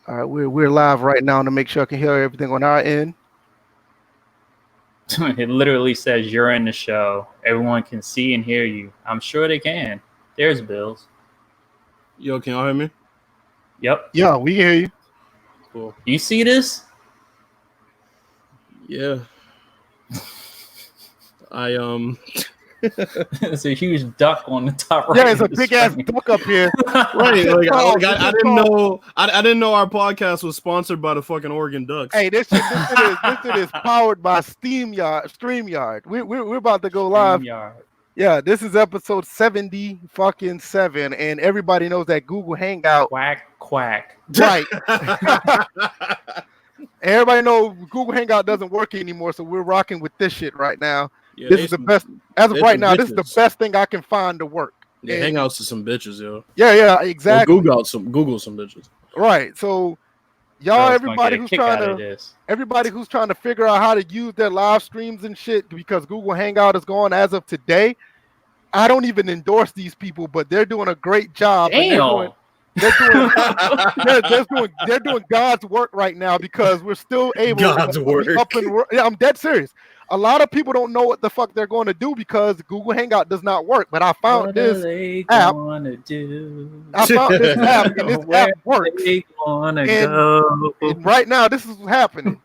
All right, we're live right now to make sure I can hear everything on our end. It literally says you're in the show. Everyone can see and hear you. I'm sure they can. There's Bills. Yo, can y'all hear me? Yep. Yeah, we can hear you. Cool. You see this? Yeah. It's a huge duck on the top right. Yeah, it's a big ass duck up here. Right, I didn't know. I didn't know our podcast was sponsored by the fucking Oregon Ducks. Hey, this shit is powered by StreamYard. We're about to go live. Yeah, this is episode 77, and everybody knows that Google Hangout. Quack. Right. Everybody knows Google Hangout doesn't work anymore, so we're rocking with this shit right now. Yeah, this is the best. As of right now, this is the best thing I can find to work. Yeah, Hangouts to some bitches, yo. Yeah, exactly. Google some bitches. Right. So y'all, everybody who's trying to figure out how to use their live streams and shit, because Google Hangout is gone as of today. I don't even endorse these people, but they're doing a great job. Damn. They're doing God's work right now, because we're still able God's work. Yeah, I'm dead serious. A lot of people don't know what the fuck they're going to do because Google Hangout does not work. But I found this app. I found this app, and this app works. And right now, this is what's happening.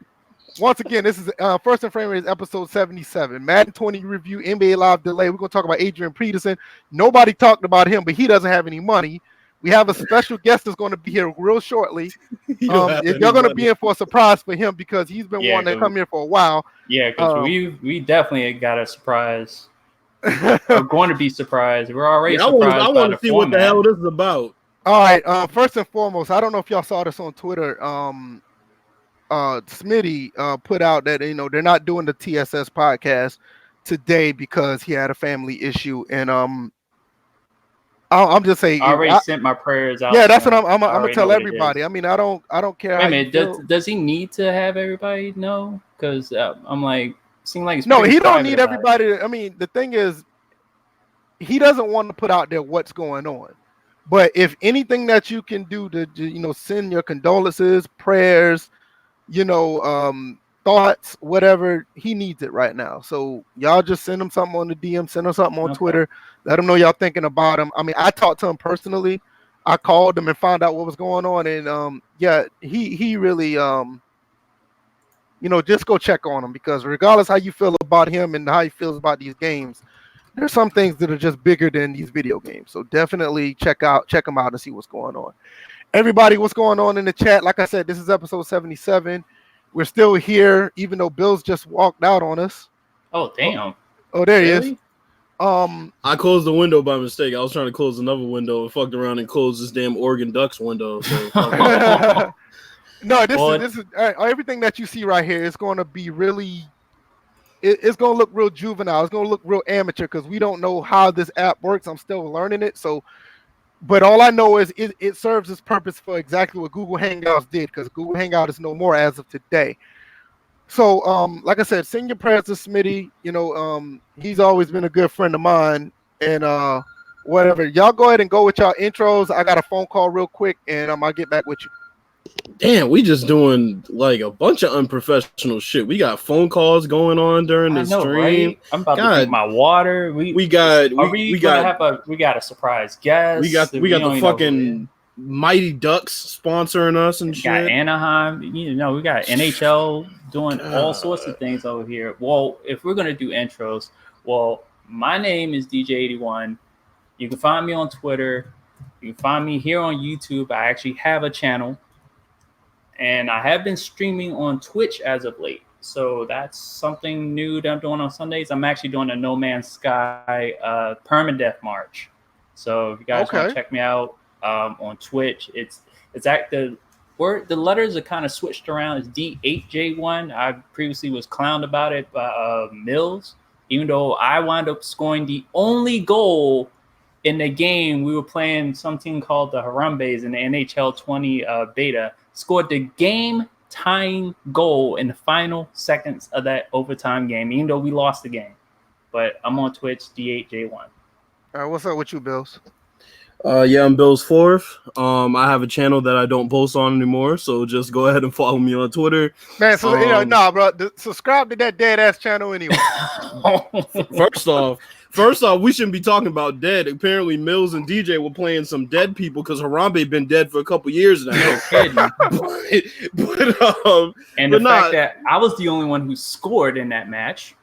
Once again, this is First and Framerates episode 77. Madden 20 review, NBA live delay. We're going to talk about Adrian Peterson. Nobody talked about him, but he doesn't have any money. We have a special guest that's going to be here real shortly. You're going to be in for a surprise for him, because he's been wanting to come here for a while. Yeah, because we definitely got a surprise. We're going to be surpized. We're already surprised. I want to see what the hell this is about. All right. First and foremost, I don't know if y'all saw this on Twitter. Smitty put out that they're not doing the TSS podcast today because he had a family issue, and I'm just saying. I already sent my prayers out. Yeah, that's what I'm gonna tell everybody. I mean, I don't care. Wait a minute, does he need to have everybody know? Because I'm like, seem like it's no, he don't need everybody. I mean, the thing is, he doesn't want to put out there what's going on. But if anything that you can do to send your condolences, prayers, thoughts, whatever, he needs it right now. So y'all just send him something on the DM, send him something on Twitter, let him know y'all thinking about him. I mean, I talked to him personally. I called him and found out what was going on, and he really just go check on him, because regardless how you feel about him and how he feels about these games, there's some things that are just bigger than these video games. So definitely check him out and see what's going on. Everybody, what's going on in the chat? Like I said, this is episode 77. We're still here, even though Bill's just walked out on us. Oh, damn. Oh, there he is. I closed the window by mistake. I was trying to close another window and fucked around and closed this damn Oregon Ducks window. So no, this is everything that you see right here is going to be really. It's going to look real juvenile. It's going to look real amateur, because we don't know how this app works. I'm still learning it. So, but all I know is it serves its purpose for exactly what Google Hangouts did, because Google Hangout is no more as of today. So, like I said, send your prayers to Smitty. He's always been a good friend of mine, and whatever. Y'all go ahead and go with y'all intros. I got a phone call real quick, and I'll get back with you. Damn, we just doing like a bunch of unprofessional shit. We got phone calls going on during the stream. Right? I'm about to drink my water. We got a surprise guest. We got the fucking Mighty Ducks sponsoring us and shit. We got Anaheim. We got NHL doing all sorts of things over here. Well, if we're gonna do intros, my name is DJ81. You can find me on Twitter. You can find me here on YouTube. I actually have a channel. And I have been streaming on Twitch as of late. So that's something new that I'm doing on Sundays. I'm actually doing a No Man's Sky permadeath march. So if you guys want to check me out on Twitch, it's the letters are kind of switched around. It's D8J1. I previously was clowned about it by Mills, even though I wound up scoring the only goal in the game. We were playing something called the Harambe's in the NHL 20 beta. Scored the game-tying goal in the final seconds of that overtime game, even though we lost the game. But I'm on Twitch, D8J1. All right, what's up with you, Bills? Yeah, I'm Bill's fourth. I have a channel that I don't post on anymore, so just go ahead and follow me on Twitter. Man, so bro, subscribe to that dead ass channel anyway. First off, we shouldn't be talking about dead. Apparently, Mills and DJ were playing some dead people because Harambe been dead for a couple years now. No kidding. but the fact that I was the only one who scored in that match.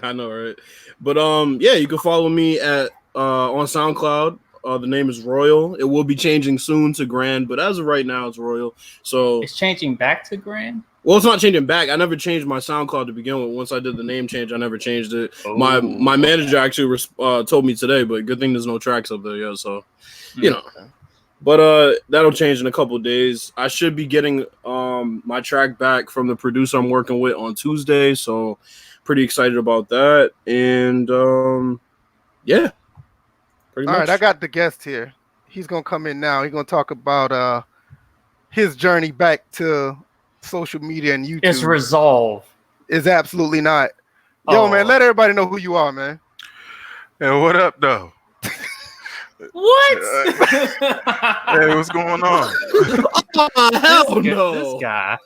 I know, right? But yeah, you can follow me at on SoundCloud. The name is Royal. It will be changing soon to Grand, but as of right now, it's Royal. So it's changing back to Grand. Well, it's not changing back. I never changed my SoundCloud to begin with. Once I did the name change, I never changed it. Oh. My manager actually told me today, but good thing there's no tracks up there yet. So, you know. But that'll change in a couple of days. I should be getting my track back from the producer I'm working with on Tuesday. So, pretty excited about that. And yeah. All right, I got the guest here. He's gonna come in now. He's gonna talk about his journey back to social media and YouTube. It's resolved. It's absolutely not. Yo, man, let everybody know who you are, man. Hey, what up, though? What? Hey, what's going on? Hell no. This guy.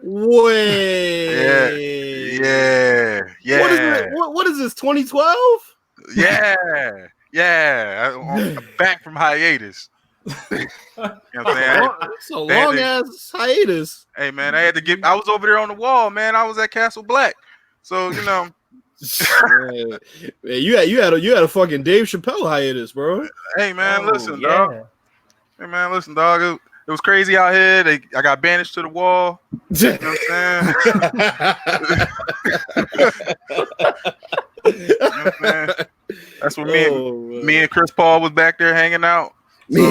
Wait. Yeah. What is this, 2012? Yeah. I'm back from hiatus. You know what I'm saying? It's a long ass hiatus. Hey, man, I was over there on the wall, man. I was at Castle Black. So, you know. Man, you had a fucking Dave Chappelle hiatus, bro. Hey, man, listen, dog. Hey, man, listen, dog. It was crazy out here. I got banished to the wall. You know what I'm saying? That's what me and Chris Paul was back there hanging out. So,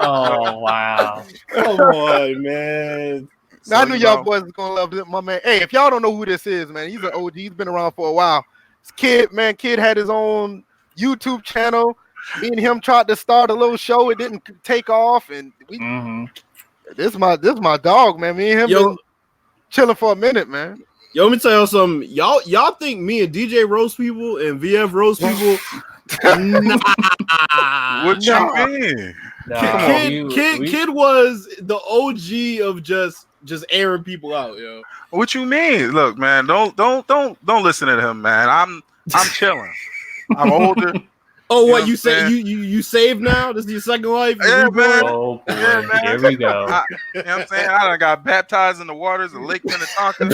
Oh wow! Come on, man. So, I knew y'all boys was gonna love this, my man. Hey, if y'all don't know who this is, man, he's an OG. He's been around for a while. This kid had his own YouTube channel. Me and him tried to start a little show. It didn't take off, and this is my dog, man. Me and him been chilling for a minute, man. Yo, let me tell y'all something. Y'all think me and DJ roast people and VF roast people? Nah. What you mean? Kid was the OG of just airing people out, yo. What you mean? Look, man, don't listen to him, man. I'm chilling. I'm older. Oh, what you say? You saved now? This is your second life? Yeah, man. Oh, boy. Yeah, man. Here we go. You know what I'm saying? I done got baptized in the waters of Lake Minnetonka.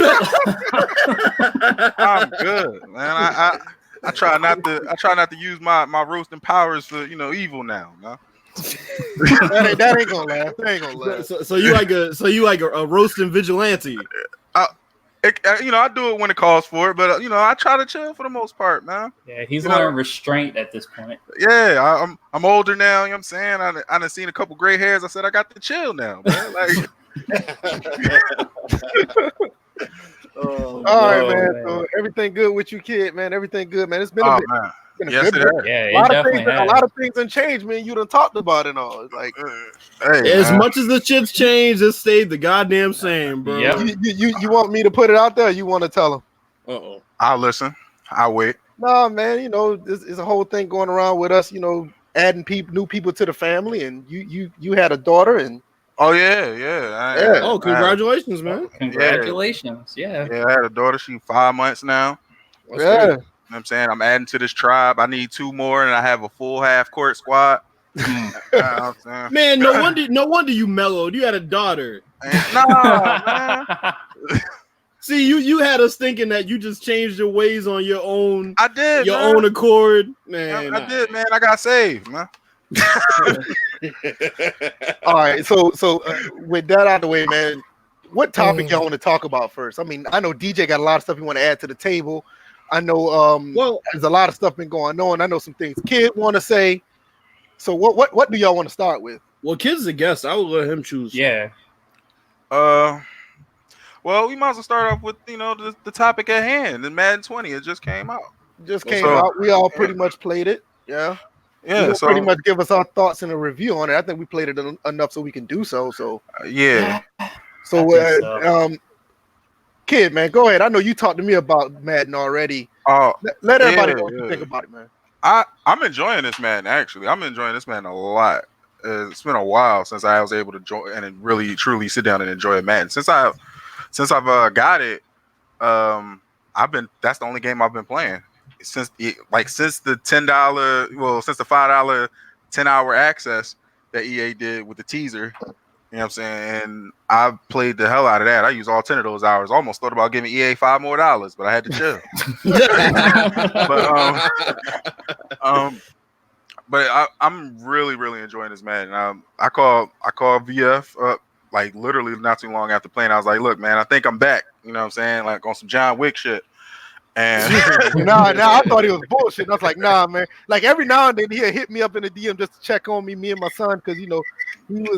I'm good, man. I try not to use my roasting powers for evil now, man. that ain't gonna last. That ain't gonna last. So you like a roasting vigilante? I do it when it calls for it, but I try to chill for the most part, man. Yeah, he's learning restraint at this point. Yeah, I'm older now. You know what I'm saying? I done seen a couple gray hairs. I said I got to chill now, man. Like, all right, man. So everything good with you, kid, man. Everything good, man. It's been a bit. Man. Been a Yes, good it bit. Yeah, a lot of things done changed, man. You done talked about it all. It's like, as much as the shit's changed, it stayed the goddamn same, bro. Yep. You want me to put it out there? Or you want to tell them? I'll listen. I'll wait. No, man. This is a whole thing going around with us. Adding new people to the family, and you had a daughter, and oh yeah. Oh, congratulations, man! Congratulations, yeah. I had a daughter. She's 5 months now. Yeah. You know what I'm saying? I'm adding to this tribe. I need 2 more, and I have a full half court squad. Man, no wonder you mellowed. You had a daughter. Man. See, you had us thinking that you just changed your ways on your own. I did. Your own accord, man. I did, man. I got saved, man. All right. So with that out of the way, man, what topic y'all want to talk about first? I mean, I know DJ got a lot of stuff you want to add to the table. I know there's a lot of stuff been going on. I know some things Kid want to say. So what do y'all want to start with? Well, Kid's the guest. I will let him choose. Yeah. Well, we might as well start off with the topic at hand. The Madden 20, it just came out. We all pretty much played it. Yeah. Yeah. So pretty much give us our thoughts and a review on it. I think we played it enough so we can do so. So yeah. So Kid, man, go ahead. I know you talked to me about Madden already. Let everybody know what you think about it, man. I'm enjoying this Madden, actually. I'm enjoying this Madden a lot. It's been a while since I was able to join and really truly sit down and enjoy a Madden. Since I've got it, that's the only game I've been playing since the $10, since the $5 10-hour access that EA did with the teaser. You know what I'm saying? And I played the hell out of that. I used all 10 of those hours. Almost thought about giving EA $5 more, but I had to chill. But I'm really, really enjoying this, man. I called VF up like literally not too long after playing. I was like, look, man, I think I'm back. You know what I'm saying? Like on some John Wick shit. And nah, I thought it was bullshit. And I was like, nah, man. Like every now and then he'll hit me up in the DM just to check on me and my son, because he was,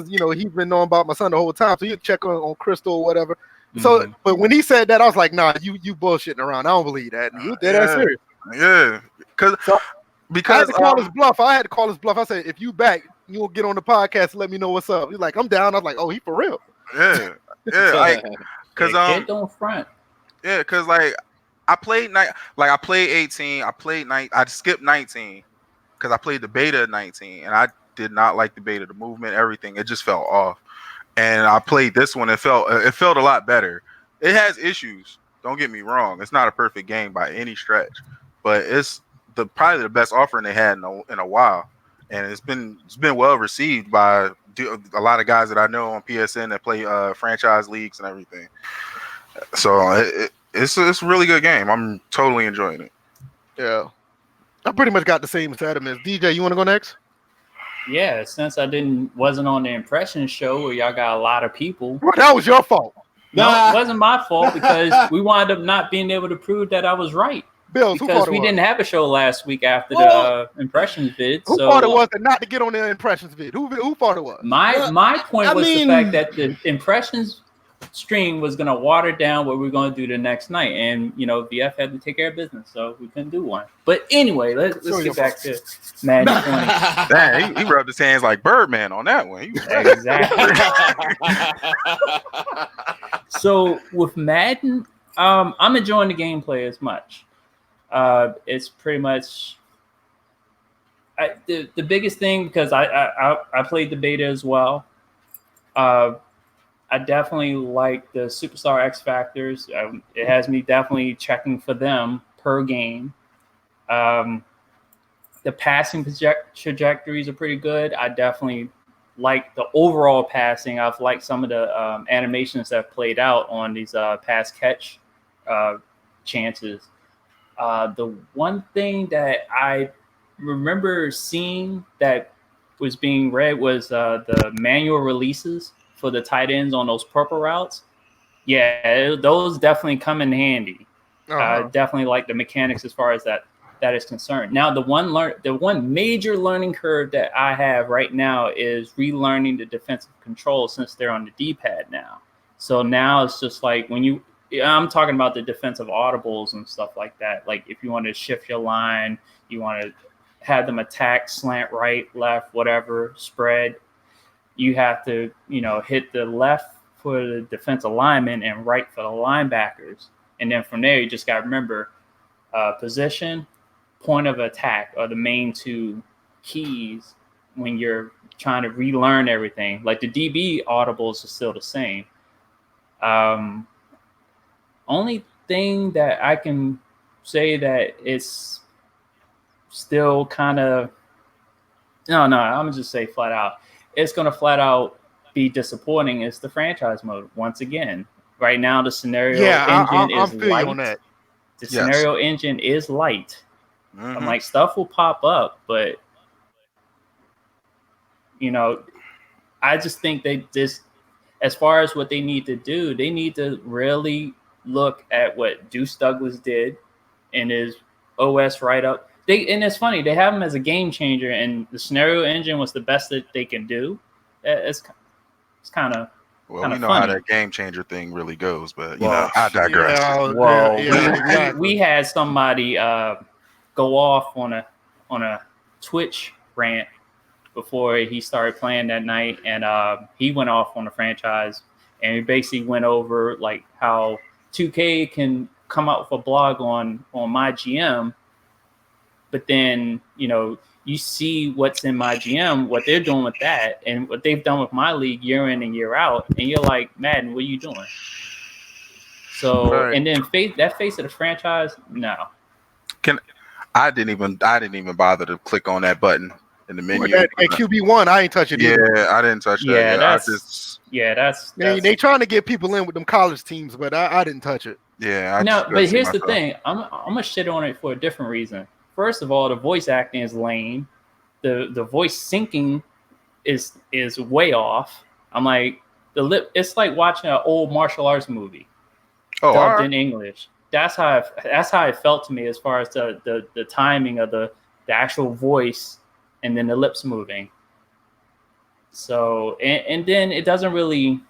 he's been knowing about my son the whole time. So he'll check on Crystal or whatever. Mm-hmm. So, but when he said that, I was like, nah, you bullshitting around. I don't believe that. And you did that serious. Yeah. Because I had to call his bluff. I said, if you back, you'll get on the podcast and let me know what's up. He's like, I'm down. I was like, oh, he for real. Yeah. Because kid don't front. Yeah, because I played 18. I skipped 19 because I played the beta of 19, and I did not like the beta, the movement, everything. It just felt off. And I played this one. It felt a lot better. It has issues. Don't get me wrong. It's not a perfect game by any stretch, but it's probably the best offering they had in a while, and it's been well received by a lot of guys that I know on PSN that play franchise leagues and everything. So it's a really good game. I'm totally enjoying it. Yeah, I pretty much got the same sentiments. DJ, you want to go next? Yeah, since I wasn't on the impression show where y'all got a lot of people. Well, that was your fault. No, it wasn't my fault because we wound up not being able to prove that I was right. Bills, because we didn't have a show last week after the impressions vid. Who thought it was not to get on the impressions vid? Who thought it was? My point was the fact that the impressions stream was going to water down what we are going to do the next night, and VF had to take care of business, so we couldn't do one. But anyway, let's get back to Madden 20. Man, he rubbed his hands like Birdman on that one. Exactly. So with Madden, I'm enjoying the gameplay as much. It's pretty much the biggest thing, because I played the beta as well. I definitely like the Superstar X Factors. It has me definitely checking for them per game. The passing trajectories are pretty good. I definitely like the overall passing. I've liked some of the animations that have played out on these pass catch chances. The one thing that I remember seeing that was being read was the manual releases for the tight ends on those purple routes. Yeah, those definitely come in handy. Definitely like the mechanics as far as that is concerned. Now, the one major learning curve that I have right now is relearning the defensive control, since they're on the D-pad now. So now it's just like I'm talking about the defensive audibles and stuff like that. Like if you want to shift your line, you want to have them attack, slant right, left, whatever, spread. You have to, hit the left for the defensive linemen and right for the linebackers. And then from there, you just got to remember position, point of attack are the main two keys when you're trying to relearn everything. Like the DB audibles are still the same. Only thing that I can say that it's still kind of I'm gonna just say flat out, it's gonna flat out be disappointing is the franchise mode. Once again, right now the scenario engine is light. On that. The scenario engine is light. Mm-hmm. I'm like, stuff will pop up, but I just think as far as what they need to do, they need to really look at what Deuce Douglas did in his OS write-up. And it's funny, they have him as a game changer, and the scenario engine was the best that they can do. It's kind of we know funny. How that game changer thing really goes, but I digress. We had somebody go off on a Twitch rant before he started playing that night, and he went off on the franchise, and he basically went over like how 2K can come out with a blog on my GM, but then, you know, you see what's in my GM, what they're doing with that, and what they've done with my league year in and year out, and you're like, Madden, what are you doing? So, right. And then face of the franchise, no. I didn't even bother to click on that button in the menu. That QB1, I ain't touching it. Yeah, I didn't touch that. That's they trying to get people in with them college teams, but I didn't touch it. Yeah. But here's the thing. I'm gonna shit on it for a different reason. First of all, the voice acting is lame. The voice syncing is way off. I'm like, it's like watching an old martial arts movie dubbed in English. That's how it felt to me, as far as the timing of the actual voice and then the lips moving. So and then it doesn't really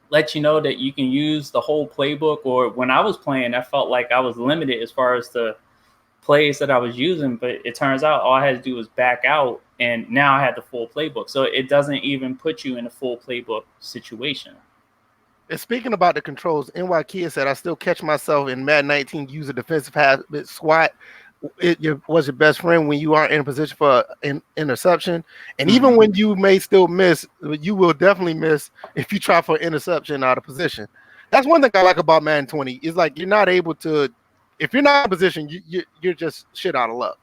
let you know that you can use the whole playbook. Or when I was playing, I felt like I was limited as far as the plays that I was using, but it turns out all I had to do was back out, and now I had the full playbook. So it doesn't even put you in a full playbook situation. And speaking about the controls, NY Kid said, I still catch myself in Madden 19 use a defensive habit squat. It was your best friend when you aren't in a position for an interception. And even when you may still miss, you will definitely miss if you try for an interception out of position. That's one thing I like about Madden 20 is like you're not able to, if you're not in position, you're just shit out of luck.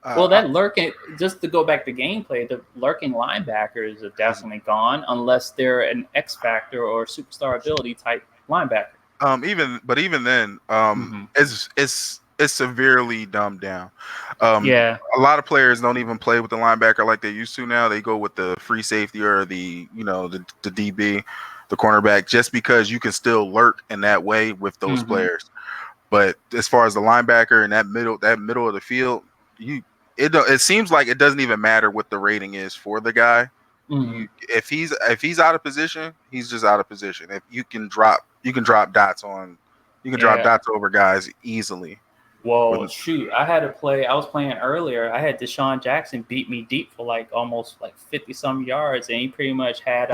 Well, that lurking, just to go back to gameplay, the lurking linebackers are definitely gone unless they're an X factor or superstar ability type linebacker. Even then, it's severely dumbed down. A lot of players don't even play with the linebacker like they used to now. They go with the free safety or the DB, the cornerback, just because you can still lurk in that way with those players. But as far as the linebacker and that middle of the field, it seems like it doesn't even matter what the rating is for the guy. If he's out of position, he's just out of position. If you can drop dots dots over guys easily. Well, shoot, I was playing earlier. I had Deshaun Jackson beat me deep for almost 50 some yards, and he pretty much had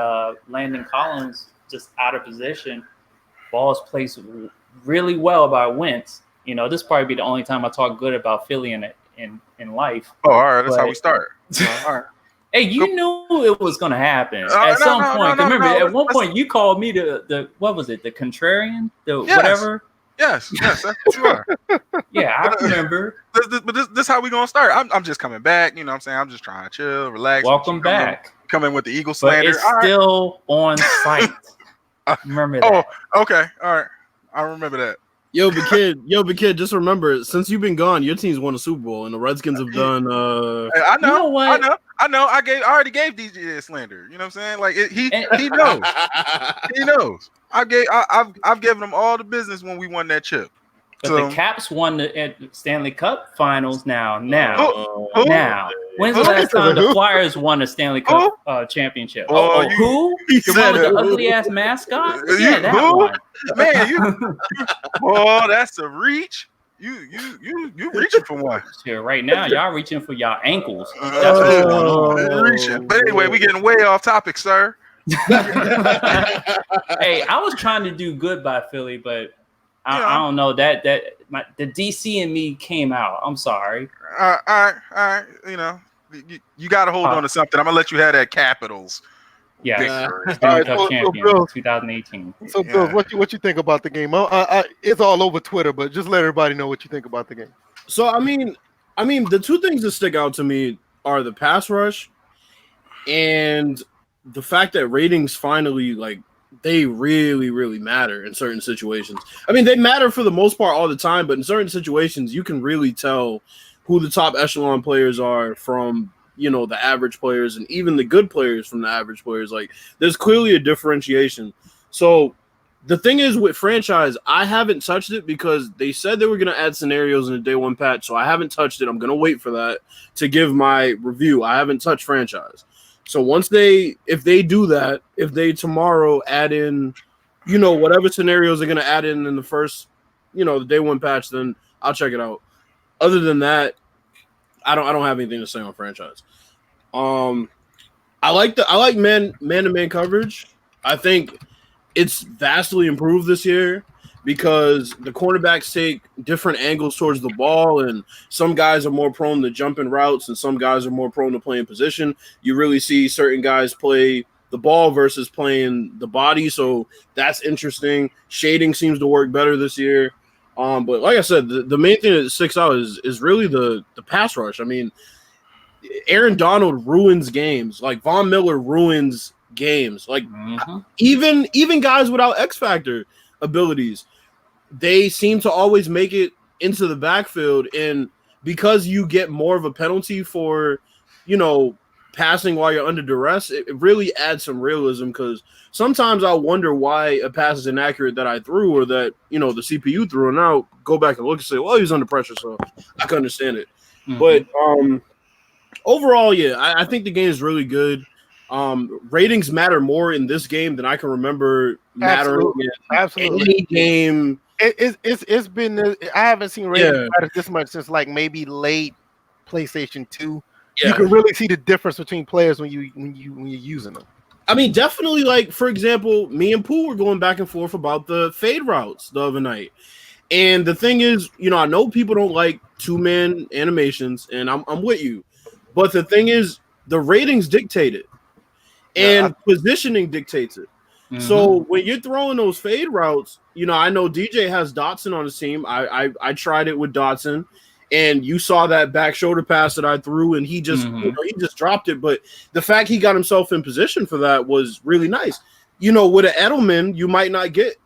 Landon Collins just out of position. Ball's placed really well by Wentz. This probably be the only time I talk good about Philly in life. Oh, all right, that's how we start. All right. Hey, you knew it was going to happen at some point. Remember, at one point you called me the what was it? The contrarian, whatever. Yes, that's what you are. Yeah, I remember. But this is how we gonna start. I'm just coming back. You know what I'm saying? I'm just trying to chill, relax. Welcome back. Come in with the Eagle slander. But it's still on site. Remember that. Oh, okay. All right. I remember that. Yo, but kid, just remember, since you've been gone, your team's won a Super Bowl, and the Redskins have done. I know. You know what? I know. I already gave DJ a slander. You know what I'm saying? Like he knows. He knows. I've given him all the business when we won that chip. But the Caps won the Stanley Cup Finals now. When's the last time the Flyers won a Stanley Cup championship? Who? The one with the ugly ass mascot? Yeah, that one. Man, that's a reach. You reaching for one. Here right now, y'all reaching for y'all ankles. That's what's going on. Reaching. But anyway, we getting way off topic, sir. Hey, I was trying to do good by Philly, but I don't know that the DC in me came out. I'm sorry. All right. You got to hold on to something. I'm gonna let you have that Capitals. Yeah, Stanley Cup champion 2018. So, Bill, what you think about the game? It's all over Twitter, but just let everybody know what you think about the game. So, I mean, the two things that stick out to me are the pass rush and the fact that ratings finally they really, really matter in certain situations. I mean, they matter for the most part all the time, but in certain situations, you can really tell who the top echelon players are from, the average players, and even the good players from the average players. Like, there's clearly a differentiation. So the thing is with franchise, I haven't touched it because they said they were going to add scenarios in the day one patch. So I haven't touched it. I'm going to wait for that to give my review. I haven't touched franchise. So if they do that, if they tomorrow add in, whatever scenarios they're going to add in the first, the day one patch, then I'll check it out. Other than that, I don't have anything to say on franchise. I like man-to-man coverage. I think it's vastly improved this year. because the cornerbacks take different angles towards the ball, and some guys are more prone to jumping routes, and some guys are more prone to playing position. You really see certain guys play the ball versus playing the body, so that's interesting. Shading seems to work better this year. But like I said, the main thing that sticks out is really the pass rush. I mean, Aaron Donald ruins games. Like Von Miller ruins games. Like even guys without X Factor abilities, they seem to always make it into the backfield. And because you get more of a penalty for, passing while you're under duress, it really adds some realism, because sometimes I wonder why a pass is inaccurate that I threw or that, the CPU threw, and now go back and look and say, well, he was under pressure, so I can understand it. But overall, yeah, I think the game is really good. Ratings matter more in this game than I can remember mattering in any game. It's been I haven't seen ratings matter this much since like maybe late PlayStation 2. Yeah. You can really see the difference between players when you're using them. I mean, definitely, like, for example, me and Pooh were going back and forth about the fade routes the other night. And the thing is, I know people don't like two-man animations, and I'm with you. But the thing is, the ratings dictate it. And positioning dictates it. So when you're throwing those fade routes, I know DJ has Dotson on his team. I tried it with Dotson. And you saw that back shoulder pass that I threw, and he just he just dropped it. But the fact he got himself in position for that was really nice. With an Edelman, you might not get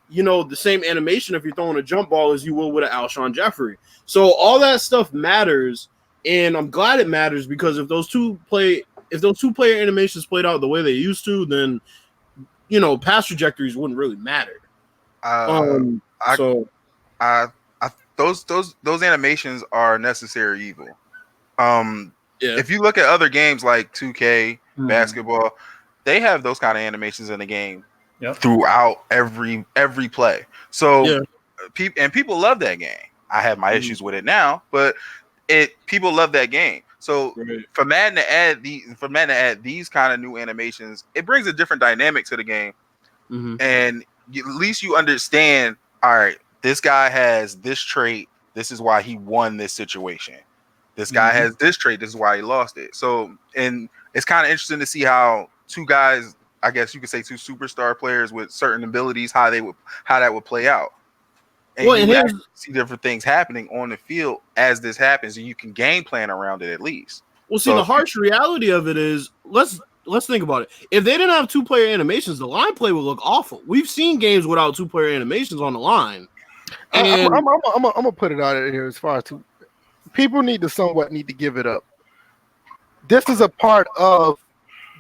the same animation if you're throwing a jump ball as you will with an Alshon Jeffrey. So all that stuff matters, and I'm glad it matters, because if those two player animations played out the way they used to, then pass trajectories wouldn't really matter. Those animations are necessary evil. If you look at other games like 2K basketball, they have those kind of animations in the game throughout every play. So people love that game. I have my issues with it now, but people love that game. So for Madden to add these kind of new animations, it brings a different dynamic to the game, and at least you understand. All right, this guy has this trait. This is why he won this situation. This guy has this trait. This is why he lost it. So, and it's kind of interesting to see how two guys, I guess you could say two superstar players with certain abilities, how that would play out. And you see different things happening on the field as this happens, and you can game plan around it at least. Well, see, the harsh reality of it is, let's think about it. If they didn't have two-player animations, the line play would look awful. We've seen games without two-player animations on the line. And I'm gonna put it out here as far as people need to give it up. This is a part of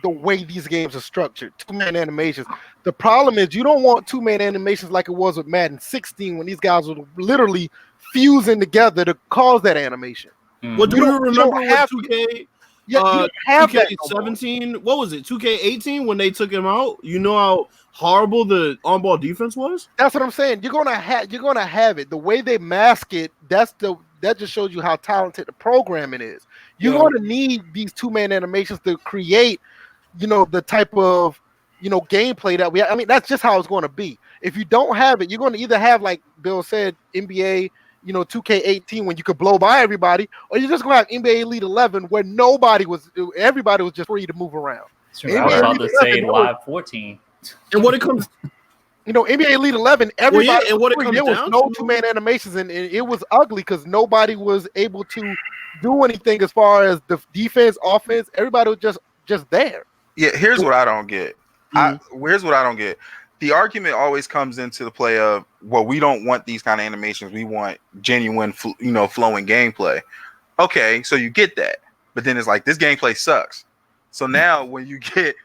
the way these games are structured. Two-man animations. The problem is you don't want two-man animations like it was with Madden 16 when these guys were literally fusing together to cause that animation. Well, do you remember what 2K? Yeah, 2K17. What was it? 2K18 when they took him out. You know how horrible the on-ball defense was. That's what I'm saying. You're gonna have it. The way they mask it, that just shows you how talented the programming is. You're gonna need these two-man animations to create, the type of gameplay that we have. I mean, that's just how it's going to be. If you don't have it, you're going to either have, like Bill said, NBA, 2K18 when you could blow by everybody, or you're just going to have NBA Elite 11 where everybody was just free to move around. Sure, I was about to say Live 14. And what it comes, NBA Elite 11, everybody and what it comes there was down no to, two-man animations, and it was ugly because nobody was able to do anything as far as the defense, offense. Everybody was just there. Yeah, here's what I don't get. Here's what I don't get. The argument always comes into the play of, well, we don't want these kind of animations. We want genuine, flowing gameplay. Okay, so you get that. But then it's like, this gameplay sucks. So now when you get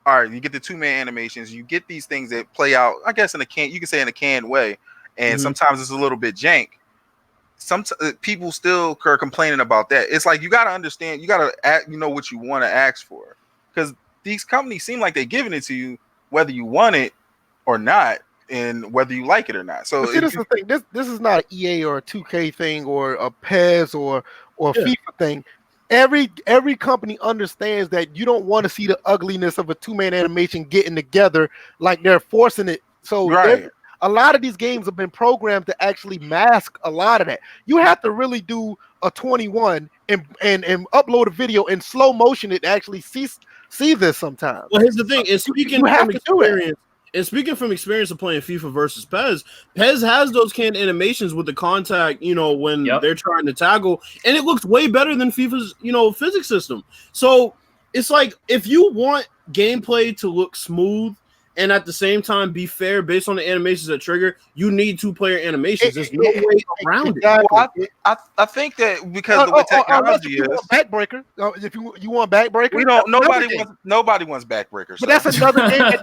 the two-man animations, you get these things that play out, I guess, you could say in a canned way. And sometimes it's a little bit jank. Some people still are complaining about that. It's like, you got to understand, you got to what you want to ask for. Because these companies seem like they're giving it to you, whether you want it or not, and whether you like it or not. So see, this is the thing. This is not an EA or a 2K thing or a PES or a FIFA thing. Every company understands that you don't want to see the ugliness of a two-man animation getting together like they're forcing it. So a lot of these games have been programmed to actually mask a lot of that. You have to really do a 21 and upload a video in slow motion to actually see this sometimes. Well, here's the thing: and speaking from experience of playing FIFA versus PES has those canned animations with the contact, when they're trying to tackle, and it looks way better than FIFA's, physics system. So it's like if you want gameplay to look smooth and at the same time be fair based on the animations that trigger, you need 2-player animations. There's no way around it. Well, I think that because the way technology is backbreaker. If you want backbreaker, nobody wants backbreakers. But that's another game.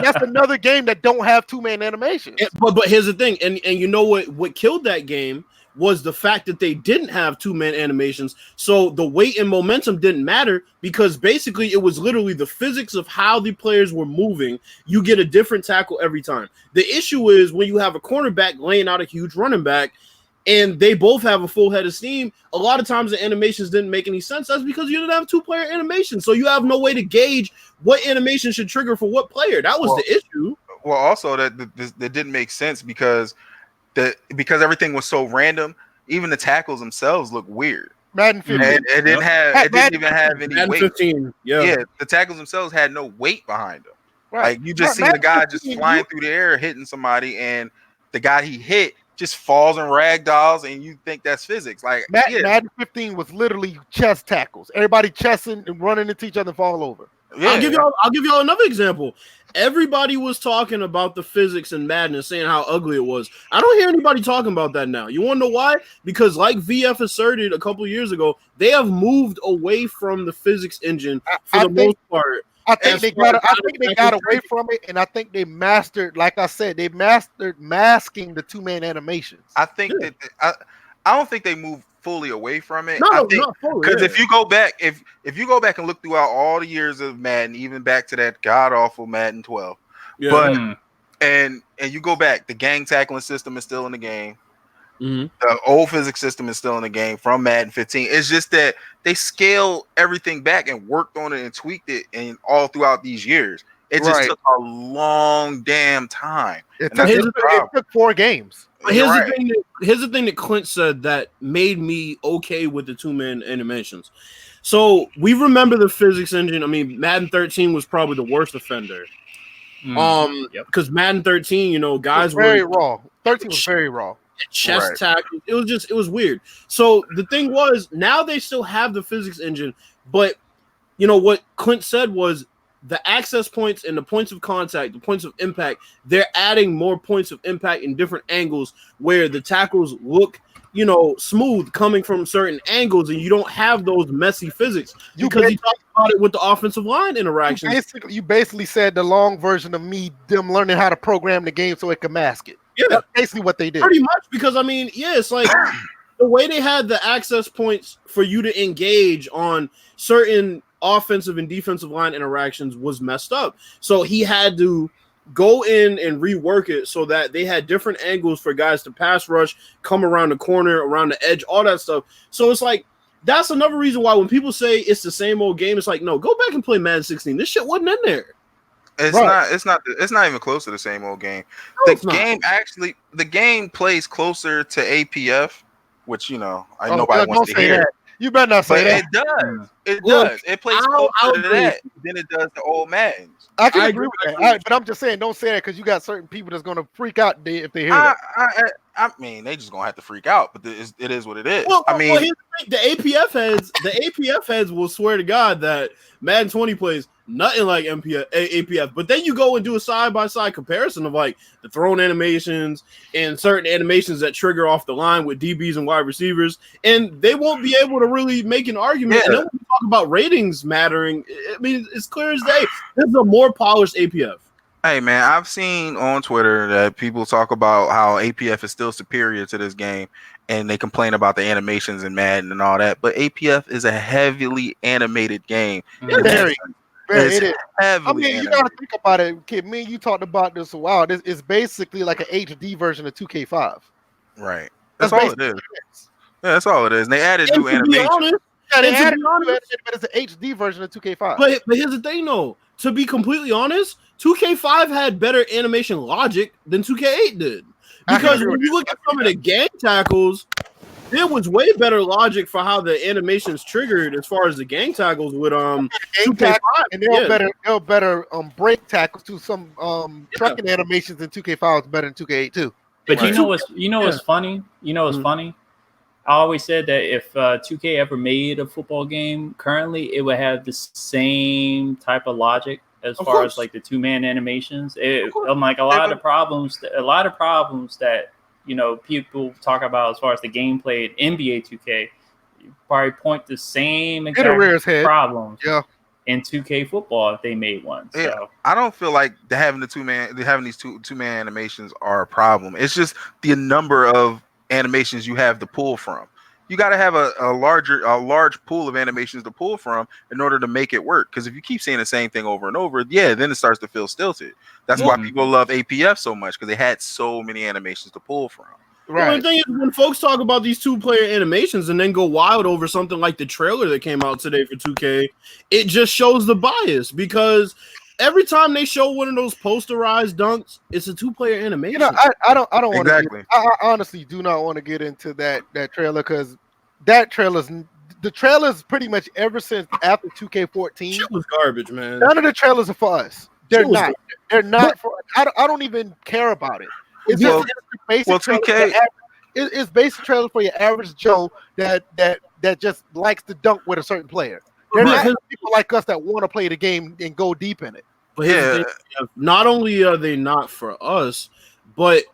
That's another game that don't have 2-man animations. But here's the thing, and you know what killed that game was the fact that they didn't have 2-man animations. So the weight and momentum didn't matter because basically it was literally the physics of how the players were moving. You get a different tackle every time. The issue is when you have a cornerback laying out a huge running back and they both have a full head of steam, a lot of times the animations didn't make any sense. That's because you didn't have 2-player animations. So you have no way to gauge what animation should trigger for what player. That was the issue. Well, also that didn't make sense because everything was so random, even the tackles themselves look weird. Madden 15. It didn't even have any Madden weight. 15. Yeah, the tackles themselves had no weight behind them. Right. Like you just see the guy just flying through the air hitting somebody, and the guy he hit just falls and ragdolls, and you think that's physics. Like Madden 15 was literally chest tackles. Everybody chesting and running into each other and fall over. Yeah. I'll give y'all another example. Everybody was talking about the physics in Madden and saying how ugly it was. I don't hear anybody talking about that now. You want to know why? Because like VF asserted a couple years ago, they have moved away from the physics engine for the most part. I think they got away from it, and I think they mastered, like I said, they mastered masking the 2-man animations. I think that I don't think they moved fully away from it. No, not fully. Because if you go back, if you go back and look throughout all the years of Madden, even back to that god awful Madden 12, but and you go back, the gang tackling system is still in the game. Mm-hmm. The old physics system is still in the game from Madden 15. It's just that they scaled everything back and worked on it and tweaked it, and all throughout these years, it just took a long damn time. It took 4 games. But here's the thing that Clint said that made me okay with the 2-man animations. So we remember the physics engine. I mean, Madden 13 was probably the worst offender. Because Madden 13, guys were very raw. 13 was very raw. Chest tackles. It was weird. So the thing was, now they still have the physics engine, but what Clint said was the access points and the points of contact, the points of impact, they're adding more points of impact in different angles where the tackles look, smooth coming from certain angles, and you don't have those messy physics because you talked about it with the offensive line interactions. You basically said the long version of them learning how to program the game so it can mask it. Yeah, that's basically what they did. Pretty much, because it's like the way they had the access points for you to engage on certain offensive and defensive line interactions was messed up. So he had to go in and rework it so that they had different angles for guys to pass rush, come around the corner, around the edge, all that stuff. So it's like, that's another reason why when people say it's the same old game, it's like, no, go back and play Madden 16. This shit wasn't in there. It's not even close to the same old game. No, the game plays closer to APF, which nobody wants to hear. That. You better not say that. It does. It does. It plays closer to that than it does to old Maddens. I agree with that. But I'm just saying, don't say that because you got certain people that's going to freak out if they hear that. I mean, they just gonna have to freak out, but it is what it is. Well, the APF heads will swear to God that Madden 20 plays nothing like APF. But then you go and do a side-by-side comparison of like the thrown animations and certain animations that trigger off the line with DBs and wide receivers, and they won't be able to really make an argument. Yeah. And then when we talk about ratings mattering, I mean, it's clear as day. This is a more polished APF. Hey, man, I've seen on Twitter that people talk about how APF is still superior to this game, and they complain about the animations in Madden and all that. But APF is a heavily animated game. Very, it is. Heavily I mean, you got to think about it, kid. Me and you talked about this a while. This is basically like an HD version of 2K5. Right. That's all it is. Yeah, that's all it is. And they added new animations. But it's an HD version of 2K5. But here's the thing, though. To be completely honest, 2K5 had better animation logic than 2K8 did. Because when you look at some of the gang tackles, there was way better logic for how the animations triggered as far as the gang tackles with 2K5. And they're better break tackles to some trucking animations in 2K5 is better than 2K8 too. But you know what's funny? You know what's funny? I always said that if 2K ever made a football game currently, it would have the same type of logic as far as like the 2-man animations. I'm like a lot of problems that people talk about as far as the gameplay in NBA 2K. You probably point the same exact problems in 2K football if they made one. So. Yeah, I don't feel like having these two-man animations are a problem. It's just the number of animations you have to pull from. You got to have a large pool of animations to pull from in order to make it work. Because if you keep saying the same thing over and over, then it starts to feel stilted. That's why people love APF so much, because they had so many animations to pull from. Right. Well, the thing is, when folks talk about these 2-player animations and then go wild over something like the trailer that came out today for 2K, it just shows the bias, because every time they show one of those posterized dunks, it's a 2-player animation. I don't want to. I honestly do not want to get into that trailer, because the trailers pretty much ever since after 2K14. Shit was garbage, man. None of the trailers are for us. They're not. They're not for. I don't even care about it. It's just basic trailer. It's basic trailer for your average Joe that just likes to dunk with a certain player. They're not people like us that want to play the game and go deep in it. But not only are they not for us, but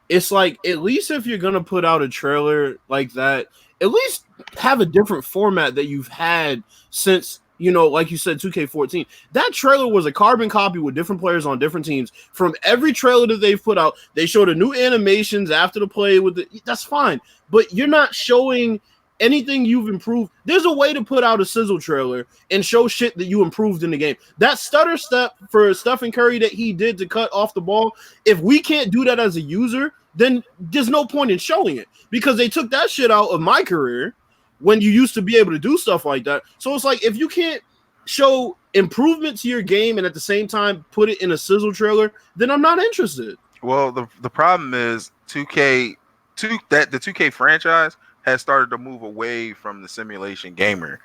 it's like, at least if you're gonna put out a trailer like that, at least have a different format that you've had since, like you said, 2K14. That trailer was a carbon copy with different players on different teams. From every trailer that they've put out, they showed the new animations after the play that's fine. But you're not showing anything you've improved. There's a way to put out a sizzle trailer and show shit that you improved in the game. That stutter step for Stephen Curry that he did to cut off the ball, if we can't do that as a user, then there's no point in showing it, because they took that shit out of my career when you used to be able to do stuff like that. So it's like, if you can't show improvement to your game and at the same time put it in a sizzle trailer, then I'm not interested. Well, the problem is the 2K franchise has started to move away from the simulation gamer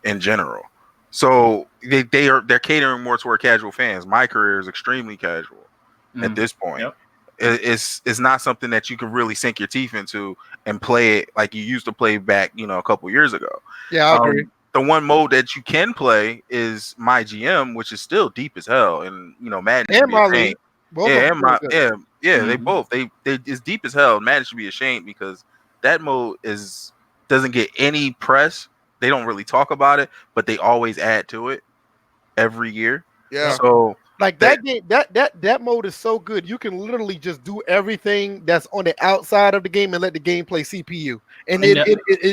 in general. So they're catering more toward casual fans. My career is extremely casual at this point. Yep. It's not something that you can really sink your teeth into and play it like you used to play back, a couple years ago. Yeah, I agree. The one mode that you can play is My GM, which is still deep as hell, and Madden and my league. They both it's deep as hell. Madden should be ashamed, because that mode doesn't get any press. They don't really talk about it, but they always add to it every year. Yeah. So like that game, that mode is so good. You can literally just do everything that's on the outside of the game and let the game play CPU. And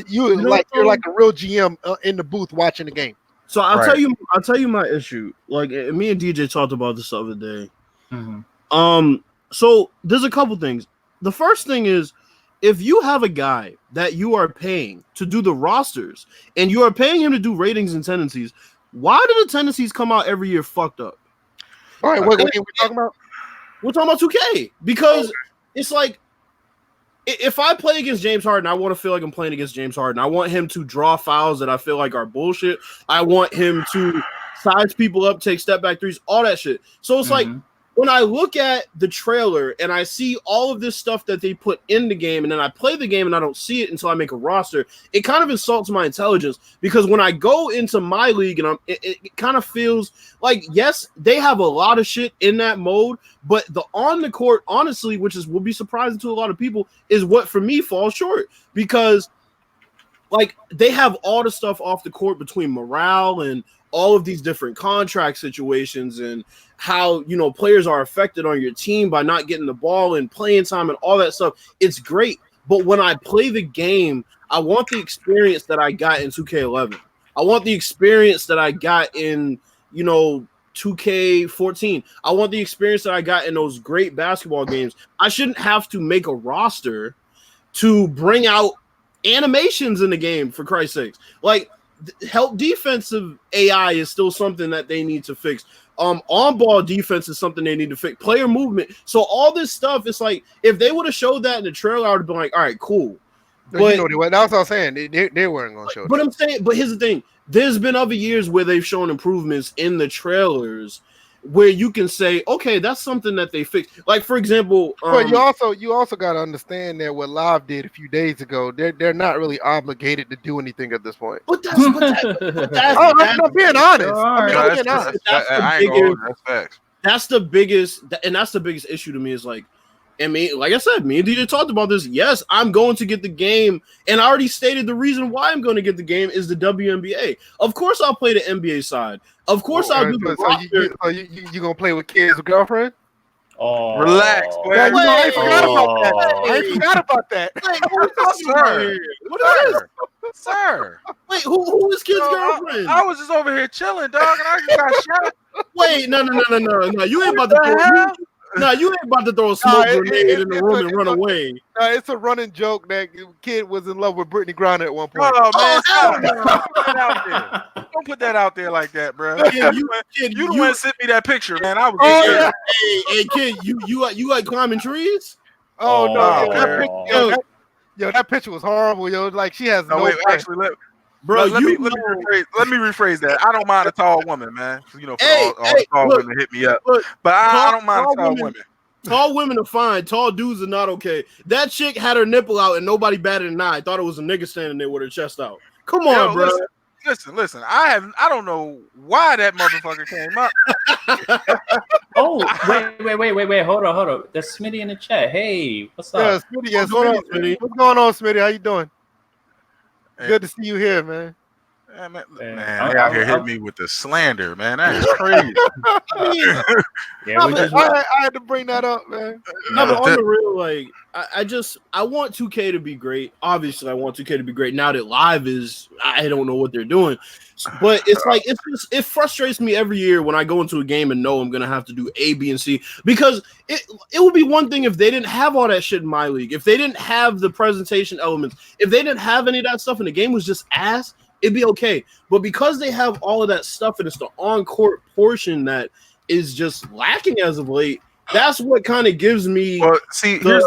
you're like a real GM in the booth watching the game. So I'll tell you my issue. Like, me and DJ talked about this the other day. Mm-hmm. So there's a couple things. The first thing is, if you have a guy that you are paying to do the rosters and you are paying him to do ratings and tendencies, why do the tendencies come out every year fucked up? All right, what game are we talking about? We're talking about 2K, because it's like, if I play against James Harden, I want to feel like I'm playing against James Harden. I want him to draw fouls that I feel like are bullshit. I want him to size people up, take step back threes, all that shit. So it's like, when I look at the trailer and I see all of this stuff that they put in the game, and then I play the game and I don't see it until I make a roster, it kind of insults my intelligence, because when I go into my league and it kind of feels like, yes, they have a lot of shit in that mode, but the on the court, honestly, which will be surprising to a lot of people, is what for me falls short, because like, they have all the stuff off the court between morale and all of these different contract situations and how, players are affected on your team by not getting the ball and playing time and all that stuff. It's great. But when I play the game, I want the experience that I got in 2K11. I want the experience that I got in, 2K14. I want the experience that I got in those great basketball games. I shouldn't have to make a roster to bring out animations in the game, for Christ's sakes. Like, help defensive AI is still something that they need to fix. On-ball defense is something they need to fix. Player movement. So all this stuff, it's like if they would have showed that in the trailer, I would have been like, all right, cool. But that's what I'm saying. They weren't going to show. But I'm saying, but here's the thing: there's been other years where they've shown improvements in the trailers, where you can say, okay, that's something that they fixed. Like for example, but you also got to understand that what Live did a few days ago, they're not really obligated to do anything at this point. But that's I'm being honest. That's facts. That's the biggest issue to me is like. I mean, like I said, me and DJ talked about this. Yes, I'm going to get the game, and I already stated the reason why I'm going to get the game is the WNBA. Of course, I'll play the NBA side. Of course, I'll do the roster. So you gonna play with kids with girlfriend? Oh, relax. I forgot about that. Sir. Wait, who is kid's girlfriend? I was just over here chilling, dog, and I just got shot. Wait, no. You ain't about to. You ain't about to throw a smoke grenade in the room and run away. It's a running joke that kid was in love with Brittany Griner at one point. Oh man, don't put that out there like that, bro. Kid, you the one sent me that picture, man. I was. Hey, kid, you like climbing trees? Oh no, that picture was horrible, yo. Like she has no. Wait, actually, let me rephrase that. I don't mind a tall woman, man. You know, all tall women hit me up, but I don't mind tall women. Tall women are fine. Tall dudes are not okay. That chick had her nipple out and nobody batted an eye. Thought it was a nigga standing there with her chest out. Come on, bro. Listen. I don't know why that motherfucker came up. Oh, wait. Hold on. That's Smitty in the chat. Hey, what's up? Yeah, Smitty. What's going on, Smitty? How you doing? Good to see you here, man. Man, they out here hitting me with the slander, man. That is crazy. I had to bring that up, man. No, but on the real, like, I want 2K to be great. Obviously, I want 2K to be great. Now that Live is, I don't know what they're doing. But it's like, it frustrates me every year when I go into a game and know I'm going to have to do A, B, and C. Because it would be one thing if they didn't have all that shit in my league. If they didn't have the presentation elements. If they didn't have any of that stuff and the game was just ass, it'd be okay. But because they have all of that stuff and it's the on-court portion that is just lacking as of late, that's what kind of gives me. Well, see, here's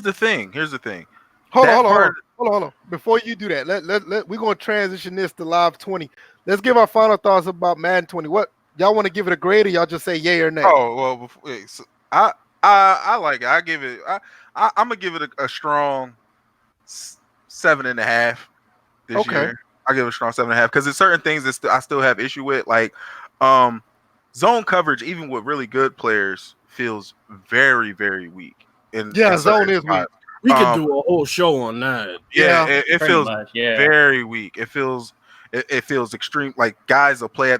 the thing. Hold on. Before you do that, we're gonna transition this to Live 20. Let's give our final thoughts about Madden 20. What y'all want to give it a grade, or y'all just say yay or nay? Oh well, I like it. I give it. I'm gonna give it a strong 7.5 this year. I give it a strong 7.5 because there's certain things that I still have issue with, like zone coverage, even with really good players, feels very, very weak. Zone is weak. We could do a whole show on that. Yeah, it feels very weak. It feels extreme. Like guys will play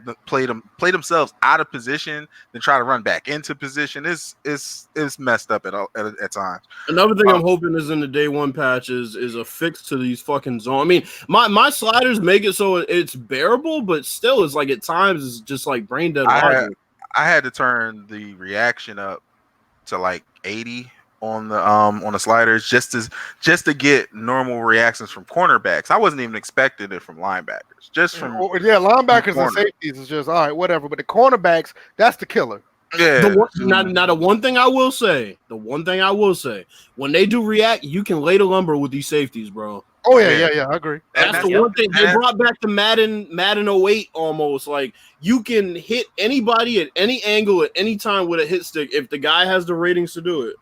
themselves out of position, then try to run back into position. It's messed up at times. Another thing I'm hoping is in the day one patch is a fix to these fucking zones. I mean, my sliders make it so it's bearable, but still, it's like at times it's just like brain dead. I had to turn the reaction up to like 80 on the sliders just to get normal reactions from cornerbacks. I wasn't even expecting it from linebackers. Just from linebackers and safeties is just all right, whatever. But the cornerbacks, that's the killer. Yeah. The one thing I will say, when they do react, you can lay the lumber with these safeties, bro. Oh yeah, I agree. That's the one thing they brought back to Madden 08 almost. Like you can hit anybody at any angle at any time with a hit stick if the guy has the ratings to do it.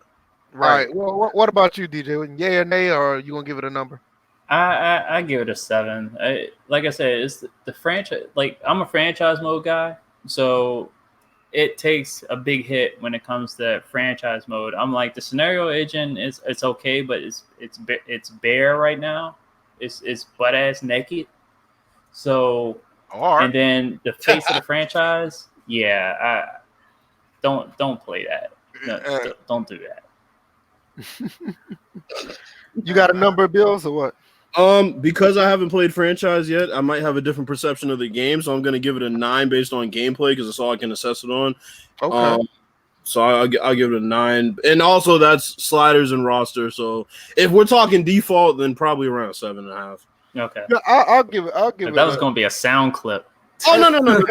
Right. Well, what about you, DJ? Yay or nay, or are you gonna give it a number? I give it a 7. Like I said, it's the franchise. Like I'm a franchise mode guy, so it takes a big hit when it comes to franchise mode. I'm like the scenario engine it's okay, but it's bare right now. It's butt ass naked. So and then the face of the franchise, don't play that. No, don't do that. You got a number of bills or what? Because I haven't played franchise yet, I might have a different perception of the game, so I'm going to give it a 9 based on gameplay because that's all I can assess it on. Okay. So I'll give it a 9, and also that's sliders and roster. So if we're talking default, then probably around 7.5. Okay. Yeah, I'll give it. That was going to be a sound clip. Oh no. Like,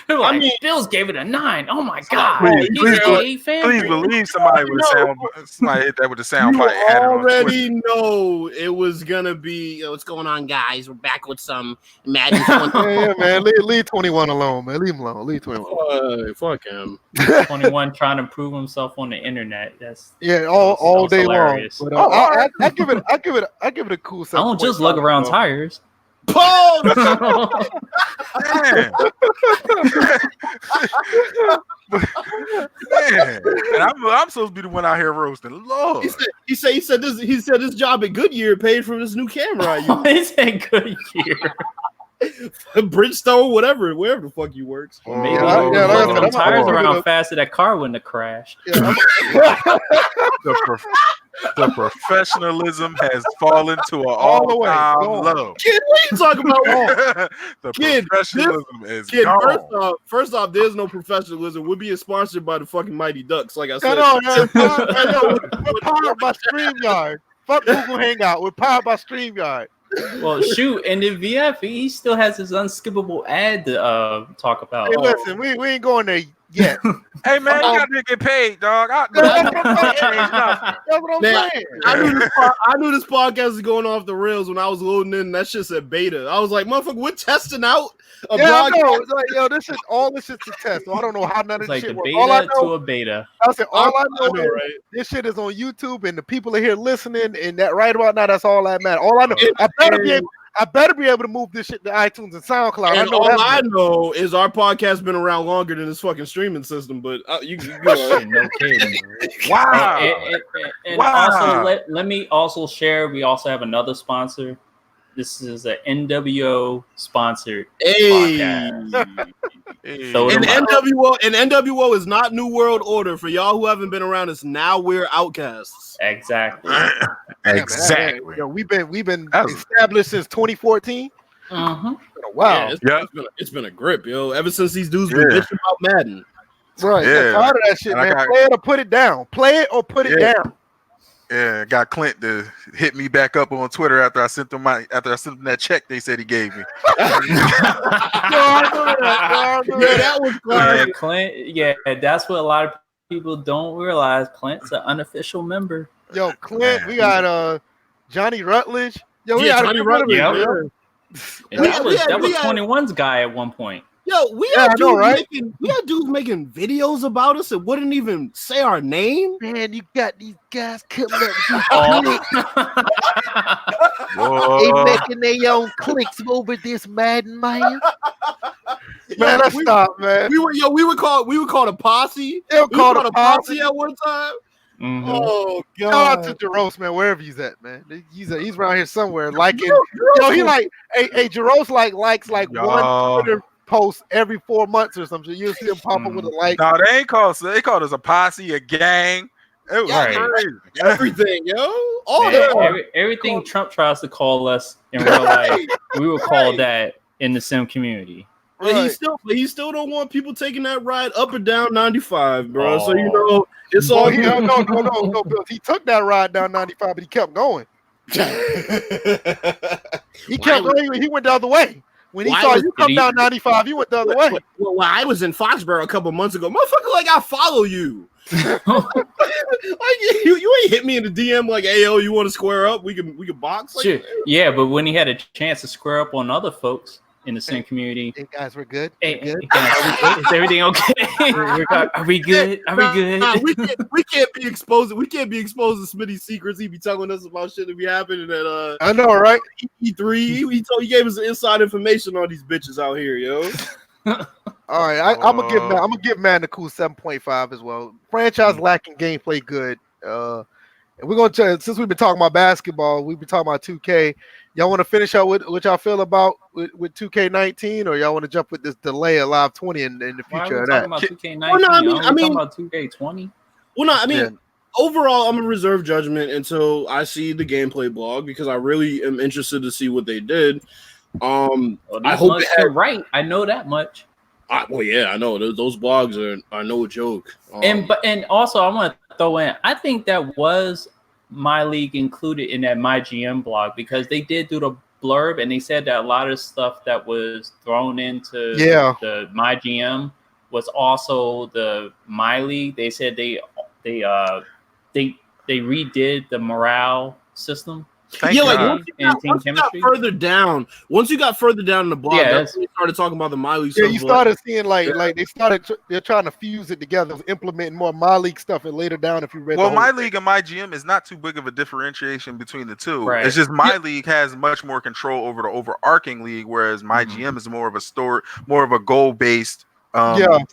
I mean, Bills gave it a 9. Oh my god! Please believe somebody with a sound. Somebody hit that with the sound. You Probably already know it was gonna be. What's going on, guys? We're back with some Madden. Yeah, man. Leave 21 alone, man. Leave him alone. Leave 21. Fuck him. 21 trying to prove himself on the internet. That's all day hilarious. long. But, I give it a cool. I don't just look around tires. Oh, man. And I'm supposed to be the one out here roasting. Lord, he said this job at Goodyear paid for this new camera. He said Goodyear, Bridgestone, wherever the fuck you works. Maybe the tires around faster. That car wouldn't have crashed. Yeah, the professionalism has fallen to an all-time low. Kid, what are you talking about? The professionalism is gone. First off, there's no professionalism. We're being sponsored by the fucking Mighty Ducks, like I said. We're powered by StreamYard. Fuck Google Hangout. We're powered by StreamYard. Well, shoot, and the VF, he still has his unskippable ad to talk about. Hey, listen, we ain't going there yet. Hey, man, you got to get paid, dog. That's what I'm saying. I knew this podcast was going off the rails when I was loading in. That shit said beta. I was like, motherfucker, we're testing out a blog. It's like, yo, this is to test. So I don't know how none of this shit works. All I know to a beta. I said, all I know is this shit is on YouTube and the people are here listening, and that right about now, that's all that matters. All I know, I better be able to move this shit to iTunes and SoundCloud. And I know is our podcast been around longer than this fucking streaming system, but you know. No kidding. Wow. And also, let me also share, we also have another sponsor. This is an NWO sponsored podcast. So NWO is not New World Order. For y'all who haven't been around us, now we're outcasts. Exactly. Exactly. Yo, we've been established since 2014. Wow. Yeah, it's been a grip, yo. Ever since these dudes been bitching about Madden. Right. Yeah. Tired of that shit, man. Play it or put it down. Play it or put it down. Yeah, got Clint to hit me back up on Twitter after I sent them that check they said he gave me. That was Clint. Clint. Yeah, that's what a lot of people don't realize. Clint's an unofficial member. Yo, Clint, we got Johnny Rutledge. Yo, we got Johnny Rutledge. And that was 21's guy at one point. Yo, we had dudes making videos about us and wouldn't even say our name. Man, you got these guys coming up with they making their own clicks over this Madden, man. Man, let's stop, man. We were called a posse. They were called a posse at one time. Mm-hmm. Oh god! Shout out to Jaros, man, wherever he's at, man. He's around here somewhere. Liking, he like, hey, Jaros likes one Twitter post every 4 months or something. You'll see him pop up with a like. No, they called us a posse, a gang. It was crazy. Everything, yo. Everything Trump tries to call us in real life, we would call that in the sim community. But he still don't want people taking that ride up and down 95, bro. So you know it's all no, Bill. He took that ride down 95, but he kept going. He kept going. He went the other way. When he saw you come down 95, he went the other way. Well, I was in Foxborough a couple months ago. Motherfucker, like I follow you. Like you ain't hit me in the DM like, hey yo, you want to square up? We can box. Like, sure. Yeah, but when he had a chance to square up on other folks in the same community, hey guys, we're good. Hey, guys, is everything okay? Are we good? Are we good? We can't be exposed. We can't be exposed to Smitty's secrets. He be telling us about shit that be happening at I know, right? E3. He gave us inside information on these bitches out here, yo. All right, I'm gonna give Man the cool 7.5 as well. Franchise lacking gameplay good. And we're gonna since we've been talking about basketball, we've been talking about 2K. Y'all want to finish out with what y'all feel about with 2K19, or y'all want to jump with this delay of Live 20 in the future of that? About 2K19? Well, no, I mean, talking about 2K20. Well, no, I mean, overall, I'm gonna reserve judgment until I see the gameplay blog because I really am interested to see what they did. I hope they're right. I know that much. Well, yeah, I know those blogs are no joke. And also, I want to throw in. I think that was my league included in that My GM blog because they did do blurb, and they said that a lot of stuff that was thrown into the My GM was also the My League. They said they redid the morale system. Once you got further down in the blog, that's when we started talking about the My League. Yeah, you started seeing they're trying to fuse it together, implementing more My League stuff, and later down, if you read. Well, My League and My GM is not too big of a differentiation between the two. Right. It's just My League has much more control over the overarching league, whereas My GM is more of a goal-based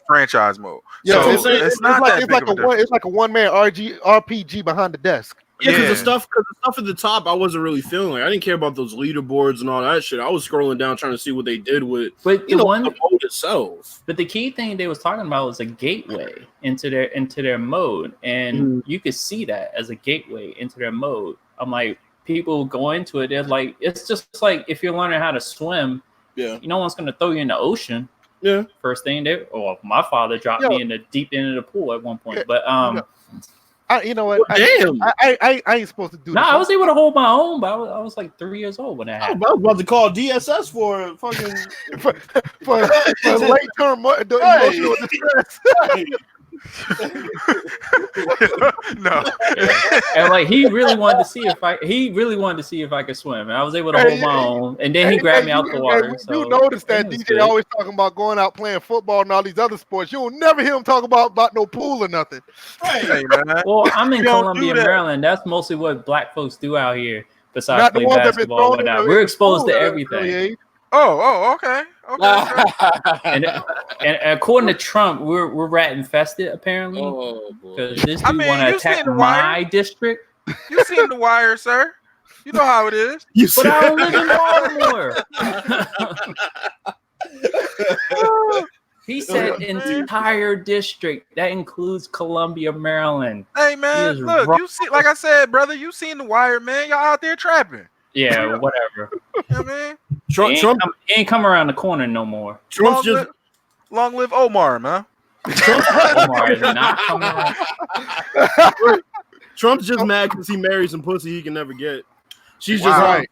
franchise mode. Yeah, so it's like a one-man RPG behind the desk. Yeah, because the stuff at the top, I wasn't really feeling like. I didn't care about those leaderboards and all that shit. I was scrolling down trying to see what they did with the mode itself. But the key thing they was talking about was a gateway into their mode, and you could see that as a gateway into their mode. I'm like, people go into it, they're like, it's just like if you're learning how to swim. Yeah, no one's gonna throw you in the ocean. Yeah, first thing my father dropped me in the deep end of the pool at one point, but you know what? Damn, I ain't supposed to do. I was able to hold my own, but I was like 3 years old when that happened. I was about to call DSS for fucking for late term emotional distress. No, and like he really wanted to see if I could swim, and I was able to hold my own. And then he grabbed me out the water. You notice that DJ always talking about going out playing football and all these other sports. You'll never hear him talk about no pool or nothing. Hey, man. Well, I'm in Columbia, Maryland. That's mostly what black folks do out here. Besides playing basketball, we're exposed to everything. Okay. and according to Trump, we're rat infested apparently. Because this dude want to attack my district. You seen The Wire, sir? You know how it is. But I don't live in Baltimore. He said entire district. That includes Columbia, Maryland. Hey man, look, you see, like I said, brother, you seen The Wire, man. Y'all out there trapping. Yeah, whatever. You know what I mean? Trump ain't come around the corner no more. Long live Omar, man. Omar is not coming around. Trump's just mad because he married some pussy he can never get. She's just on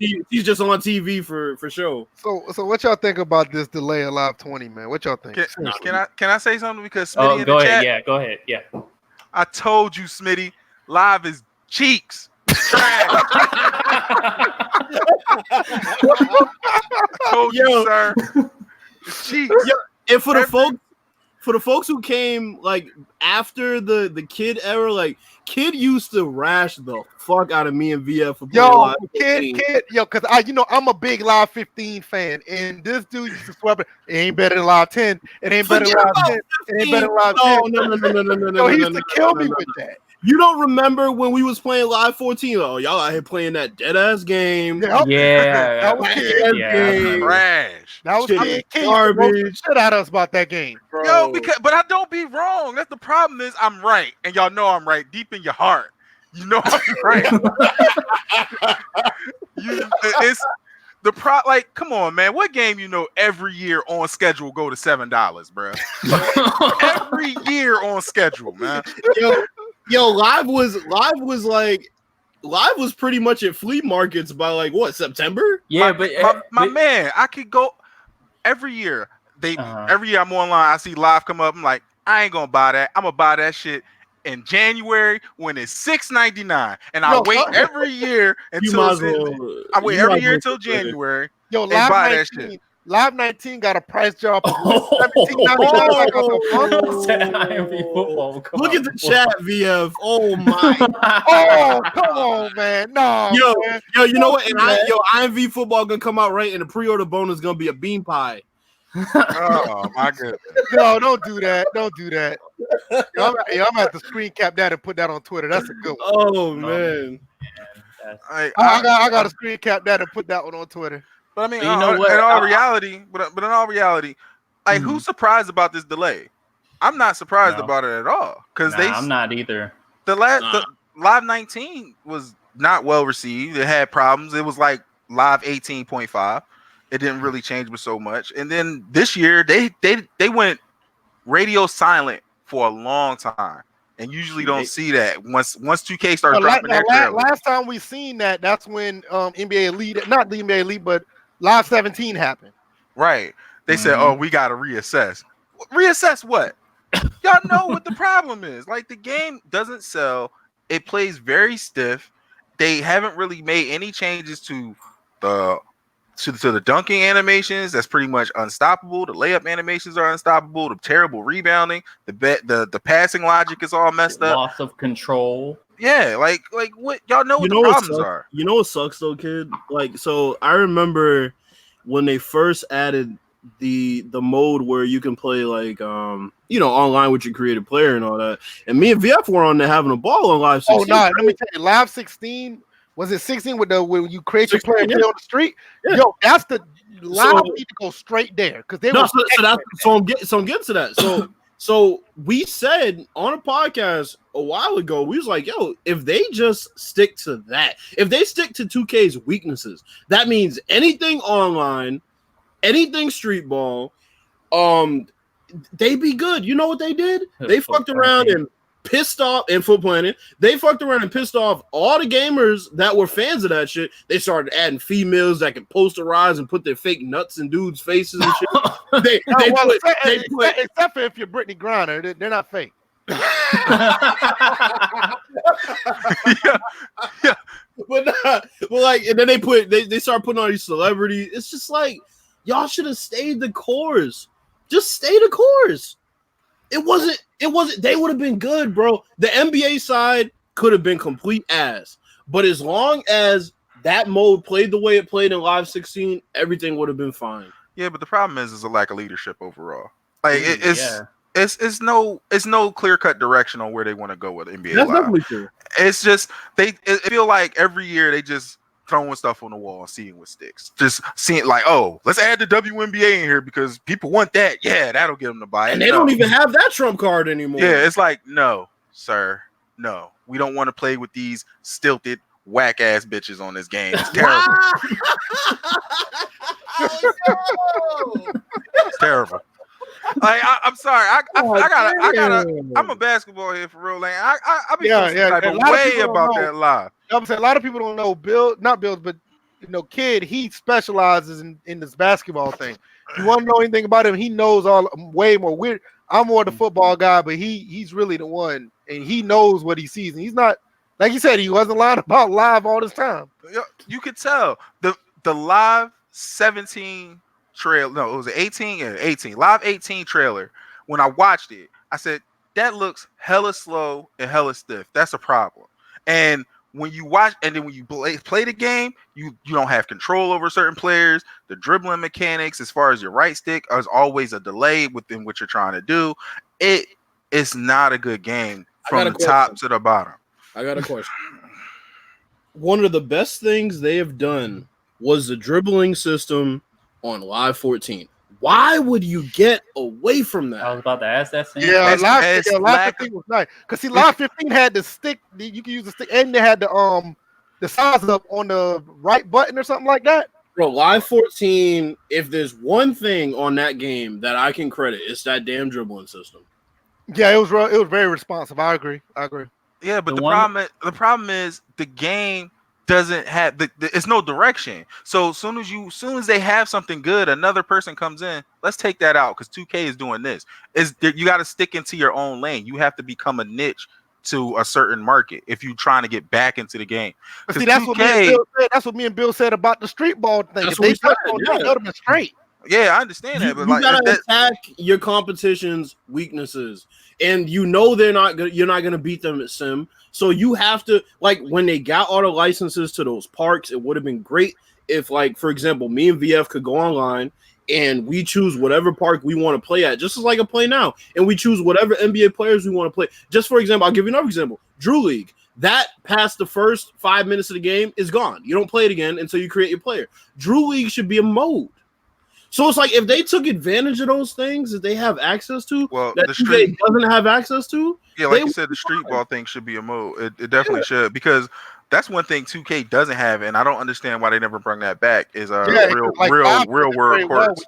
TV for show. So what y'all think about this delay of Live 20, man? What y'all think? Can I say something? Because Smitty in the ahead. chat, Yeah, go ahead. Yeah. I told you, Smitty, Live is cheeks. I told you, sir. It's cheeks. And for the folks who came like after the Kid era, like Kid used to rash the fuck out of me and VF for playing Live 15. Kid, because I'm a big Live 15 fan, and this dude used to swear, it ain't better than Live 10. It ain't better than Live 10. It ain't better than Live 10. No. He used to kill me with that. You don't remember when we was playing Live 14? Oh, y'all out here playing that dead ass game. Yeah. That was trash. That was garbage. Shit out of us about that game. Bro. Yo, but I don't be wrong. That's the problem is I'm right. And y'all know I'm right deep in your heart. You know I'm right. It's the like, come on, man. What game you know every year on schedule go to $7, bro? Every year on schedule, man. Yo, Live was pretty much at flea markets by like what, September? Yeah, my man, I could go every year. Every year I'm online, I see Live come up. I'm like, I ain't gonna buy that. I'm gonna buy that shit in January when it's $6.99, and I wait every year until January. Yo, and buy that shit. Live 19 got a price drop of $17.99. Look at the chat, VF. Oh my! Oh, come on, man! No, yo, you know what? And man. IMV football gonna come out right, and the pre-order bonus gonna be a bean pie. Oh my goodness! No, don't do that. Don't do that. I'm gonna have to screen cap that and put that on Twitter. That's a good one. Oh man! I got to screen cap that and put that one on Twitter. But I mean, in all reality, like, who's surprised about this delay? I'm not surprised about it at all because I'm not either. The Live 19 was not well received. It had problems. It was like Live 18.5. It didn't really change with so much. And then this year, they went radio silent for a long time and usually don't see that once 2K starts dropping their trailers. Last time we seen that, that's when NBA Elite, not the NBA Elite, but Live 17 happened. Right. They said, "Oh, we got to reassess." Reassess what? Y'all know what the problem is. Like, the game doesn't sell. It plays very stiff. They haven't really made any changes to the dunking animations. That's pretty much unstoppable. The layup animations are unstoppable. The terrible rebounding. The passing logic is all messed up. Loss of control. Yeah, like what y'all know what the problems are. You know what sucks though, kid? Like, so I remember when they first added the mode where you can play like online with your creative player and all that. And me and VF were on there having a ball on Live 16. Oh no, let me tell you, Live 16 was it 16 when you create your player and play on the street? Yeah. Yo, that's the Live need to go straight there because they were I'm getting to that. So we said on a podcast a while ago, we was like, yo, if they just stick to that, if they stick to 2K's weaknesses, that means anything online, anything street ball, they be good. You know what they did? They fucked around and pissed off and Foot Planet. They fucked around and pissed off all the gamers that were fans of that shit. They started adding females that can posterize and put their fake nuts in dudes' faces and shit. Except for if you're Brittany Griner, they're not fake. yeah. But like, and then they start putting on these celebrities. It's just like, y'all should have stayed the course. Just stay the course. It wasn't. They would have been good, bro. The NBA side could have been complete ass, but as long as that mode played the way it played in Live 16, everything would have been fine. Yeah, but the problem is a lack of leadership overall. Like it's no clear cut direction on where they want to go with NBA That's Live. Definitely true. It's just it feel like every year they just throwing stuff on the wall and seeing what sticks. Just seeing like, oh, let's add the WNBA in here because people want that. Yeah, that'll get them to buy it. And they don't even have that trump card anymore. Yeah, it's like, no, sir, no. We don't want to play with these stilted, whack ass bitches on this game. It's terrible. It's terrible. Like, I'm sorry. I'm a basketball head for real. Like, I be feeling type of way about that Live. I'm saying a lot of people don't know but Kid, he specializes in this basketball thing. You want to know anything about him? He knows way more weird. I'm more the football guy, but he's really the one, and he knows what he sees. And he's not, like you said, he wasn't lying about Live all this time. You could tell the Live 17 trailer. No, it was 18. Yeah, 18. Live 18 trailer. When I watched it, I said that looks hella slow and hella stiff. That's a problem. And when you watch, and then when you play the game, you don't have control over certain players. The dribbling mechanics, as far as your right stick, is always a delay within what you're trying to do. It's not a good game from the top to the bottom. I got a question. One of the best things they have done was the dribbling system on Live 14. Why would you get away from that? I was about to ask that same. Yeah, Live 15 was nice. Because see, Live 15 had the stick. You can use the stick, and they had the size up on the right button or something like that. Bro, Live 14, if there's one thing on that game that I can credit, it's that damn dribbling system. Yeah, it was very responsive. I agree. Yeah, but the problem is the game doesn't have it's no direction. So as soon as they have something good, another person comes in. Let's take that out because 2K is doing this. You got to stick into your own lane. You have to become a niche to a certain market if you're trying to get back into the game. See, that's what me and Bill said about the street ball thing. If they touched on that, would have been straight. Yeah, I understand that, but you gotta attack your competition's weaknesses, and you're not gonna beat them at sim. So you have to, like, when they got all the licenses to those parks, it would have been great if, like, for example, me and VF could go online and we choose whatever park we want to play at, just as like a play now, and we choose whatever NBA players we want to play. Just for example, I'll give you another example. Drew League. That past the first 5 minutes of the game is gone. You don't play it again until you create your player. Drew League should be a mode. So it's like if they took advantage of those things that they have access to, that the street doesn't have access to. Yeah, like you said, the street ball thing should be a mode. It definitely should, because that's one thing 2K doesn't have, and I don't understand why they never bring that back. Is real world courts.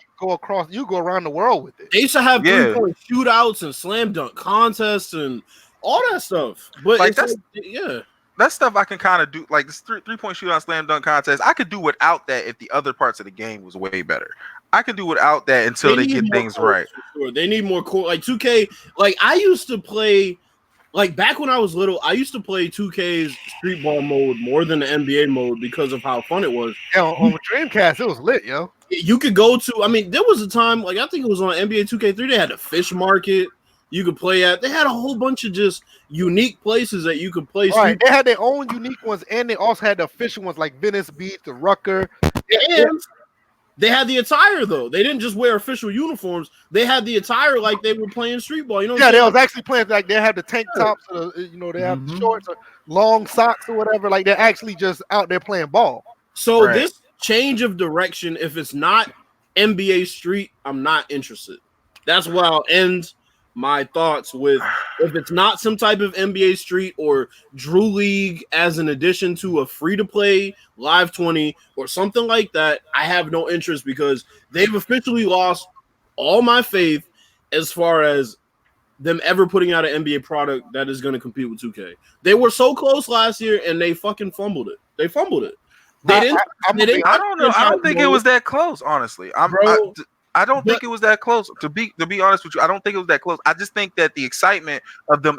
You go around the world with it. They used to have 3-point shootouts and slam dunk contests and all that stuff. But Like, it's that's that stuff I can kind of do. Like this 3-point shootout slam dunk contest, I could do without that if the other parts of the game was way better. I can do without that until they get things right. Sure. They need more core. Like 2K. Like I used to play. Like back when I was little, I used to play 2K's street ball mode more than the NBA mode because of how fun it was. Yeah, on Dreamcast, it was lit, yo. You could go to. I mean, there was a time. Like I think it was on NBA 2K3. They had a fish market you could play at. They had a whole bunch of just unique places that you could play. Right, they had their own unique ones, and they also had the official ones like Venice Beach, the Rucker. And they had the attire though. They didn't just wear official uniforms. They had the attire like they were playing street ball. You know? Yeah, they was actually playing like they have the tank tops, or they have the shorts, or long socks, or whatever. Like they're actually just out there playing ball. So this change of direction, if it's not NBA Street, I'm not interested. That's where I'll end my thoughts with. If it's not some type of NBA Street or Drew League as an addition to a free-to-play Live 20 or something like that, I have no interest because they've officially lost all my faith as far as them ever putting out an NBA product that is going to compete with 2K. They were so close last year and they fucking fumbled it. They fumbled it. They didn't. I don't know. I don't think it was that close, honestly. I don't think it was that close. To be honest with you, I don't think it was that close. I just think that the excitement of them,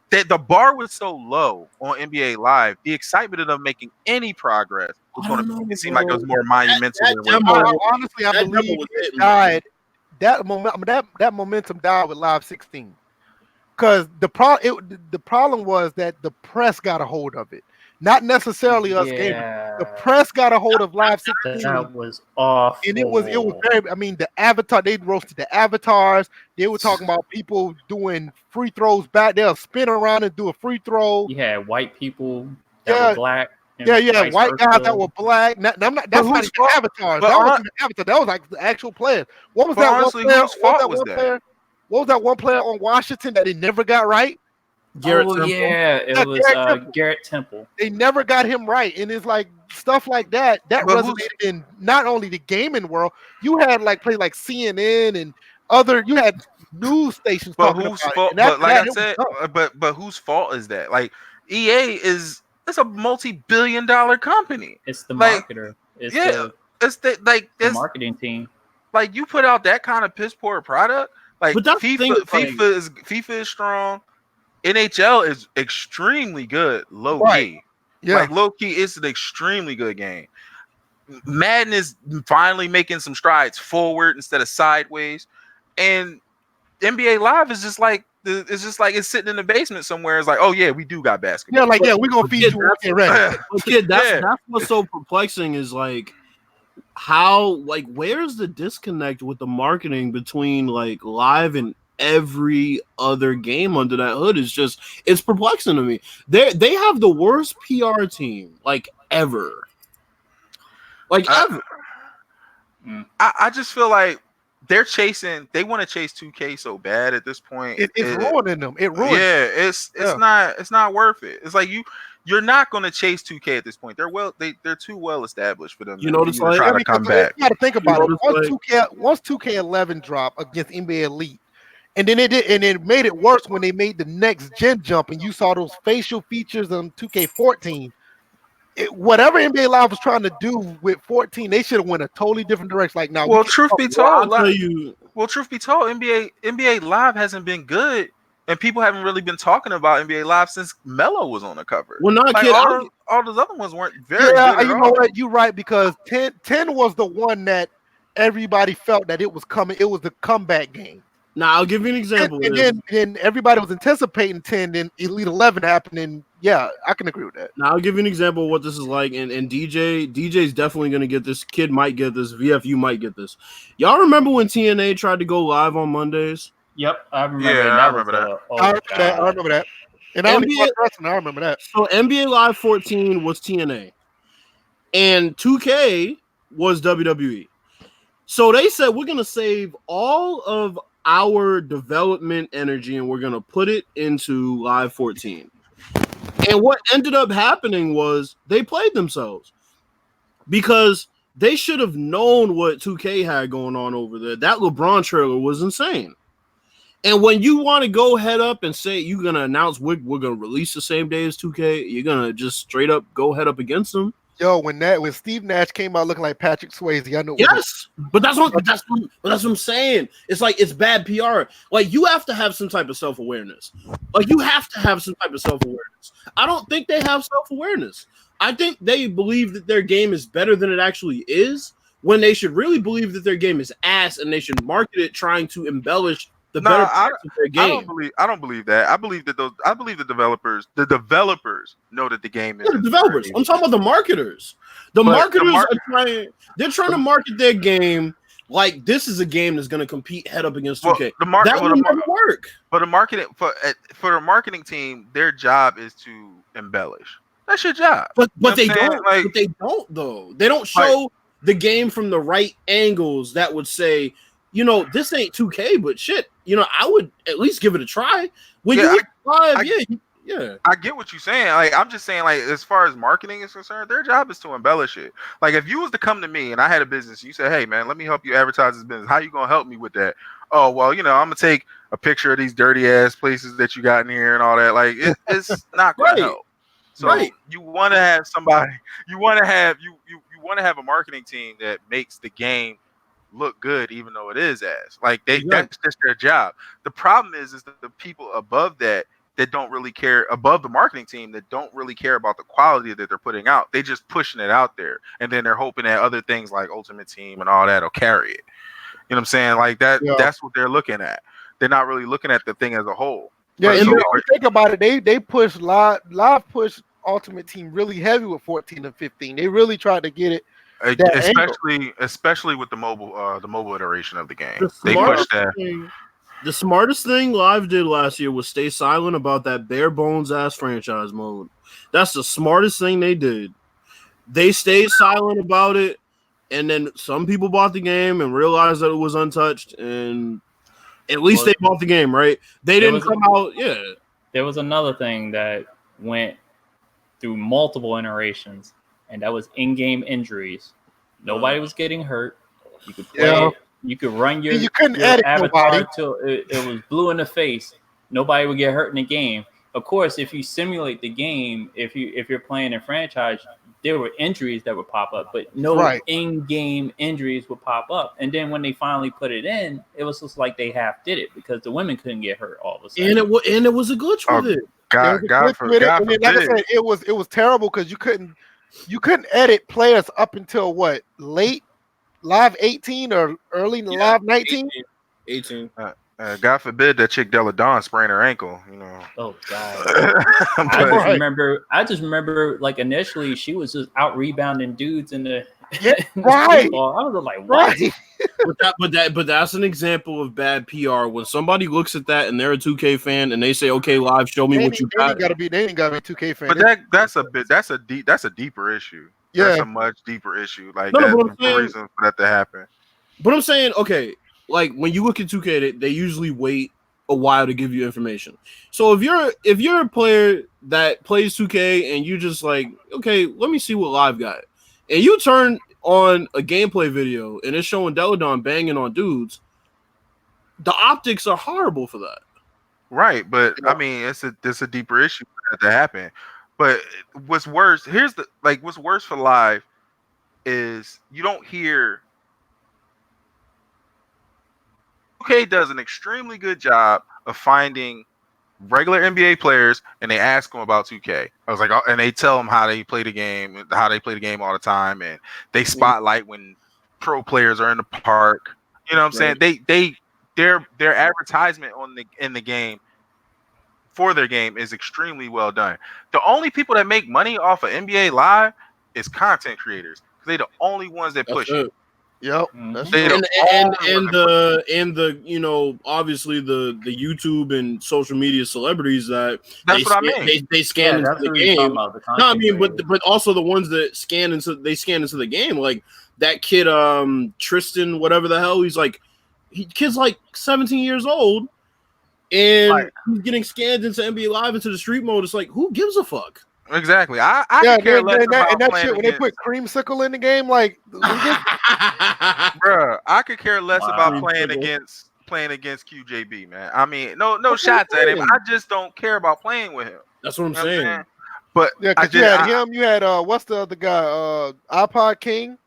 that the bar was so low on NBA Live, the excitement of them making any progress was going to make it seem like it was more monumental. Honestly, I believe it died. That momentum died with Live 16, because the problem was that the press got a hold of it. Not necessarily us gamers. The press got a hold of Live 16. That was awful. And it was very. I mean, the avatar. They roasted the avatars. They were talking about people doing free throws back. They'll spin around and do a free throw. You had white people that were black. Yeah, white guys that were black. That's not even avatars. That wasn't the avatar. That was like the actual players. What was that honestly, one player? Whose fault was that? What was that one player on Washington that they never got right? Garrett Temple. Yeah, it was Garrett Temple. They never got him right, and it's like stuff like that resonated in not only the gaming world. You had like places like CNN and other. You had news stations. But whose fault? But like I said, but whose fault is that? Like EA it's a multi-billion-dollar company. It's the marketer. It's the marketing team. Like you put out that kind of piss poor product. Like FIFA is strong. NHL is extremely good, low key. Yeah. Like low key, it's an extremely good game. Madden is finally making some strides forward instead of sideways, and NBA Live is just like it's sitting in the basement somewhere. It's like, oh yeah, we do got basketball. Yeah, we're gonna feed you. That's what's so perplexing is like how where's the disconnect with the marketing between like Live and every other game under that hood? It's perplexing to me. They have the worst PR team ever. Ever. I just feel like they want to chase 2K so bad at this point. It's ruining them. It ruins. Yeah, it's not worth it. It's like you're not going to chase 2K at this point. They're too well established for them. You know, try to come back. You got to think about it. Once 2K11 dropped against NBA Elite. And then it made it worse when they made the next gen jump, and you saw those facial features on 2K14. Whatever NBA Live was trying to do with 14, they should have went a totally different direction. Like now, truth be told, NBA Live hasn't been good, and people haven't really been talking about NBA Live since Melo was on the cover. Well, not all those other ones weren't very good. Yeah, you know what? You're right, because 10 was the one that everybody felt that it was coming. It was the comeback game. Now, I'll give you an example. And then everybody was anticipating 10, then Elite 11 happened, and yeah, I can agree with that. Now, I'll give you an example of what this is like, and DJ's definitely going to get this. Kid might get this. VFU might get this. Y'all remember when TNA tried to go live on Mondays? Yep, I remember. Yeah, I remember that. I remember that. And I remember that. So NBA Live 14 was TNA, and 2K was WWE. So they said, we're going to save all of our development energy and we're going to put it into Live 14. And what ended up happening was they played themselves because they should have known what 2K had going on over there. That LeBron trailer was insane. And when you want to go head up and say you're gonna announce we're gonna release the same day as 2K, you're gonna just straight up go head up against them. Yo, when Steve Nash came out looking like Patrick Swayze, I know. Yes, but that's what I'm saying. It's like it's bad PR. Like you have to have some type of self-awareness. Like you have to have some type of self-awareness. I don't think they have self-awareness. I think they believe that their game is better than it actually is, when they should really believe that their game is ass, and they should market it trying to embellish the better parts of their game. I don't believe that. I believe the developers know that the game is the developers. I'm talking about the marketers. The marketers are trying to market their game like this is a game that's going to compete head up against 2K. That would never work. But the marketing for the marketing team, their job is to embellish. That's your job. But they don't. But they don't though. They don't show the game from the right angles that would say, this ain't 2K, but shit, I would at least give it a try. When you hit 5, yeah. I get what you're saying. Like, I'm just saying, like, as far as marketing is concerned, their job is to embellish it. Like, if you was to come to me and I had a business, you said, hey, man, let me help you advertise this business. How you going to help me with that? Oh, well, I'm going to take a picture of these dirty ass places that you got in here and all that. Like, it's not going to help. So you want to have somebody, you want to have a marketing team that makes the game look good, even though it is ass. Like that's just their job. The problem is that the people above that don't really care, above the marketing team, that don't really care about the quality that they're putting out. They just pushing it out there, and then they're hoping that other things like Ultimate Team and all that will carry it. You know what I'm saying? Like that. Yeah. That's what they're looking at. They're not really looking at the thing as a whole. Yeah, and if you think about it, they push live push Ultimate Team really heavy with 14 and 15. They really tried to get it. Especially with the mobile iteration of the game. They pushed that. The smartest thing Live did last year was stay silent about that bare bones ass franchise mode. That's the smartest thing they did. They stayed silent about it, and then some people bought the game and realized that it was untouched, and at least they bought the game, right? They didn't come out. Yeah. There was another thing that went through multiple iterations, and that was in-game injuries. Nobody was getting hurt. You could play it. You could run your avatar till it was blue in the face. Nobody would get hurt in the game. Of course, if you simulate the game, if you're playing in franchise, there were injuries that would pop up, but no in-game injuries would pop up. And then when they finally put it in, it was just like they half did it because the women couldn't get hurt all of a sudden. And it was a glitch with it. God forbid. Like I said, it was terrible because you couldn't edit players up until what, late live 18 or early live 19? 18. God forbid that chick Della Dawn sprained her ankle. Oh God. I just remember like initially she was just out rebounding dudes in the right. I was like, what? Right. But that's an example of bad PR. When somebody looks at that and they're a 2K fan and they say, "Okay, Live, show me what you got." They ain't gotta be 2K fan. But that's a deeper issue. Yeah, that's a much deeper issue. Like that's the reason for that to happen. But I'm saying, okay, like when you look at 2K, they usually wait a while to give you information. So if you're a player that plays 2K and you just like, okay, let me see what Live got, and you turn on a gameplay video and it's showing Deladon banging on dudes, the optics are horrible for that. Right, but I mean, it's a deeper issue for that to happen. But what's worse, what's worse for Live is you don't hear. 2K does an extremely good job of finding regular NBA players and they ask them about 2K. I was like, and they tell them how they play the game all the time, and they spotlight when pro players are in the park. You know what I'm saying? Their advertisement in the game for their game is extremely well done. The only people that make money off of NBA Live is content creators. They're the only ones that push it. Yep. And obviously the YouTube and social media celebrities they scan into the game. I mean, but also the ones that scan into the game, like that kid Tristan, whatever the hell, kid's like 17 years old, and he's getting scanned into NBA Live into the street mode. It's like, who gives a fuck? Exactly. I could care less about that shit when they put creamsicle in the game, like, bruh, I could care less about playing against playing against QJB, man. I mean, no shots at him. I just don't care about playing with him. That's what I'm saying. But yeah, because you had him. You had what's the other guy? iPod King.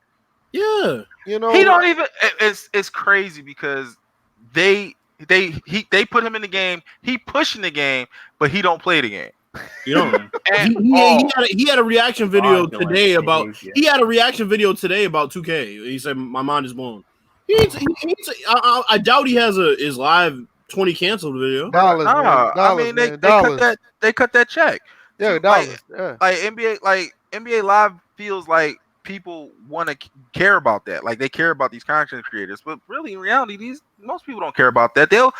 Yeah, he don't even. It's crazy because they put him in the game. He pushing the game, but he don't play the game. You know, he had a reaction video today about. He had a reaction video today about 2K. He said, "My mind is blown." I doubt he has his live 20 canceled video. Dollars, I mean, they cut that check. Yeah, dollars. Like NBA Live feels like people want to care about that. Like they care about these content creators, but really in reality, most people don't care about that. They'll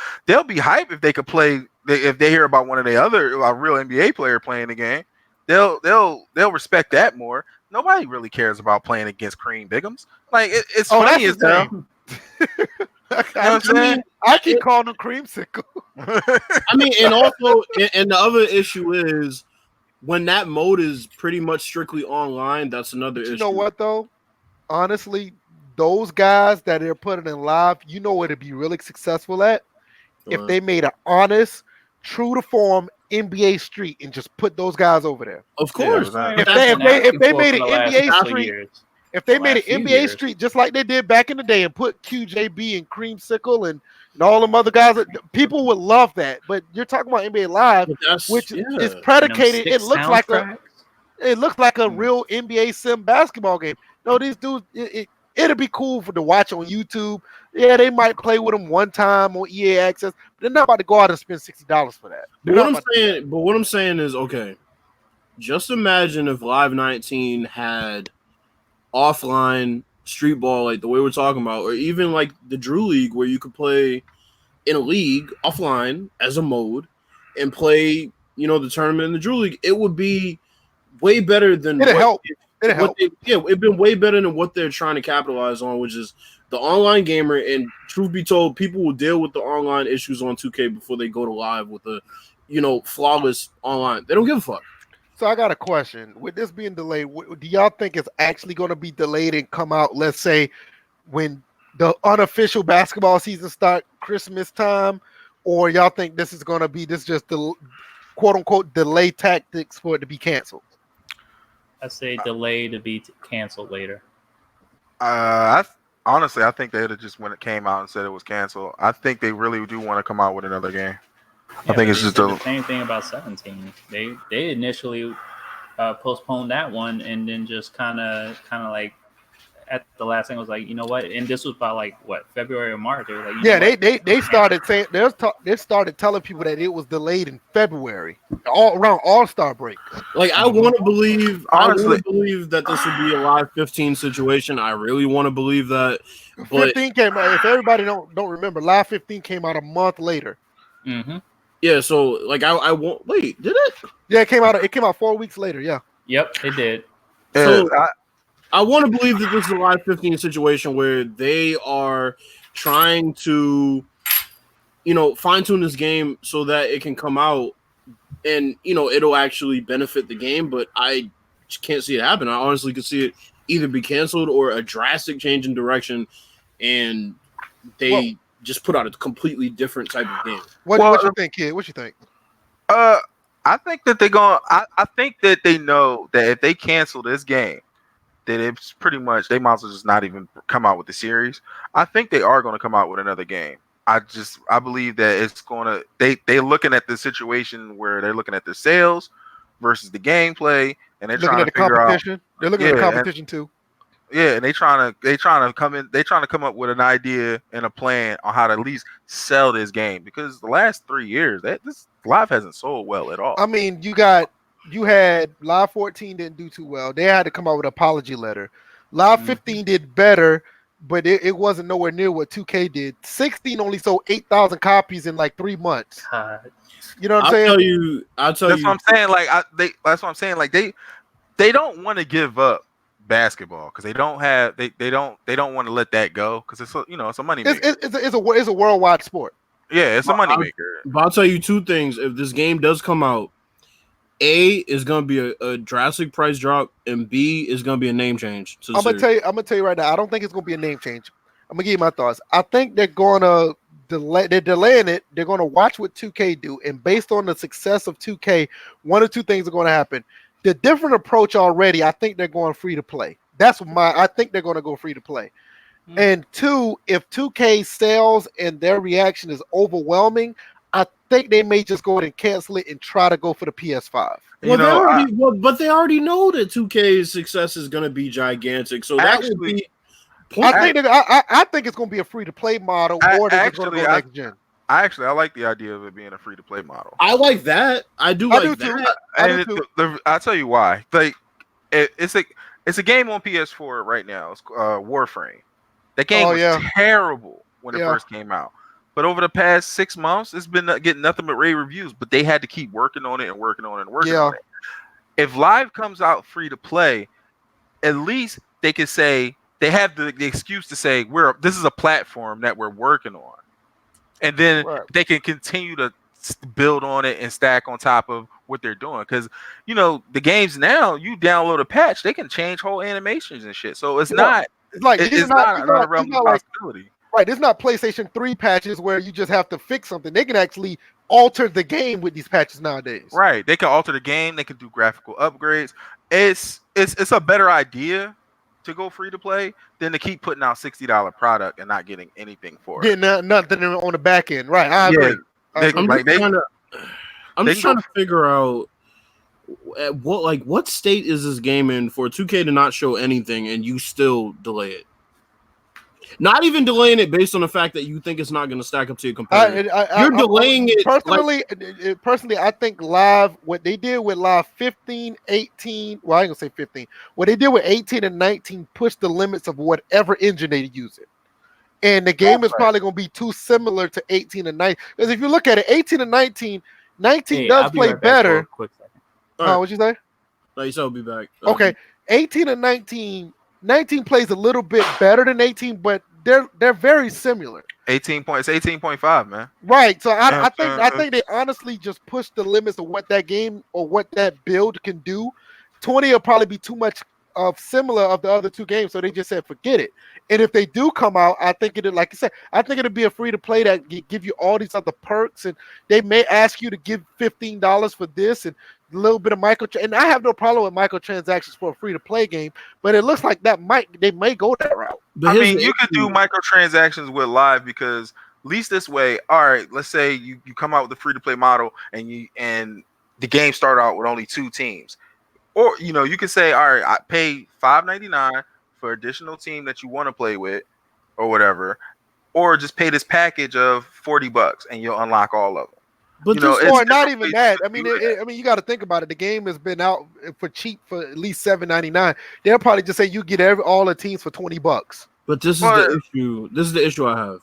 be hyped if they could play. If they hear about one of the other real NBA player playing the game, they'll respect that more. Nobody really cares about playing against Kareem Biggums. Like it's funny as hell. I keep calling him creamsicle. I mean, and also, and the other issue is when that mode is pretty much strictly online. That's another issue. You know what though? Honestly, those guys that they're putting in live, you know what it'd be really successful at if they made an honest, true to form NBA Street and just put those guys over there. Of course, if they made an NBA Street. If they made an NBA Street just like they did back in the day and put QJB and Creamsicle and all them other guys, people would love that. But you're talking about NBA Live, which is predicated. It looks like a real NBA sim basketball game. No, these dudes, it'll be cool to watch on YouTube. Yeah, they might play with them one time on EA Access, but they're not about to go out and spend $60 for that. But what I'm saying is, okay, just imagine if Live 19 had offline street ball like the way we're talking about, or even like the Drew League where you could play in a league offline as a mode and play, the tournament in the Drew League. It would be way better than it'd been way better than what they're trying to capitalize on, which is the online gamer. And truth be told, people will deal with the online issues on 2K before they go to live with a flawless online. They don't give a fuck. So I got a question. With this being delayed, do y'all think it's actually going to be delayed and come out, let's say, when the unofficial basketball season starts Christmas time? Or y'all think this is going to be just the quote-unquote delay tactics for it to be canceled? I say delay to be canceled later. Honestly, I think they would have just when it came out and said it was canceled. I think they really do want to come out with another game. I think it's just the same thing about 17. They initially postponed that one and then just kind of like at the last thing was like, you know what? And this was about like what, February or March. They were like, they started saying they started telling people that it was delayed in February, all around All-Star break. Like I want to believe, that this would be a live 15 situation. I really want to believe that. But 15 came out. If everybody don't remember, live 15 came out a month later. Mm-hmm. Yeah, so like I won't wait. Did it? Yeah, it came out 4 weeks later. Yeah. Yep, it did. So I want to believe that this is a live 15 situation where they are trying to, fine tune this game so that it can come out and it'll actually benefit the game. But I just can't see it happen. I honestly could see it either be canceled or a drastic change in direction, and they just put out a completely different type of game. What you think, kid? What you think? I think that they're going. I think that they know that if they cancel this game, that it's pretty much they might as well just not even come out with the series. I think they are going to come out with another game. I believe that it's going to. They're looking at the situation where they're looking at the sales versus the gameplay, and they're trying to figure out. They're looking at the competition too. Yeah, and they trying to come up with an idea and a plan on how to at least sell this game, because the last 3 years this Live hasn't sold well at all. I mean, you had Live 14 didn't do too well. They had to come out with an apology letter. Live 15 did better, but it wasn't nowhere near what 2K did. 16 only sold 8,000 copies in like 3 months. You know what I'm saying? I'll tell you. That's what I'm saying. Like that's what I'm saying. Like they don't want to give up basketball because they don't want to let that go because it's a money maker. It's a worldwide sport. Yeah, it's a money maker. But I'll tell you two things. If this game does come out, A is going to be a drastic price drop, and B is going to be a name change. I'm gonna tell you right now. I don't think it's going to be a name change. I'm gonna give you my thoughts. I think they're going to they're delaying it. They're going to watch what 2K do, and based on the success of 2K, one or two things are going to happen. The different approach already, I think they're going free to play. I think they're going to go free to play. And two, if 2K sells and their reaction is overwhelming, I think they may just go ahead and cancel it and try to go for the PS5. But they already know that 2K's success is going to be gigantic. So that would be. I think it's going to be a free to play model, or they're going to go next gen. I like the idea of it being a free to play model. I like that. I do that. I'll tell you why. Like, it's a game on PS4 right now. It's Warframe. That game was terrible when it first came out. But over the past 6 months, it's been getting nothing but rave reviews. But they had to keep working on it and working on it and working on it. If Live comes out free to play, at least they could say they have the excuse to say this is a platform that we're working on, and then they can continue to build on it and stack on top of what they're doing. Because the games now, you download a patch, they can change whole animations and shit. So it's not. It's like it's not a realm of possibility. Right, it's not PlayStation 3 patches where you just have to fix something. They can actually alter the game with these patches nowadays. Right, they can alter the game. They can do graphical upgrades. It's a better idea to go free to play than to keep putting out $60 product and not getting anything for it. Getting nothing on the back end. Right, I agree. I'm just trying to figure out what state is this game in for 2K to not show anything and you still delay it. Not even delaying it based on the fact that you think it's not going to stack up to your competitor. You're delaying it. Personally, I think Live, what they did with Live 15, 18, well, I ain't going to say 15. What they did with 18 and 19 pushed the limits of whatever engine they use it. And the game is probably going to be too similar to 18 and 19. Because if you look at it, 18 and 19 does play better. Quick second. What'd you say? No, you said I'll be back. Okay. 18 and 19 plays a little bit better than 18, but they're very similar. 18.5, man. Right. So I think they honestly just pushed the limits of what that game or what that build can do. 20 will probably be too much of similar of the other two games, so they just said forget it. And if they do come out, I think like you said, I think it'll be a free to play that give you all these other perks, and they may ask you to give $15 for this and a little bit of and I have no problem with microtransactions for a free to play game, but it looks like they may go that route. I mean, you could do microtransactions with Live because at least this way, all right, let's say you come out with a free to play model and the game start out with only 2 teams. Or you can say, all right, I pay $5.99 for additional team that you want to play with or whatever, or just pay this package of $40 and you'll unlock all of them. But not even that. I mean, you got to think about it. The game has been out for cheap for at least $7.99. They'll probably just say you get all the teams for $20. But this is the issue. This is the issue I have.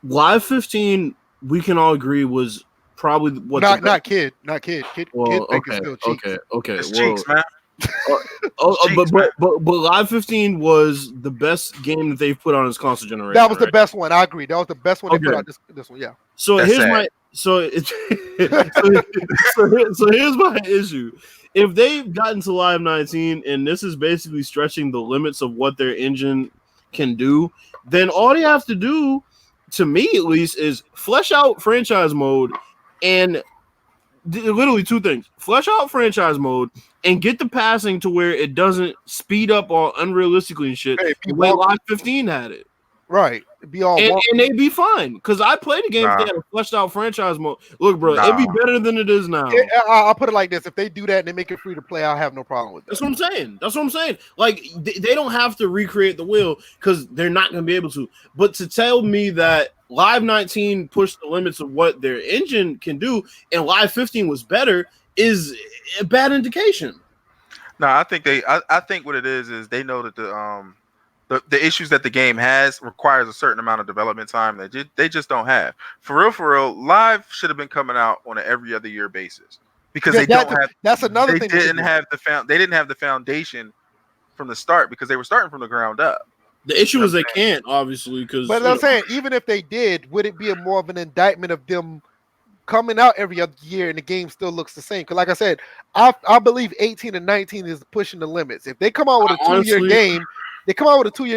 Live 15, we can all agree was probably what not kid. Kid well, think it's still cheeks. Okay. It's cheeks, man. But Live 15 was the best game that they've put on its console generation. That was the best one. I agree. That was the best one they put out. This one, yeah. So here's my issue. If they've gotten to Live 19 and this is basically stretching the limits of what their engine can do, then all they have to do, to me at least, is flesh out franchise mode and literally 2 things: flesh out franchise mode and get the passing to where it doesn't speed up all unrealistically and shit. The way Live 15 had it. Right. It'd be all and they'd be fine. Because I played the game if they had a fleshed out franchise mode. Look, bro, it'd be better than it is now. I'll put it like this. If they do that and they make it free to play, I'll have no problem with that. That's what I'm saying. Like, they don't have to recreate the wheel because they're not going to be able to. But to tell me that Live 19 pushed the limits of what their engine can do and Live 15 was better is a bad indication. No, I think what it is they know that the issues that the game has requires a certain amount of development time that they just don't have. For real, Live should have been coming out on an every other year basis because that's another thing. They didn't have the foundation from the start because they were starting from the ground up. The issue is they can't, obviously, because. But I'm saying, even if they did, would it be more of an indictment of them coming out every other year and the game still looks the same? Because, like I said, I believe 18 and 19 is pushing the limits. If they come out with a 2-year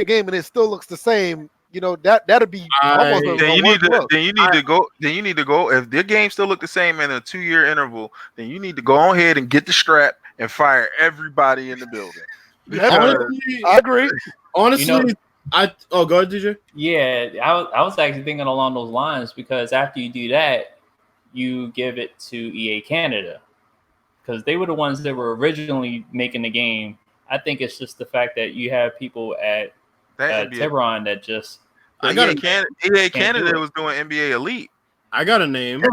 game, and it still looks the same, that'd be almost then you need to go. If their game still look the same in a 2-year interval, then you need to go ahead and get the strap and fire everybody in the building. Honestly, I agree. Honestly, go ahead, DJ. Yeah, I was actually thinking along those lines because after you do that, you give it to EA Canada because they were the ones that were originally making the game. I think it's just the fact that you have people at Tehran that just. EA Canada was doing NBA Elite. I got a name.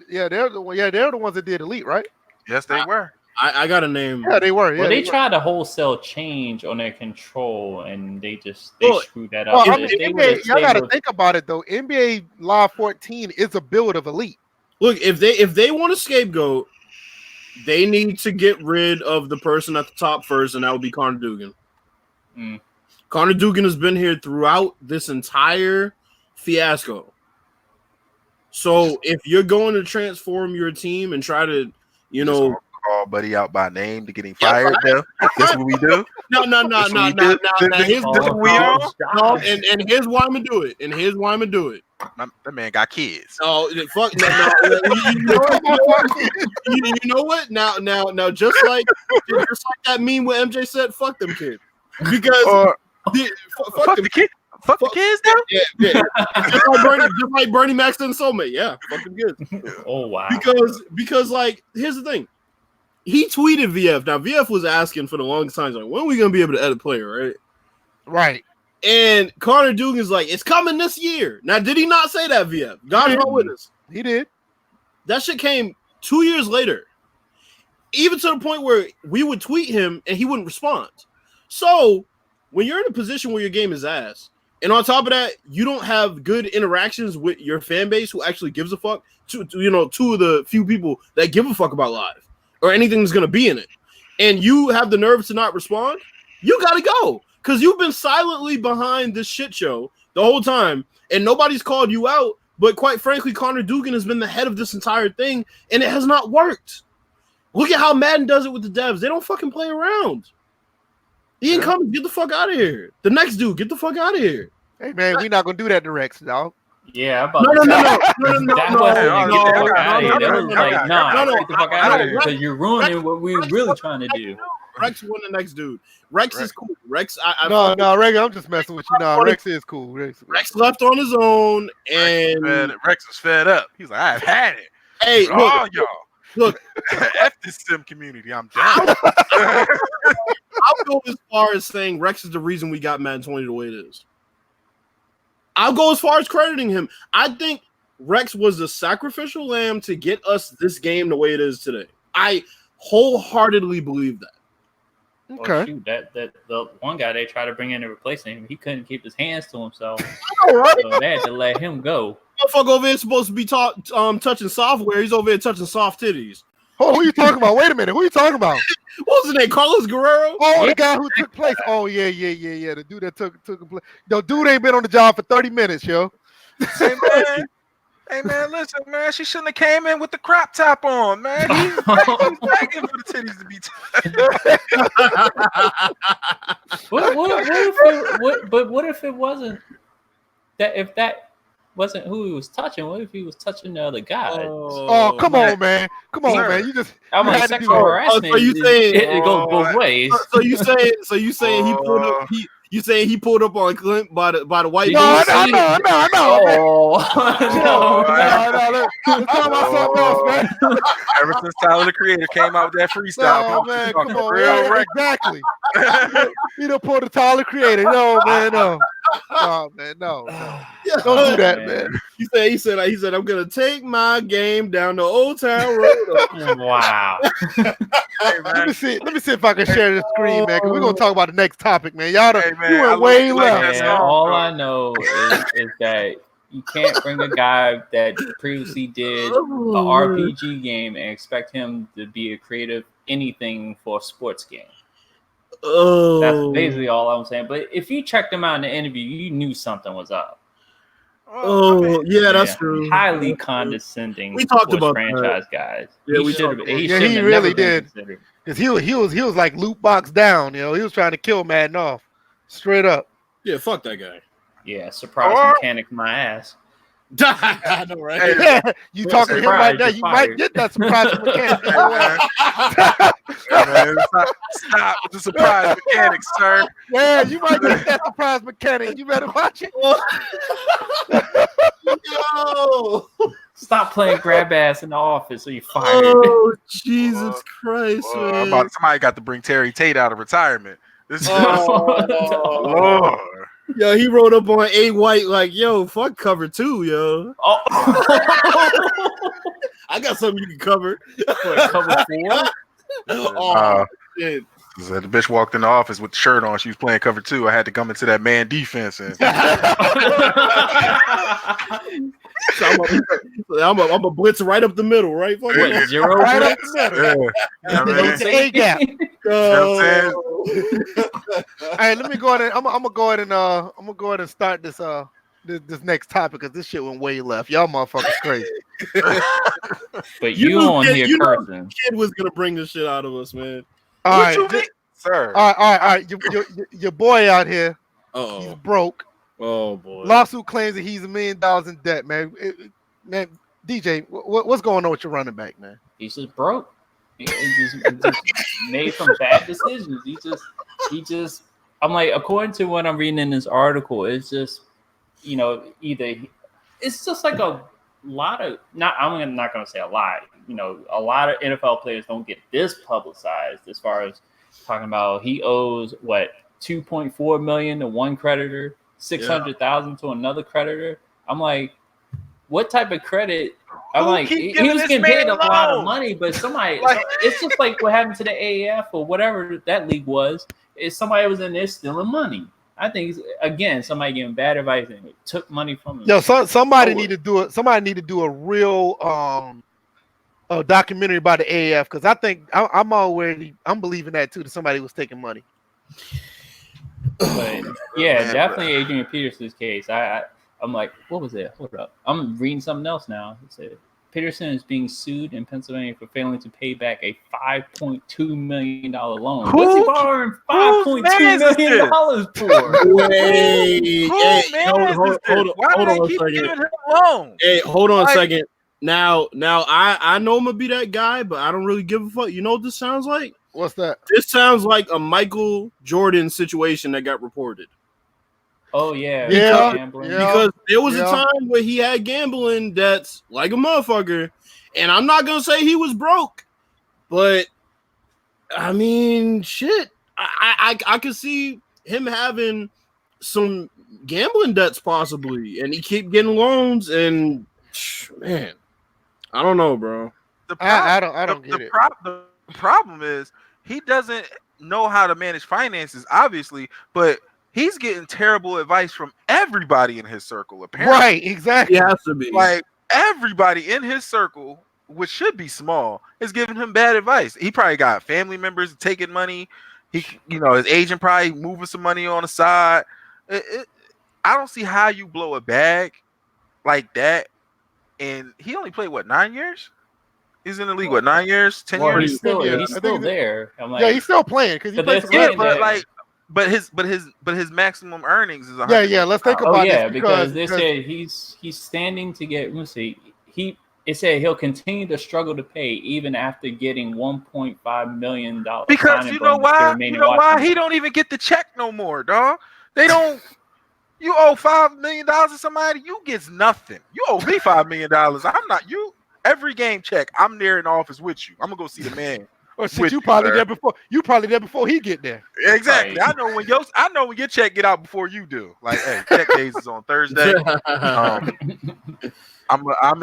Yeah, they're the ones that did Elite, right? Yes, they were. I got a name. Yeah, they were. Yeah, well, they tried a wholesale change on their control, and they screwed that up. Well, y'all got to think about it though. NBA Live 14 is a build of Elite. Look, if they want a scapegoat, they need to get rid of the person at the top first, and that would be Connor Dugan. Connor Dugan has been here throughout this entire fiasco. So if you're going to transform your team and try to, call Buddy out by name to get him fired, that's what we do. No. Here's why I'm gonna do it. That man got kids. Oh, fuck no. You know what? Now, just like that meme where MJ said, "Fuck them kids," because fuck the kids. Fuck the kids now? Yeah. just like Bernie Mac and Soulmate. Yeah, fuck them kids. Oh wow. Because like here's the thing. He tweeted VF. Now VF was asking for the longest time, like, when are we gonna be able to edit player, right? Right. And Connor Dugan's like, it's coming this year. Now, did he not say that, VF? God's my witness. He did. That shit came 2 years later. Even to the point where we would tweet him and he wouldn't respond. So when you're in a position where your game is ass, and on top of that, you don't have good interactions with your fan base who actually gives a fuck, two of the few people that give a fuck about live or anything that's going to be in it, and you have the nerve to not respond, you got to go because you've been silently behind this shit show the whole time, and nobody's called you out. But quite frankly, Connor Dugan has been the head of this entire thing, and it has not worked. Look at how Madden does it with the devs. They don't fucking play around. The incoming, get the fuck out of here. The next dude, get the fuck out of here. Hey, man, we're not going to do that to Rex, dog. Yeah, no. Get the fuck out of here. Because you're ruining what we're really trying to do. Rex won the next dude. Rex is cool. Rex, No, Rex, I'm just messing with you. No, Rex is cool. Rex left on his own, and Rex was fed up. He's like, I've had it. Hey, all y'all. Look, F this sim community. I'm done. I'll go as far as saying Rex is the reason we got Madden 20 the way it is. I'll go as far as crediting him. I think Rex was the sacrificial lamb to get us this game the way it is today. I wholeheartedly believe that. Okay. Well, shoot, that the one guy they tried to bring in to replace him, he couldn't keep his hands to himself, so they had to let him go. Motherfucker over here is supposed to be touching software. He's over here touching soft titties. Oh, who you talking about? Wait a minute. Who you talking about? What was his name? Carlos Guerrero? Oh, the guy who took place. Oh, yeah. The dude that took place. The dude ain't been on the job for 30 minutes, yo. Hey, man, listen, man. She shouldn't have came in with the crop top on, man. He's begging for the titties to be What if it wasn't that? If that wasn't who he was touching, what if he was touching the other guy? Oh, come on, man. Come on, man. You just sexual harassment. So you saying it goes both ways. So you saying he pulled up? You saying he pulled up on Clint by the white? No. Let's talk about something else, man. Ever since Tyler the Creator came out with that freestyle, man, come on, real exactly. He done pulled the Tyler Creator. No, man, no. Oh man, no. Don't do that, man. He said, I'm gonna take my game down the Old Town Road. Wow. Hey, let me see if I can share the screen, man. Because we're gonna talk about the next topic, man. Y'all you went way left. Man, all I know is that you can't bring a guy that previously did an RPG game and expect him to be a creative anything for a sports game. Oh, that's basically all I'm saying. But if you checked him out in the interview, you knew something was up. Oh, yeah, that's true. Highly condescending. We talked about franchise guys. Yeah, he really did. Because he was like loot box down. He was trying to kill Madden off, straight up. Yeah, fuck that guy. Yeah, surprise mechanic my ass. I know, right? Hey, you talking to him right now? You might get that surprise mechanic. Stop with the surprise mechanic, sir. Yeah, you might get that surprise mechanic. You better watch it. Yo, stop playing grab ass in the office, or you fired. Oh Jesus Christ! Somebody got to bring Terry Tate out of retirement. This is Lord. Yo, he wrote up on A White like, yo, fuck cover 2, yo. Oh. I got something you can cover. Cover 4? Shit. The bitch walked in the office with the shirt on. She was playing cover 2. I had to come into that man defense. And so I'm a blitz right up the middle, right? What, 0 right blitz? up the middle. A gap. All right, let me go ahead. I'm gonna go ahead and start this this next topic because this shit went way left. Y'all motherfuckers crazy. But you on here cursing. Kid was gonna bring this shit out of us, man. All right, sir. All right. Your boy out here. He's broke. Oh boy. Lawsuit claims that he's $1 million in debt, man. Man, DJ, what's going on with your running back, man? He's just broke. He just made some bad decisions. He just. I'm like, according to what I'm reading in this article, it's just, it's just like a lot of I'm not going to say a lot. A lot of NFL players don't get this publicized as far as talking about he owes what $2.4 million to one creditor, $600,000 to another creditor. I'm like, what type of credit? I'm like, he was getting paid a lot of money, but somebody, it's just like what happened to the AAF or whatever that league was. Is somebody was in there stealing money. I think again, somebody giving bad advice and took money from him. Yo, somebody need to do it. Somebody need to do a real documentary about the AAF because I think I'm believing that too. That somebody was taking money. But yeah, definitely Adrian Peterson's case. I'm like, what was it? Hold up. I'm reading something else now. It said Peterson is being sued in Pennsylvania for failing to pay back a $5.2 million loan. What's he borrowing $5.2 million for? Hold on a second. Now I know I'm gonna be that guy, but I don't really give a fuck. You know what this sounds like? What's that? This sounds like a Michael Jordan situation that got reported. Oh yeah. Because there was a time where he had gambling debts like a motherfucker, and I'm not gonna say he was broke, but I mean, shit. I could see him having some gambling debts possibly, and he keep getting loans, and man, I don't know, bro. I don't get it. The problem is he doesn't know how to manage finances, obviously, but he's getting terrible advice from everybody in his circle, apparently. Right, exactly. He has to be. Like, everybody in his circle, which should be small, is giving him bad advice. He probably got family members taking money. His agent probably moving some money on the side. I don't see how you blow a bag like that. And he only played, 9 years? He's in the league, 9 years? 10 years? He's still there. I'm like, yeah, he's still playing because he plays. But his maximum earnings is let's think about this because they said he's standing to get. Let's see, it said he'll continue to struggle to pay even after getting $1.5 million. Because you know why? He don't even get the check no more, dog. They don't. You owe $5 million to somebody, you get nothing. You owe me $5 million. I'm not you. Every game check, I'm there in the office with you. I'm gonna go see the man. Or shit, you probably there before. You probably there before he get there. Exactly. Right. I know when your check get out before you do. Like, hey, check days is on Thursday. I'm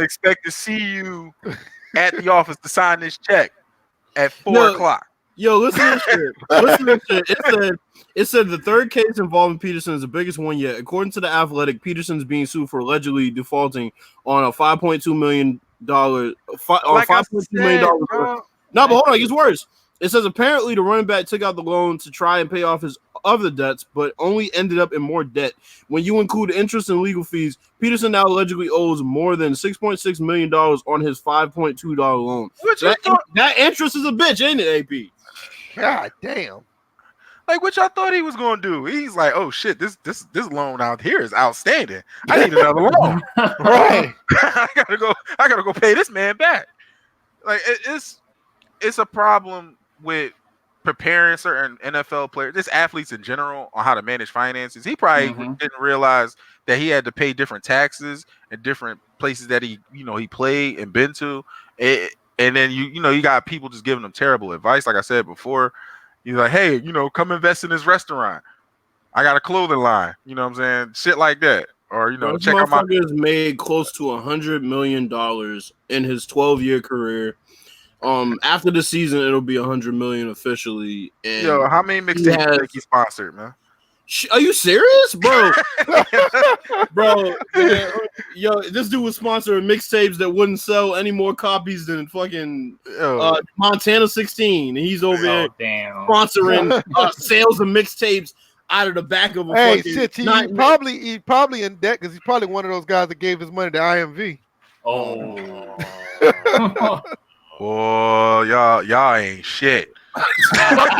expect to see you at the office to sign this check at 4 o'clock. Yo, listen to this shit. It said the third case involving Peterson is the biggest one yet. According to The Athletic, Peterson's being sued for allegedly defaulting on a $5.2 million. $5.2 million. No, but hold on, it gets worse. It says apparently the running back took out the loan to try and pay off his other debts, but only ended up in more debt. When you include interest and legal fees, Peterson now allegedly owes more than $6.6 million on his $5.2 loan. That interest is a bitch, ain't it, AP? God damn. Like, what y'all thought he was gonna do? He's like, oh shit, this loan out here is outstanding. I need another loan. Right. I gotta go pay this man back. Like, it's a problem with preparing certain NFL players, just athletes in general, on how to manage finances. He probably didn't realize that he had to pay different taxes in different places that he played and been to. And then you got people just giving him terrible advice. Like I said before, you're like, hey, come invest in this restaurant. I got a clothing line. You know what I'm saying? Shit like that. Or check out my made close to $100 million in his 12-year career. After the season, it'll be $100 million officially. And how many mixtapes do you think he sponsored, man? Are you serious, bro? Bro, man, this dude was sponsoring mixtapes that wouldn't sell any more copies than fucking Montana 16. And he's over there sponsoring sales of mixtapes out of the back of a fucking. Shit, he probably in debt because he's probably one of those guys that gave his money to IMV. Oh. Oh, y'all ain't shit. Fuck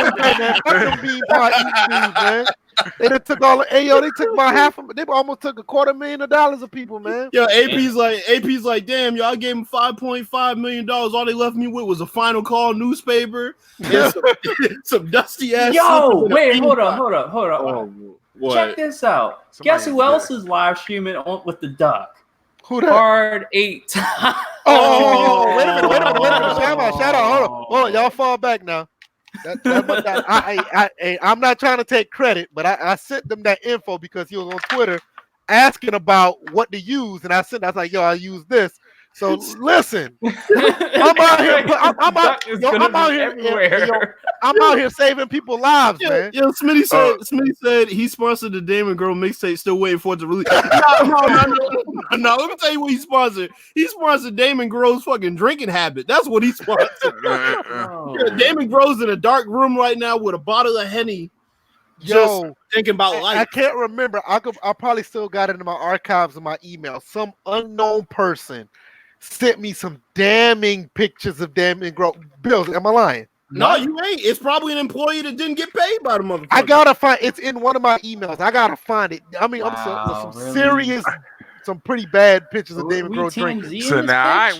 them bean pie eating dudes, man. They done took they took about half of them. They almost took $250,000 of people, man. Yo, AP's like, damn, y'all gave him $5.5 million. All they left me with was a Final Call newspaper and some dusty ass. Yo, wait, hold up. Oh, what? Check this out. Guess who else is live streaming with the duck? Who that? Hard 8. Wait a minute. Shout out. Hold on. Y'all fall back now. I'm not trying to take credit, but I sent them that info because he was on Twitter asking about what to use, and I was like, yo, I use this. So listen, I'm out here saving people's lives, man. Yo, Smitty said he sponsored the Damon Grohl mixtape, still waiting for it to release. No, let me tell you what he sponsored. He sponsored Damon Grohl's fucking drinking habit. That's what he sponsored. Damon Grohl's in a dark room right now with a bottle of Henny. Just thinking about life. I can't remember. I probably still got it in my archives of my email. Some unknown person sent me some damning pictures of Damon Grohl. Bills, am I lying? No, you ain't. It's probably an employee that didn't get paid by the motherfucker. I gotta find it's in one of my emails. I gotta find it. I mean, I'm serious, some pretty bad pictures of Damon Grohl drinking. So now I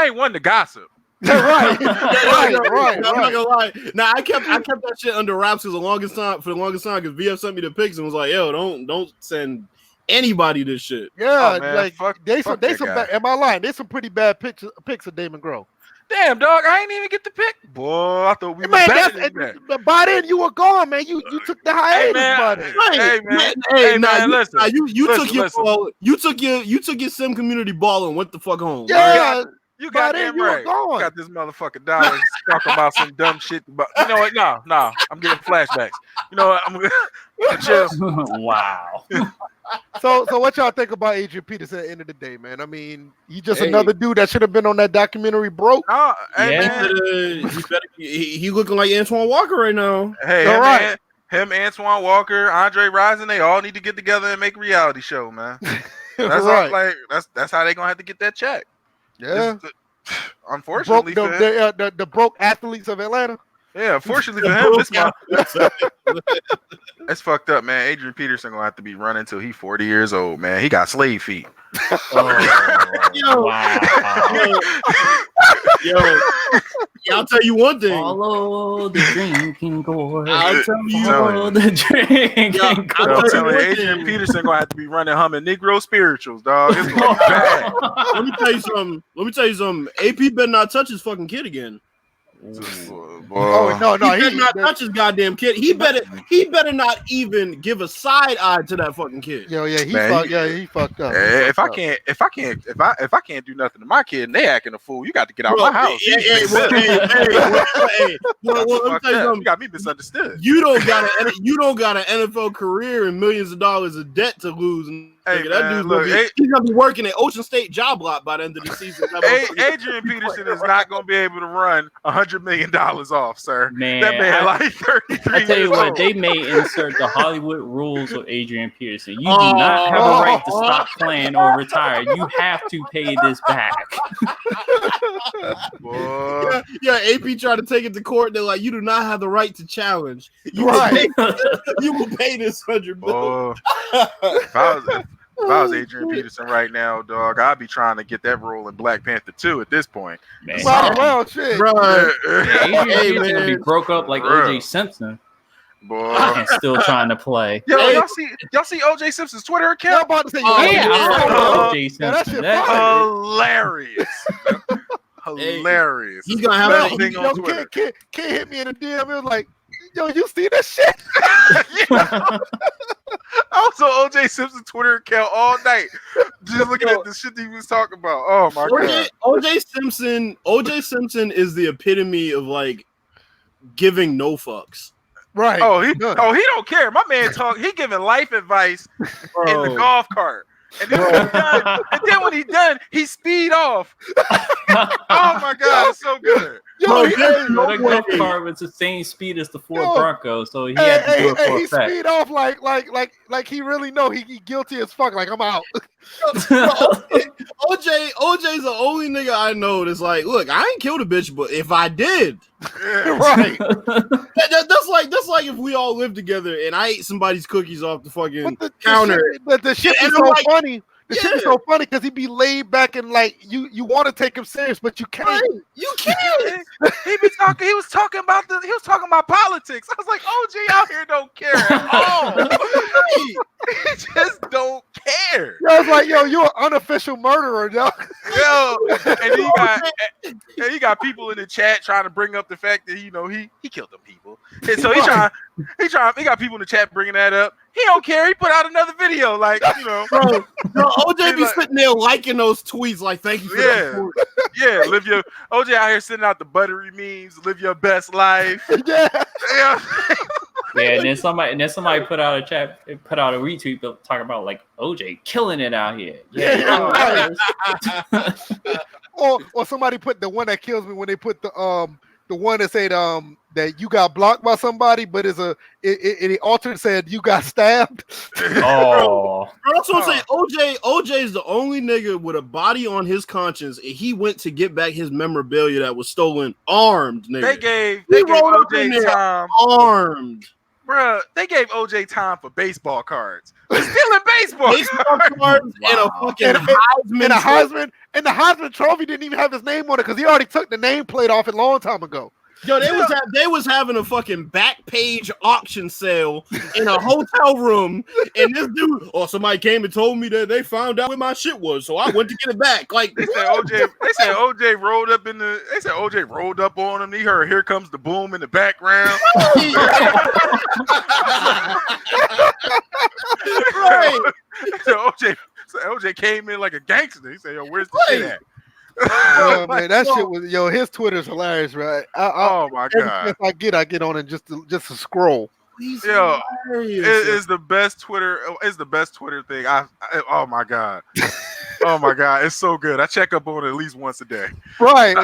ain't one to gossip. Right. I'm not gonna lie. Now I kept that shit under wraps for the longest time because VF sent me the pics and was like, yo, don't send anybody this shit. Yeah, they some am I lying? There's some pretty bad pics of Damon Grohl. Damn, dog, I ain't even get the pick. Boy, I thought we were better than that. By then you were gone, man. You took the hiatus, Hey, man, listen. You took your sim community ball and went the fuck home. Yeah. You got damn right. You got this motherfucker dollar talking about some dumb shit. You know what? No. I'm getting flashbacks. You know what? I'm just wow. So what y'all think about Adrian Peterson at the end of the day, man? I mean, he's just another dude that should have been on that documentary Broke. He looking like Antoine Walker right now. Hey, him, Antoine Walker, Andre Rison, they all need to get together and make a reality show, man. That's right. That's how they gonna have to get that check. Yeah. Unfortunately, the broke athletes of Atlanta. Yeah, unfortunately for him, it's fucked up, man. Adrian Peterson gonna have to be running until he's 40 years old, man. He got slave feet. I'll tell you one thing. Follow the drinking gourd. I'm telling Adrian Peterson gonna have to be running humming Negro spirituals, dog. It's gonna be bad. Let me tell you something. AP better not touch his fucking kid again. No! He better not touch his goddamn kid. He better not even give a side eye to that fucking kid. He fucked up. If I can't do nothing to my kid and they acting a fool, you got to get out of my house. You got me misunderstood. You don't got an NFL career and millions of dollars of debt to lose. Hey, that man, dude's he's gonna be working at Ocean State Job Lot by the end of the season. Adrian Peterson is not gonna be able to run $100 million off, sir. Man, that man like 33. I tell you what, they may insert the Hollywood rules with Adrian Peterson. You do not have a right to stop playing or retire. You have to pay this back. Yeah, AP tried to take it to court. They're like, you do not have the right to challenge. You will pay this $100 million. If I was Adrian Peterson right now, dog, I'd be trying to get that role in Black Panther 2 at this point. Man. Well, shit. Adrian Peterson would be broke up like OJ Simpson. Boy. And still trying to play. Yo, y'all see OJ Simpson's Twitter account? I'm about to say, OJ Simpson. Hilarious. Hilarious. He's gonna have everything on Twitter. Kid hit me in the DM. It was like, yo, you see that shit? I was on OJ Simpson's Twitter account all night, just looking at the shit that he was talking about. Oh my god, OJ Simpson is the epitome of like giving no fucks. Right. He don't care. My man he giving life advice in the golf cart. And then when he done, he speed off. Oh my god, it's so good. The golf cart was the same speed as the Ford Bronco, so he had to do it for he effect. speed off like he really know he guilty as fuck. Like, I'm out. OJ's the only nigga I know that's like, look, I ain't killed a bitch, but if I did, right. That's like if we all lived together and I ate somebody's cookies off the fucking counter. The shit is so funny. The shit is so funny because he be laid back and like you want to take him serious, but you can't. Right. You can't. He was talking about politics. I was like, OJ out here don't care at all. He just don't care. I was like, yo, you're an unofficial murderer, yo. And he got people in the chat trying to bring up the fact that he killed them people. And so he got people in the chat bringing that up. He don't care. He put out another video, like, Bro, OJ be sitting there liking those tweets, like, thank you for that. Yeah, OJ out here sending out the buttery memes, live your best life. Yeah. And then somebody put out a retweet talking about like OJ killing it out here. Yeah. Or somebody put the one that kills me when they put the one that said that you got blocked by somebody, but it altered said you got stabbed. Oh, that's what I'm saying. OJ is the only nigga with a body on his conscience, and he went to get back his memorabilia that was stolen armed. Nigga, they gave OJ time armed. Bruh, they gave OJ time for baseball cards. They're stealing baseball cards and a fucking Heisman. And the Heisman trophy didn't even have his name on it because he already took the nameplate off it a long time ago. Yo, they was having a fucking back page auction sale in a hotel room, and this dude somebody came and told me that they found out where my shit was, so I went to get it back. Like they said OJ rolled up OJ rolled up on him. He heard "Here Comes the Boom" in the background. Right. So OJ came in like a gangster. He said, "Yo, where's the shit at?" Oh man, that shit was his Twitter's hilarious, right? Oh my god! I get on it just to scroll. It's the best Twitter. It's the best Twitter thing. Oh my god! Oh my god! It's so good. I check up on it at least once a day. Right. All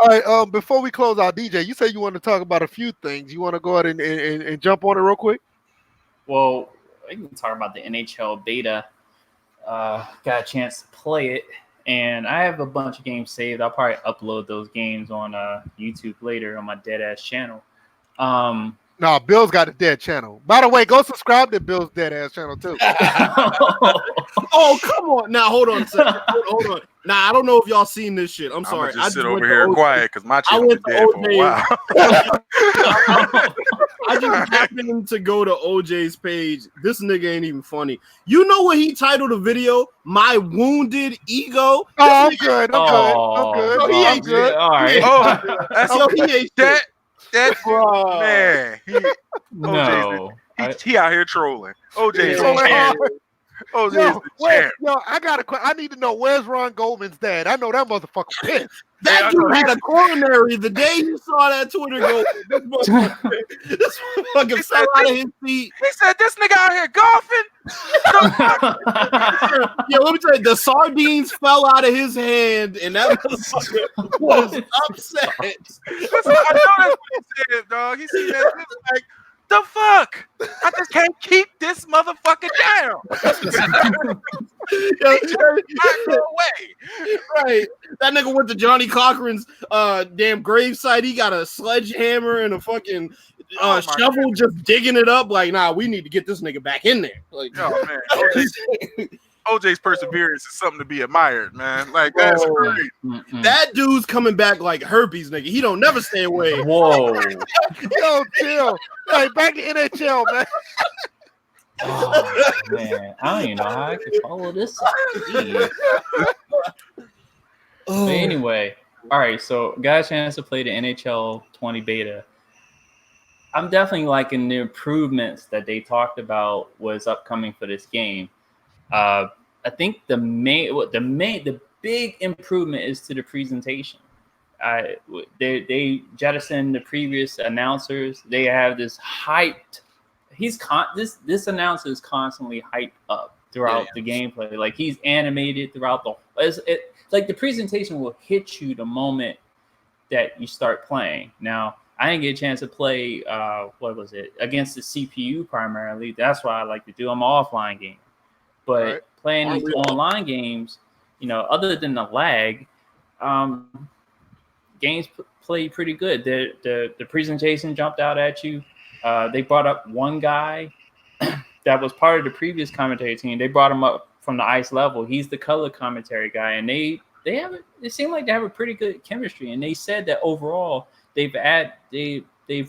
right. Before we close out, DJ, you said you want to talk about a few things. You want to go ahead and jump on it real quick? Well, I can talk about the NHL beta. Got a chance to play it, and I have a bunch of games saved. I'll probably upload those games on YouTube later on my dead ass channel. No, Bill's got a dead channel. By the way, go subscribe to Bill's dead ass channel too. Oh, come on. Now hold on a second. Hold on. Now I don't know if y'all seen this shit. I'm sorry. I just sit over here quiet because my channel been dead for a while. I just happened to go to OJ's page. This nigga ain't even funny. You know what he titled the video? My Wounded Ego. Oh, I'm good. I'm good. So he ain't good. All right. He ain't that. Man, no. he out here trolling. OJ is trolling. OJ is the champ. I need to know where's Ron Goldman's dad. I know that motherfucker pissed. That dude had a coronary the day he saw that Twitter go. This motherfucker fell out of his seat. He said, "This nigga out here golfing." Yeah, let me tell you, the sardines fell out of his hand, and that motherfucker was upset. Listen, I know that's what he said, dog. He said that shit like, the fuck? I just can't keep this motherfucker down. Go away. Right. That nigga went to Johnny Cochran's damn gravesite. He got a sledgehammer and a fucking shovel just digging it up. Like, nah, we need to get this nigga back in there. Like, oh man. OJ's perseverance is something to be admired, man. Like, that's great. That dude's coming back like herpes, nigga. He don't never stay away. Whoa. Yo, chill. Hey, back to NHL, man. Oh, man. I don't even know how I can follow this. But anyway, all right. So, got a chance to play the NHL 20 beta. I'm definitely liking the improvements that they talked about was upcoming for this game. I think the big improvement is to the presentation. They jettisoned the previous announcers. They have this hyped. This announcer is constantly hyped up throughout the gameplay. Like, he's animated throughout it's like the presentation will hit you the moment that you start playing. Now, I didn't get a chance to play against the CPU primarily. That's what I like to do. I'm an offline game. But playing these online games, other than the lag, games play pretty good. The presentation jumped out at you. They brought up one guy that was part of the previous commentary team. They brought him up from the ice level. He's the color commentary guy, and it seemed like they have a pretty good chemistry. And they said that overall they've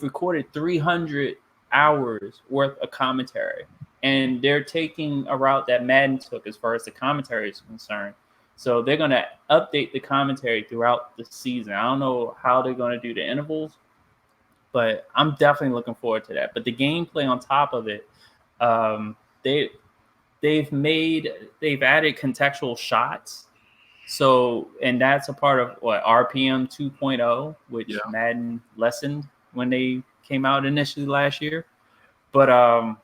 recorded 300 hours worth of commentary. And they're taking a route that Madden took as far as the commentary is concerned. So they're going to update the commentary throughout the season. I don't know how they're going to do the intervals, but I'm definitely looking forward to that. But the gameplay on top of it, they've added contextual shots. So, and that's a part of RPM 2.0, which Madden lessened when they came out initially last year. But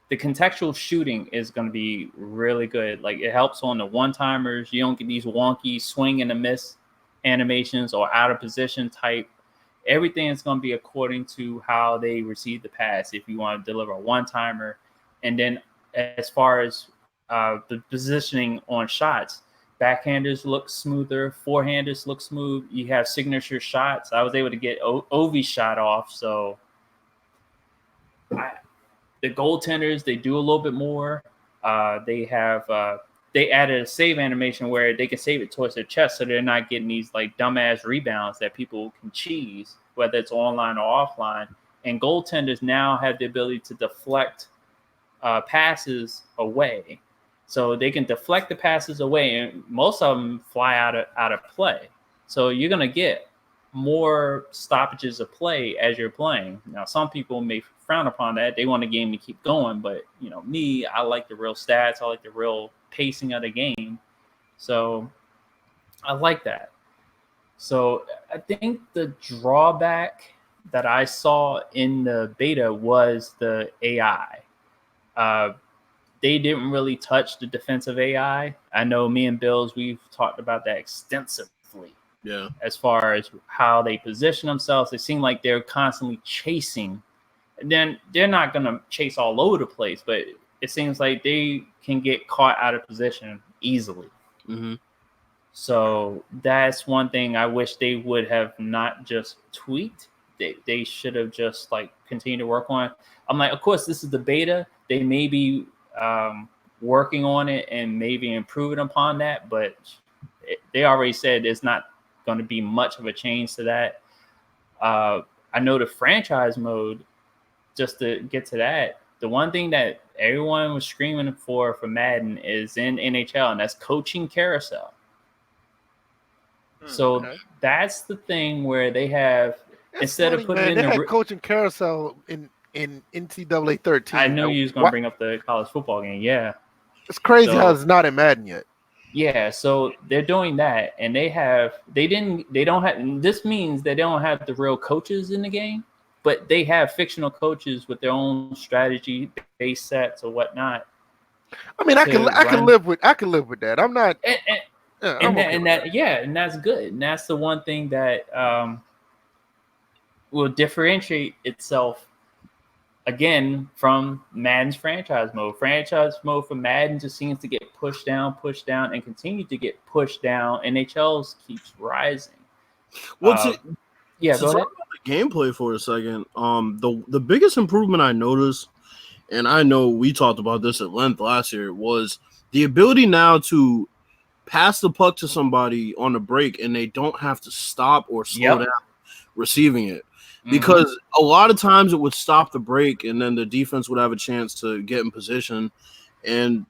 the contextual shooting is going to be really good. Like, it helps on the one-timers. You don't get these wonky swing and a miss animations or out of position type. Everything is going to be according to how they receive the pass if you want to deliver a one-timer. And then as far as the positioning on shots, backhanders look smoother, forehanders look smooth. You have signature shots. I was able to get Ovi's shot off, so the goaltenders, they do a little bit more. They added a save animation where they can save it towards their chest, so they're not getting these like dumbass rebounds that people can cheese, whether it's online or offline. And goaltenders now have the ability to deflect passes away, so they can deflect the passes away, and most of them fly out of play. So you're gonna get more stoppages of play as you're playing. Now, some people may frown upon that. They want the game to keep going, but me, I like the real stats. I like the real pacing of the game. So I like that. So I think the drawback that I saw in the beta was the AI. They didn't really touch the defensive AI. I know me and Bills, we've talked about that extensively. Yeah. As far as how they position themselves, they seem like they're constantly chasing. And then they're not going to chase all over the place, but it seems like they can get caught out of position easily. Mm-hmm. So that's one thing I wish they would have not just tweaked. They should have just continued to work on. I'm like, of course, this is the beta. They may be working on it and maybe improving upon that, but they already said there's not going to be much of a change to that. I know the franchise mode, just to get to that, the one thing that everyone was screaming for Madden is in NHL, and that's coaching carousel. So that's the thing where they have, instead of putting they had coaching carousel in NCAA 13. I knew you was going to bring up the college football game. Yeah. It's crazy how it's not in Madden yet. Yeah, so they're doing that, and this means they don't have the real coaches in the game, but they have fictional coaches with their own strategy, base sets or whatnot. I mean, I can live with that. I'm not, and that's good, and that's the one thing that will differentiate itself again from Madden's franchise mode. Franchise mode for Madden just seems to get pushed down, and continue to get pushed down. NHL's keeps rising. What's it? Yeah, go ahead. Talk about the gameplay for a second. The biggest improvement I noticed, and I know we talked about this at length last year, was the ability now to pass the puck to somebody on a break and they don't have to stop or slow down receiving it. Because a lot of times it would stop the break and then the defense would have a chance to get in position. And,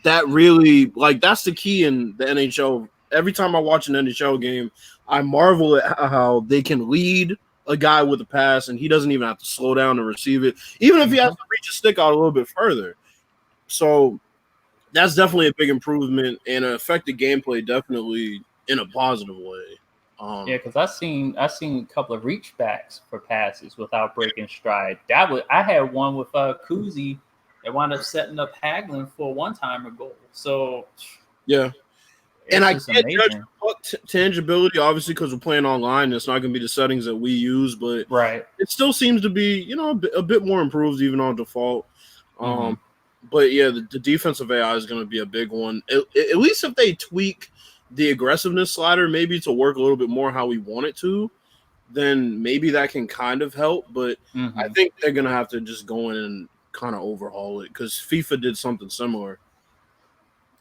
that really, that's the key in the NHL. Every time I watch an NHL game, I marvel at how they can lead a guy with a pass and he doesn't even have to slow down to receive it, even if he has to reach a stick out a little bit further. So that's definitely a big improvement and it affected gameplay definitely in a positive way. Because I've seen a couple of reach backs for passes without breaking stride. I had one with Kuzi that wound up setting up Hagelin for a one-timer goal. So yeah, and I can't judge tangibility obviously because we're playing online. It's not going to be the settings that we use, but it still seems to be a bit more improved even on default. But yeah, the defensive AI is going to be a big one. At least if they tweak the aggressiveness slider maybe to work a little bit more how we want it to, then maybe that can kind of help. But I think they're going to have to just go in and kind of overhaul it because FIFA did something similar.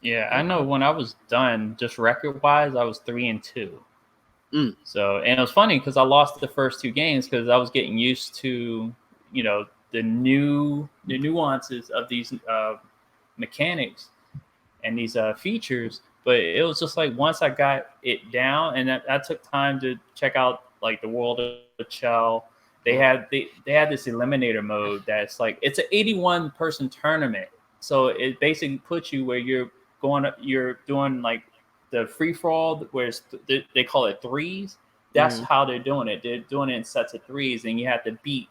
Yeah, I know when I was done, just record-wise, I was 3-2. So, and it was funny because I lost the first two games because I was getting used to, the nuances of these mechanics and these features. But it was just like once I got it down, and that took time to check out like the World of Chell. They had this eliminator mode that's like it's an 81 person tournament, so it basically puts you where you're doing like the free for all, where they call it threes. That's how they're doing it. They're doing it in sets of threes, and you have to beat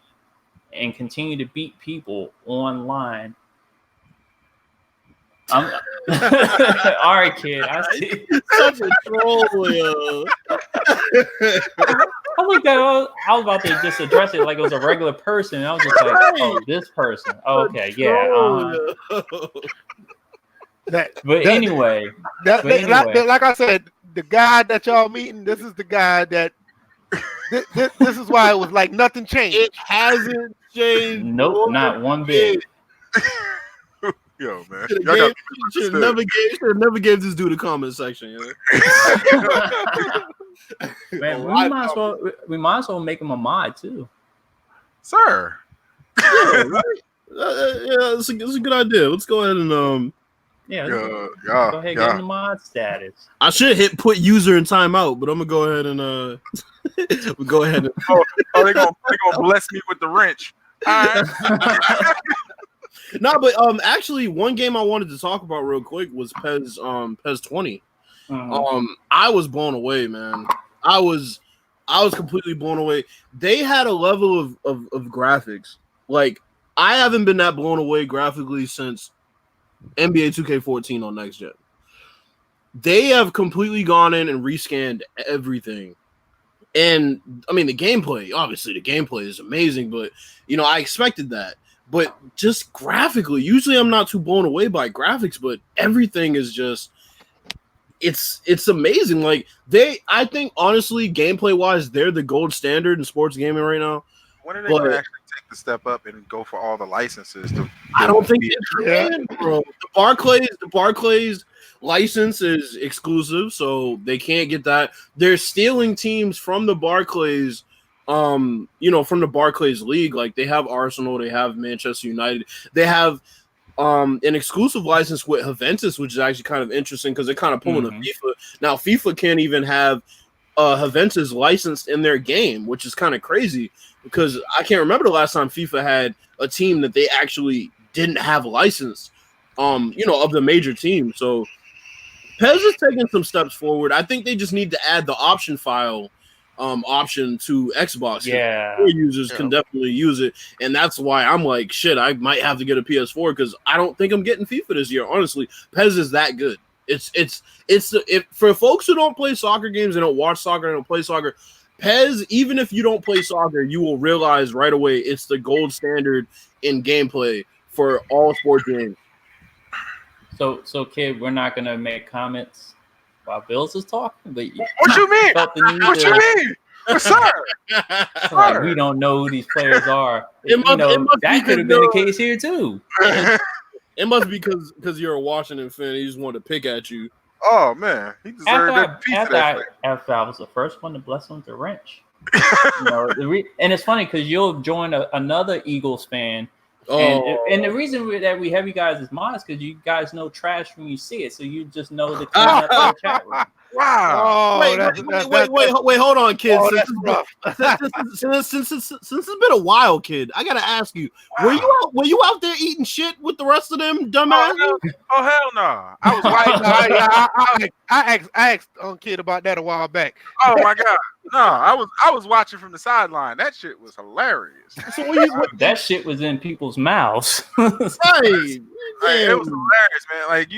and continue to beat people online. All right, kid. I see. Such a troll, yo. I looked at. I was about to just address it like it was a regular person. And I was just like, "Oh, this person." Oh, okay, yeah. Anyway, like I said, the guy that y'all meeting, this is the guy that. This is why it was like nothing changed. It hasn't changed. Nope, not one bit. Yo, man. Should have never gave this dude a comment section. Man, we might as well make him a mod too. Sir. Yeah, right? It's a good idea. Let's go ahead and go ahead and get him the mod status. I should hit put user in timeout, but I'm gonna go ahead and we'll go ahead and they're gonna bless me with the wrench. All right. No, but actually, one game I wanted to talk about real quick was PES 20. I was blown away, man. I was completely blown away. They had a level of graphics like I haven't been that blown away graphically since NBA 2K14 on Next Gen. They have completely gone in and rescanned everything. And I mean, the gameplay is amazing, but I expected that. But just graphically, usually I'm not too blown away by graphics, but everything is just it's amazing. Like I think honestly, gameplay wise, they're the gold standard in sports gaming right now. When are they going to actually take the step up and go for all the licenses? I don't think they can, bro. The Barclays license is exclusive, so they can't get that. They're stealing teams from the Barclays. From the Barclays League, like they have Arsenal, they have Manchester United, they have an exclusive license with Juventus, which is actually kind of interesting because they're kind of pulling a FIFA. Now FIFA can't even have Juventus licensed in their game, which is kind of crazy because I can't remember the last time FIFA had a team that they actually didn't have licensed. of the major teams. So Pez is taking some steps forward. I think they just need to add the option file option to Xbox. Yeah, users can definitely use it, and that's why I'm like, shit, I might have to get a PS4 because I don't think I'm getting FIFA this year. Honestly, Pez is that good. It's for folks who don't play soccer games and don't watch soccer and don't play soccer. Pez, even if you don't play soccer, you will realize right away it's the gold standard in gameplay for all sports games. So kid, we're not gonna make comments while Bills is talking, but what you mean? What you mean? Sir. Like, we don't know who these players are. That could have been the case here too. It must be because you're a Washington fan. He just wanted to pick at you. Oh man, he deserved that piece of that. After I was the first one to bless him with a wrench. And it's funny because you'll join another Eagles fan. And the reason that we have you guys as modest because you guys know trash when you see it, so you just know the clean up in the chat room. Wow! Wait! Hold on, kid. Since it's been a while, kid, I gotta ask you: Were you out there eating shit with the rest of them dumbasses? Oh hell no! I was white. I asked kid about that a while back. Oh my god! No, I was watching from the sideline. That shit was hilarious. That shit was in people's mouths. Right. It was hilarious, man. Like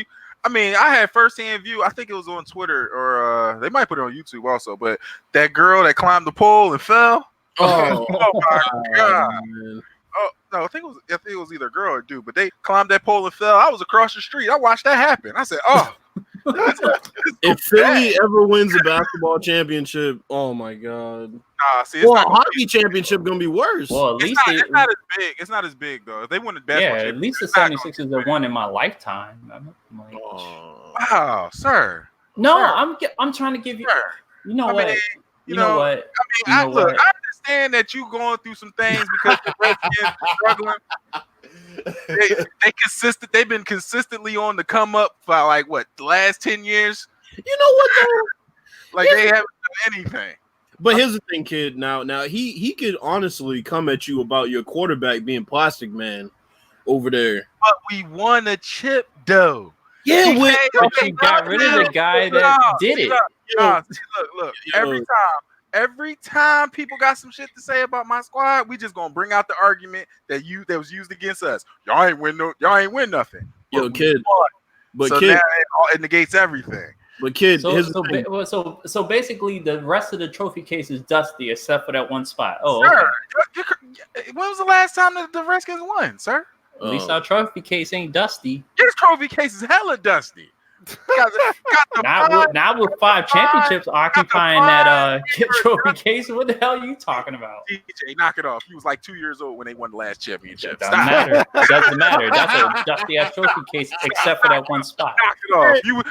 I had firsthand view. I think it was on Twitter or they might put it on YouTube also. But that girl that climbed the pole and fell. Oh my god! Man. Oh no, I think it was either a girl or dude. But they climbed that pole and fell. I was across the street. I watched that happen. I said, "Oh." If Philly ever wins a basketball championship, oh my god! See, a hockey championship gonna be worse. Well, at least it's not as big. It's not as big though. If they win the basketball, at least the 76ers have won in my lifetime. Like, wow, sir. No, sir. I'm trying to give you. Sir. You know what? You know what? I understand that you going through some things because the Redskins are struggling. They've been consistently on the come up for like the last 10 years. You know what though? Like they haven't done anything. But here's the thing, kid. Now he could honestly come at you about your quarterback being Plastic Man over there. But we won a chip though. Yeah, but you got rid of the guy that did it. Look. Every time people got some shit to say about my squad, we just gonna bring out the argument that was used against us. Y'all ain't win nothing. Yo, kid. But so kid, now it negates everything. But kid, so basically, the rest of the trophy case is dusty except for that one spot. Oh, sir, okay. When was the last time the Redskins won, sir? At least our trophy case ain't dusty. This trophy case is hella dusty. Not with 5 championships occupying that trophy case. What the hell are you talking about? DJ, knock it off. He was like 2 years old when they won the last championship. Doesn't matter. That's a dusty ass trophy case, except for that one spot. Knock it off. You was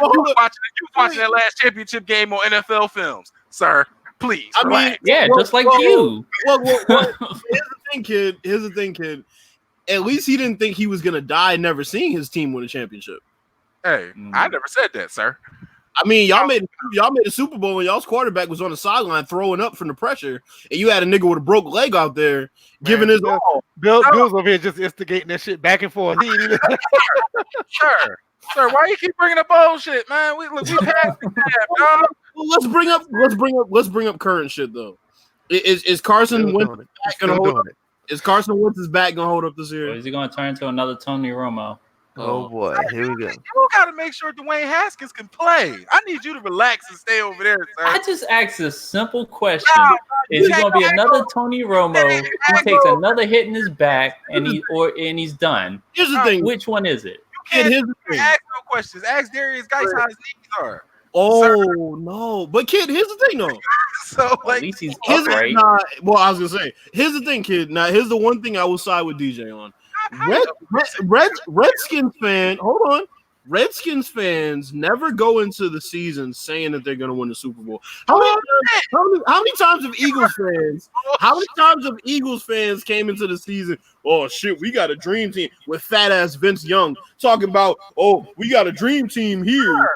watching that last championship game on NFL films, sir. Please. Just like you. Well, here's the thing, kid. At least he didn't think he was gonna die never seeing his team win a championship. Hey, I never said that, sir. I mean, y'all made a Super Bowl when y'all's quarterback was on the sideline throwing up from the pressure, and you had a nigga with a broke leg out there giving his all. Bill's over here just instigating that shit back and forth. Sure, why you keep bringing up old shit, man? We passed the tab, dog. Well, let's bring up current shit though. Is Carson Wentz back gonna hold up? Is Carson Wentz's back gonna hold up this year? Or is he gonna turn into another Tony Romo? Oh boy, here we go. You gotta make sure Dwayne Haskins can play. I need you to relax and stay over there, sir. I just asked a simple question: is he gonna be another Tony Romo who takes another hit in his back and he's done? Here's the thing: which one is it? Here's the thing. Ask no questions. Ask Darius Geis how his knees are. Oh no, but kid, here's the thing though. So at least he's upright. I was gonna say, here's the thing, kid. Now here's the one thing I will side with DJ on. Redskins fan, hold on. Redskins fans never go into the season saying that they're going to win the Super Bowl. How many times have Eagles fans? How many times have Eagles fans came into the season? Oh shit, we got a dream team with fat ass Vince Young talking about. Oh, we got a dream team here.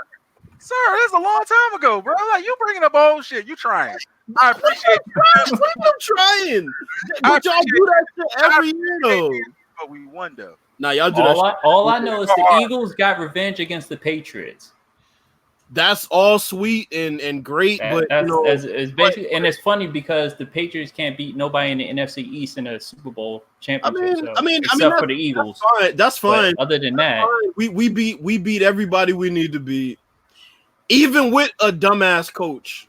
Sir, that's a long time ago, bro. Like you bringing up old shit. You trying? I appreciate you. I'm trying. But y'all do that shit every year, though. But we won, though. Nah, y'all do all I know is the Eagles got revenge against the Patriots. That's all sweet and great, but it's basically, and it's funny because the Patriots can't beat nobody in the NFC East in a Super Bowl championship. Except for the Eagles. That's fine. But other than that, we beat everybody we need to beat, even with a dumbass coach.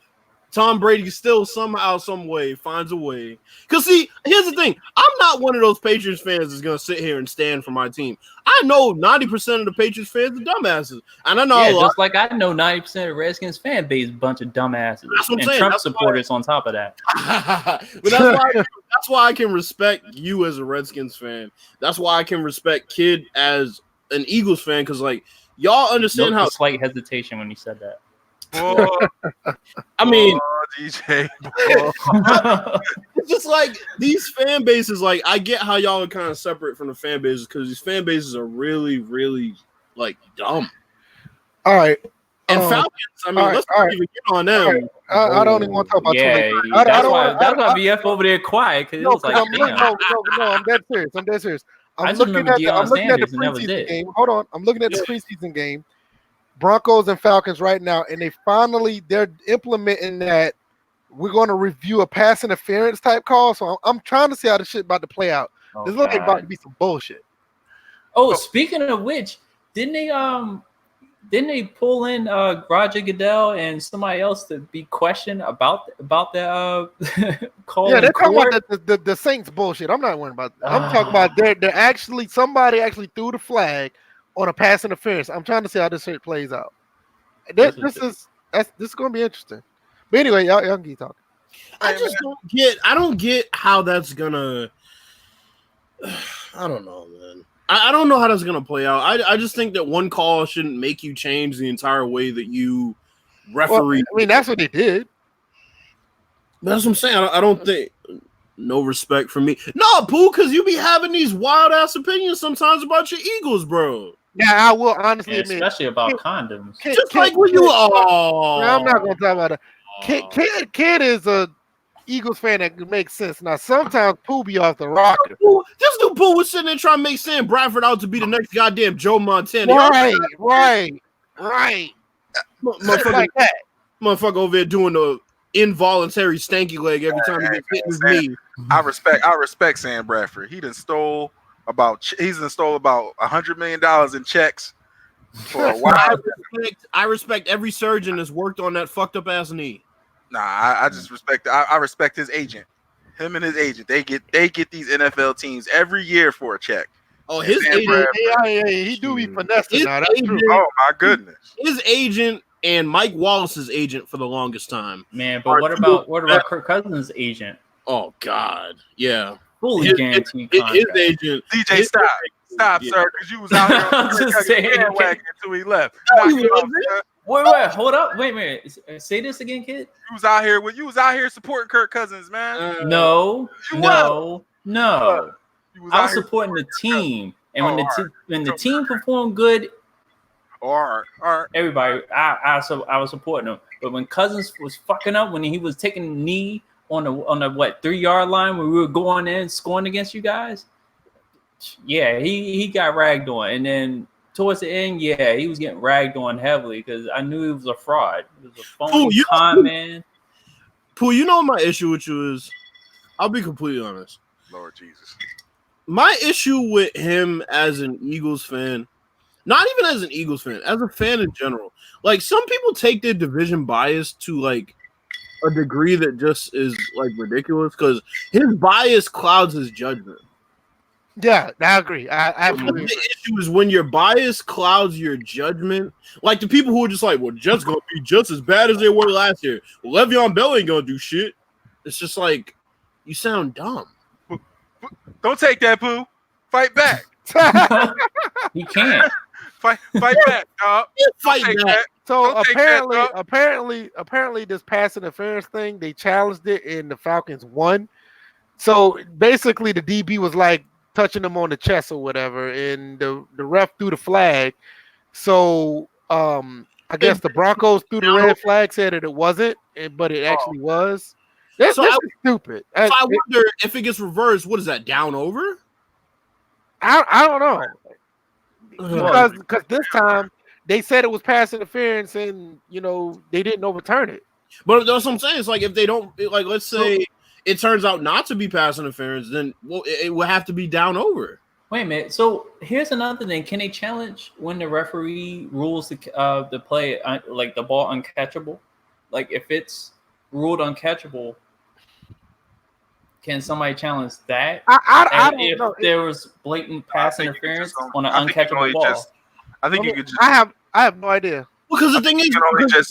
Tom Brady still somehow, some way finds a way. Because, see, here's the thing. I'm not one of those Patriots fans that's going to sit here and stand for my team. I know 90% of the Patriots fans are dumbasses. And I know just like I know 90% of the Redskins fan base, a bunch of dumbasses. That's what I'm saying. Trump supporters on top of that. But that's why I can respect you as a Redskins fan. That's why I can respect Kid as an Eagles fan. Because, like, y'all understand how slight hesitation when you said that. I mean, DJ. It's just like these fan bases. Like, I get how y'all are kind of separate from the fan bases because these fan bases are really, really like dumb. All right, and Falcons. I mean, let's not even get on them. Right. I don't even want to talk about. That's why BF over there quiet because it was like, I'm dead serious. I'm looking at the preseason game. Hold on, I'm looking at the preseason game. Broncos and Falcons right now, and they're implementing that we're going to review a pass interference type call. So I'm trying to see how this shit about to play out. This looks like about to be some bullshit. Speaking of which, didn't they pull in Roger Goodell and somebody else to be questioned about the call? Yeah, they're talking about the Saints bullshit. I'm not worried about that. I'm talking about they're actually somebody actually threw the flag on a pass interference. I'm trying to see how this shit plays out. This is going to be interesting. But anyway, y'all can keep talking. I don't get how that's gonna. I don't know, man. I don't know how that's gonna play out. I just think that one call shouldn't make you change the entire way that you referee. Well, I mean, that's what they did. That's what I'm saying. I don't think. No respect for me. No, Pooh, because you be having these wild ass opinions sometimes about your Eagles, bro. Yeah, I will honestly admit, especially about condoms. Just like when you are. I'm not gonna talk about it. Kid is a Eagles fan that makes sense. Now sometimes Pooh be off the rocker. This dude Pooh was sitting there trying to make Sam Bradford out to be the next goddamn Joe Montana. Right. Motherfucker, like that. Motherfucker over there doing the involuntary stanky leg every time he gets hit in his knee. I respect Sam Bradford. He's stole about $100 million in checks for a while. I respect every surgeon that's worked on that fucked up ass knee. Nah, I just respect. I respect his agent. Him and his agent. They get these NFL teams every year for a check. Oh, his agent. He do be finessing. Now, that's true. Oh my goodness. His agent and Mike Wallace's agent for the longest time. Man, but what about Kirk Cousins' agent? Oh God, yeah. Fully guaranteed contract. His agent. DJ, stop, sir, because you was out here just saying until he left. Wait, hold up. Wait a minute. Say this again, kid. You was out here supporting Kirk Cousins, man. No. I was supporting the team, and when the team performed good, everybody, I was supporting him. But when Cousins was fucking up, when he was taking a knee on the 3-yard line when we were going in scoring against you guys, yeah, he got ragged on, and then towards the end, yeah, he was getting ragged on heavily because I knew he was a fraud. He was a phony con man. Pooh, you know what my issue with you is? I'll be completely honest. Lord Jesus. My issue with him as an Eagles fan, not even as an Eagles fan, as a fan in general, like some people take their division bias to like a degree that just is like ridiculous because his bias clouds his judgment. Yeah, I agree. I absolutely agree. The issue is when your bias clouds your judgment. Like the people who are just like, well, Jets gonna be just as bad as they were last year. Well, Le'Veon Bell ain't gonna do shit. It's just like you sound dumb. Don't take that, Pooh. Fight back. He can't. Fight back, dog. Fight back. That. So apparently, this pass interference thing, they challenged it, and the Falcons won. So basically, the DB was like touching them on the chest or whatever, and the ref threw the flag. So I guess the Broncos threw the red flag, said that it wasn't, but it actually was. This is stupid. So I wonder if it gets reversed. What is that? Down over? I don't know because this time they said it was pass interference and they didn't overturn it. But that's what I'm saying. It's like if they don't, like, let's say it turns out not to be pass interference, then it will have to be down over. Wait a minute. So here's another thing. Can they challenge when the referee rules the play like the ball uncatchable? Like if it's ruled uncatchable, can somebody challenge that? I don't know. If there was blatant pass interference on an uncatchable ball. I think you could just. I have no idea. Because the thing is, I think you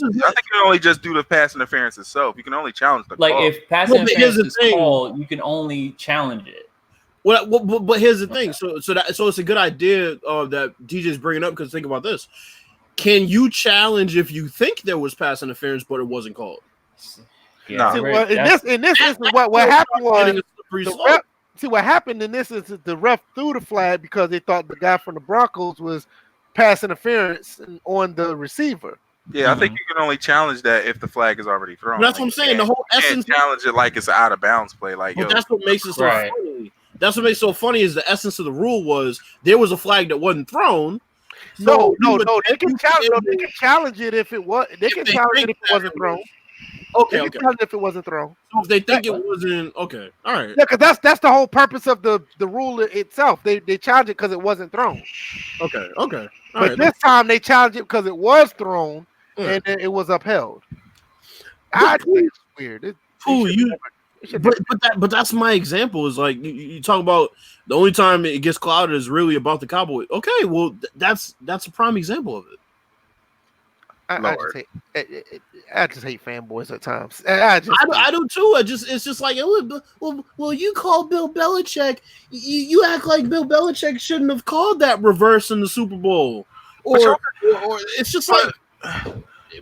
can only just do the pass interference itself. You can only challenge the call. If pass interference is called, you can only challenge it. Well, but here's the thing. So it's a good idea that DJ's bringing up because think about this. Can you challenge if you think there was pass interference but it wasn't called? Yeah, no. In this instance, what happened was what happened in this is the ref threw the flag because they thought the guy from the Broncos was pass interference on the receiver. Yeah, I think you can only challenge that if the flag is already thrown. But that's what I'm saying. The whole essence challenge it like it's an out of bounds play. Like, that's what makes it so funny. That's what makes it so funny is the essence of the rule was there was a flag that wasn't thrown. No. They can challenge it if it was. They can challenge it if it wasn't thrown. Okay. If it wasn't thrown. So if they think it wasn't, okay, all right. Yeah, because that's the whole purpose of the rule itself. They challenge it because it wasn't thrown. Okay. But this time they challenged it because it was thrown and it was upheld. I think it's weird. But that's my example. Is like you talk about the only time it gets clouded is really about the Cowboys. Okay, well that's a prime example of it. I just hate fanboys at times. I do too. It's just like, well, you call Bill Belichick. You act like Bill Belichick shouldn't have called that reverse in the Super Bowl, or it's just like.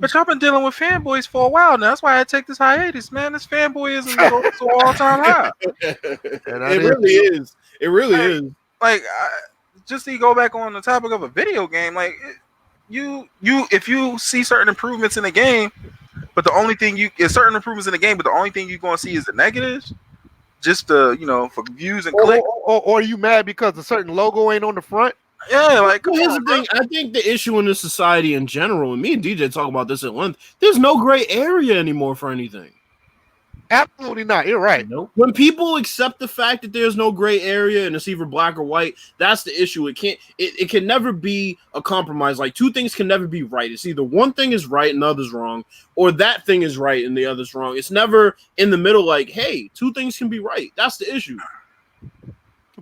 But y'all been dealing with fanboys for a while now. That's why I take this hiatus, man. This fanboyism is so all-time high. It really is. Like, just to go back on the topic of a video game, like. If you see certain improvements in the game, but the only thing you're going to see is the negatives, just for views and clicks. Or are you mad because a certain logo ain't on the front? Yeah, like here's the thing. I think the issue in this society in general, and me and DJ talk about this at length, there's no gray area anymore for anything. Absolutely not. You're right. Nope. When people accept the fact that there's no gray area and it's either black or white, that's the issue. It can never be a compromise. Like two things can never be right. It's either one thing is right and the other's wrong, or that thing is right and the other's wrong. It's never in the middle. Like, hey, two things can be right. That's the issue.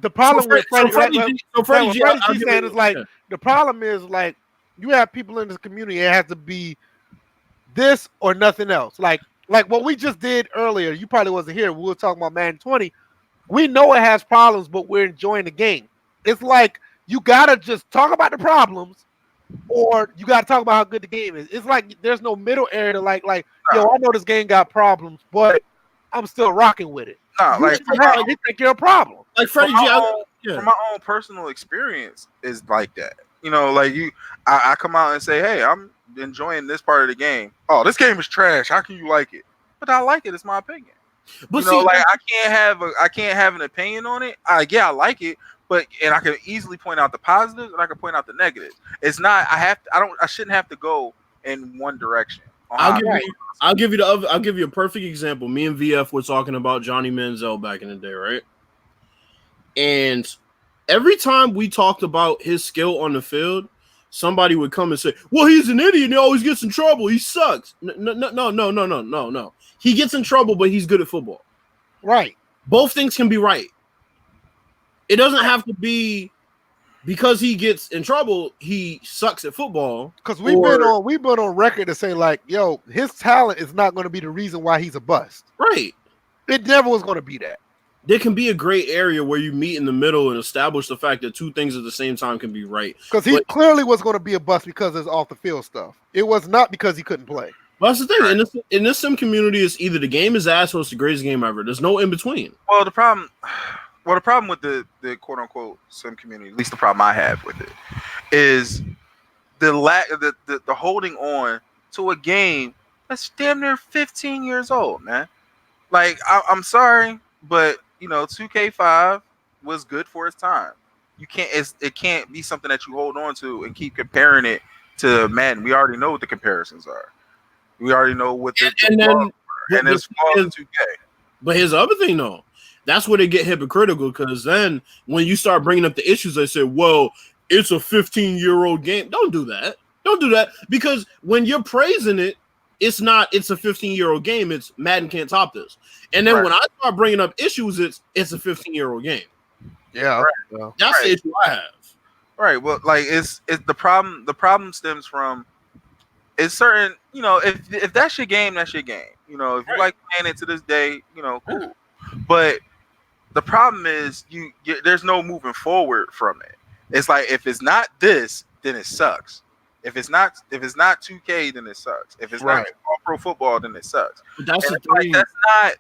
The problem with Freddie G saying is like the problem is like you have people in this community. It has to be this or nothing else. Like what we just did earlier, you probably wasn't here. We were talking about Madden 20. We know it has problems, but we're enjoying the game. It's like you gotta just talk about the problems, or you gotta talk about how good the game is. It's like there's no middle area to like, yo, I know this game got problems, but I'm still rocking with it. No, you think you're a problem. Like Freddie G, from my own personal experience, is like that. Like I come out and say, hey, I'm enjoying this part of the game. Oh, this game is trash. How can you like it? But I like it. It's my opinion. But I can't have an opinion on it. I like it, and I can easily point out the positives and I can point out the negatives. It's not. I shouldn't have to go in one direction. I'll give you a perfect example. Me and VF were talking about Johnny Manziel back in the day, right? And every time we talked about his skill on the field, somebody would come and say, well, he's an idiot and he always gets in trouble. He sucks. No. He gets in trouble, but he's good at football. Right. Both things can be right. It doesn't have to be because he gets in trouble, he sucks at football. Because we've been on record to say, like, yo, his talent is not going to be the reason why he's a bust. Right. It never was going to be that. There can be a gray area where you meet in the middle and establish the fact that two things at the same time can be right. Because he clearly was going to be a bust because of off the field stuff. It was not because he couldn't play. Well, that's the thing. In this sim community, it's either the game is ass or it's the greatest game ever. There's no in between. Well, the problem with the quote unquote sim community, at least the problem I have with it, is the holding on to a game that's damn near 15 years old, man. Like I'm sorry, but 2K5 was good for its time. You can't. It can't be something that you hold on to and keep comparing it to Madden. We already know what the comparisons are. We already know what the flaws are. And there's flaws in 2K. But here's the other thing, though. That's where they get hypocritical, because then when you start bringing up the issues, they say, well, it's a 15-year-old game. Don't do that. Don't do that. Because when you're praising it, it's a 15-year-old game. It's Madden can't top this. And then when I start bringing up issues, it's a 15-year-old game. Yeah. Well, that's the issue I have. Right. Well, like it's the problem. The problem stems from it's certain. You know, if that's your game, that's your game. You know, if you like playing it to this day, you know, cool. But the problem is there's no moving forward from it. It's like if it's not this, then it sucks. If it's not 2K, then it sucks. If it's not All Pro Football, then it sucks. But that's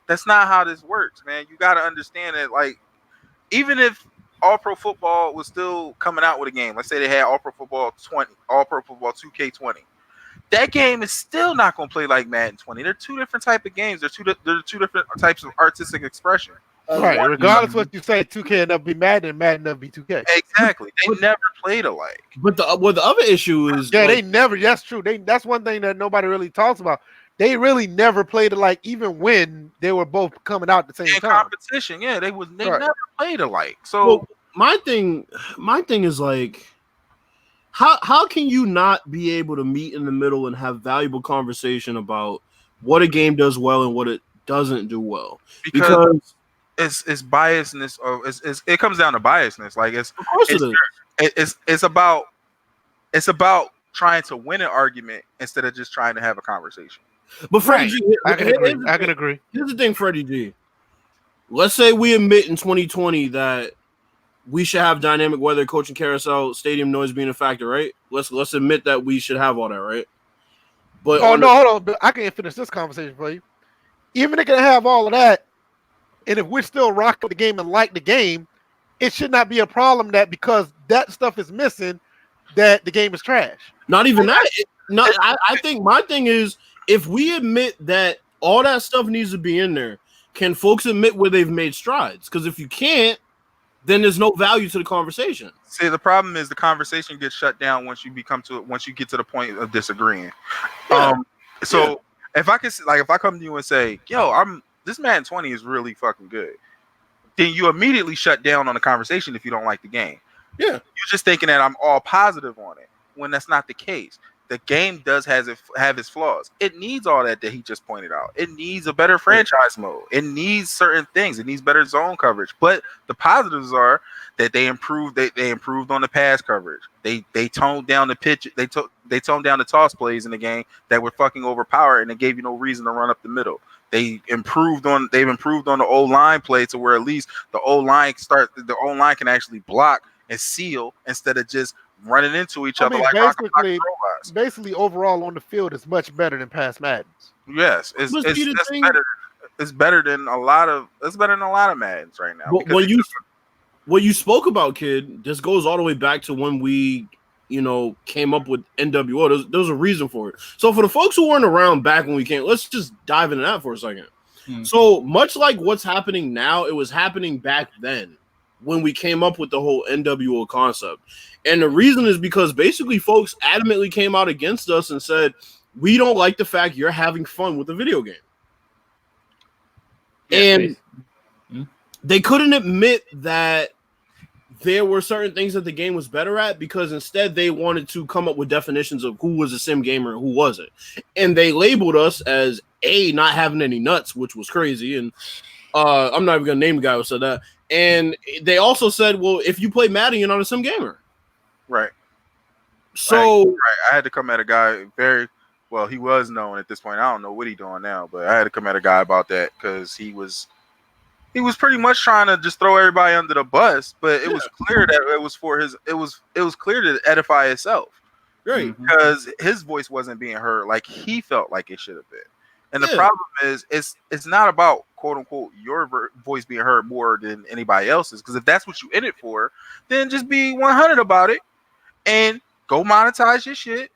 that's not how this works, man. You got to understand that, like, even if All Pro Football was still coming out with a game, let's say they had All Pro Football 20, All Pro Football 2K20, that game is still not going to play like Madden 20. They're two different type of games. They're two different types of artistic expression. Right. Regardless of what you say, 2K enough be Madden and Madden enough be 2K. Exactly. They never played alike. But the other issue is they never. That's true. That's one thing that nobody really talks about. They really never played alike, even when they were both coming out at the same time. Competition, yeah, they never played alike. So my thing is like, how can you not be able to meet in the middle and have valuable conversation about what a game does well and what it doesn't do well? Because it's biasness, or it comes down to biasness. Like it's about trying to win an argument instead of just trying to have a conversation. But Freddie G, I can agree. Here's the thing, Freddie G. Let's say we admit in 2020 that we should have dynamic weather, coaching carousel, stadium noise being a factor, right? Let's admit that we should have all that, right? But hold on. I can't finish this conversation for you. Even if they can have all of that, and if we're still rocking the game and like the game, it should not be a problem that because that stuff is missing, that the game is trash. Not even that. I think my thing is, if we admit that all that stuff needs to be in there, can folks admit where they've made strides? Because if you can't, then there's no value to the conversation. See, the problem is the conversation gets shut down once you get to the point of disagreeing. Yeah. If I come to you and say, "Yo, this Madden 20 is really fucking good," then you immediately shut down on the conversation if you don't like the game. Yeah, you're just thinking that I'm all positive on it when that's not the case. The game does have its flaws. It needs all that he just pointed out. It needs a better franchise mode. It needs certain things. It needs better zone coverage. But the positives are that they improved. They improved on the pass coverage. They toned down the pitch. They toned down the toss plays in the game that were fucking overpowered, and they gave you no reason to run up the middle. They've improved on the O-line play to where at least the O-line can actually block and seal instead of just running into each other like robots. Basically, overall on the field is much better than past Maddens. Yes, it's better. It's better than a lot of Maddens right now. What you spoke about, kid, this goes all the way back to when we, came up with NWO. There's a reason for it. So for the folks who weren't around back when we came, let's just dive into that for a second. So much like what's happening now, it was happening back then when we came up with the whole NWO concept. And the reason is because basically folks adamantly came out against us and said, we don't like the fact you're having fun with a video game. And they couldn't admit that there were certain things that the game was better at because instead they wanted to come up with definitions of who was a sim gamer and who wasn't. And they labeled us as not having any nuts, which was crazy. And I'm not even going to name the guy who said that. And they also said, well, if you play Madden, you're not a sim gamer. Right. So I had to come at a guy he was known at this point. I don't know what he's doing now, but I had to come at a guy about that because he was pretty much trying to just throw everybody under the bus, but it was clear that it was for it was clear to edify itself. Right. Because his voice wasn't being heard like he felt like it should have been. And the problem is it's not about quote unquote your voice being heard more than anybody else's. Because if that's what you in it for, then just be 100 about it and go monetize your shit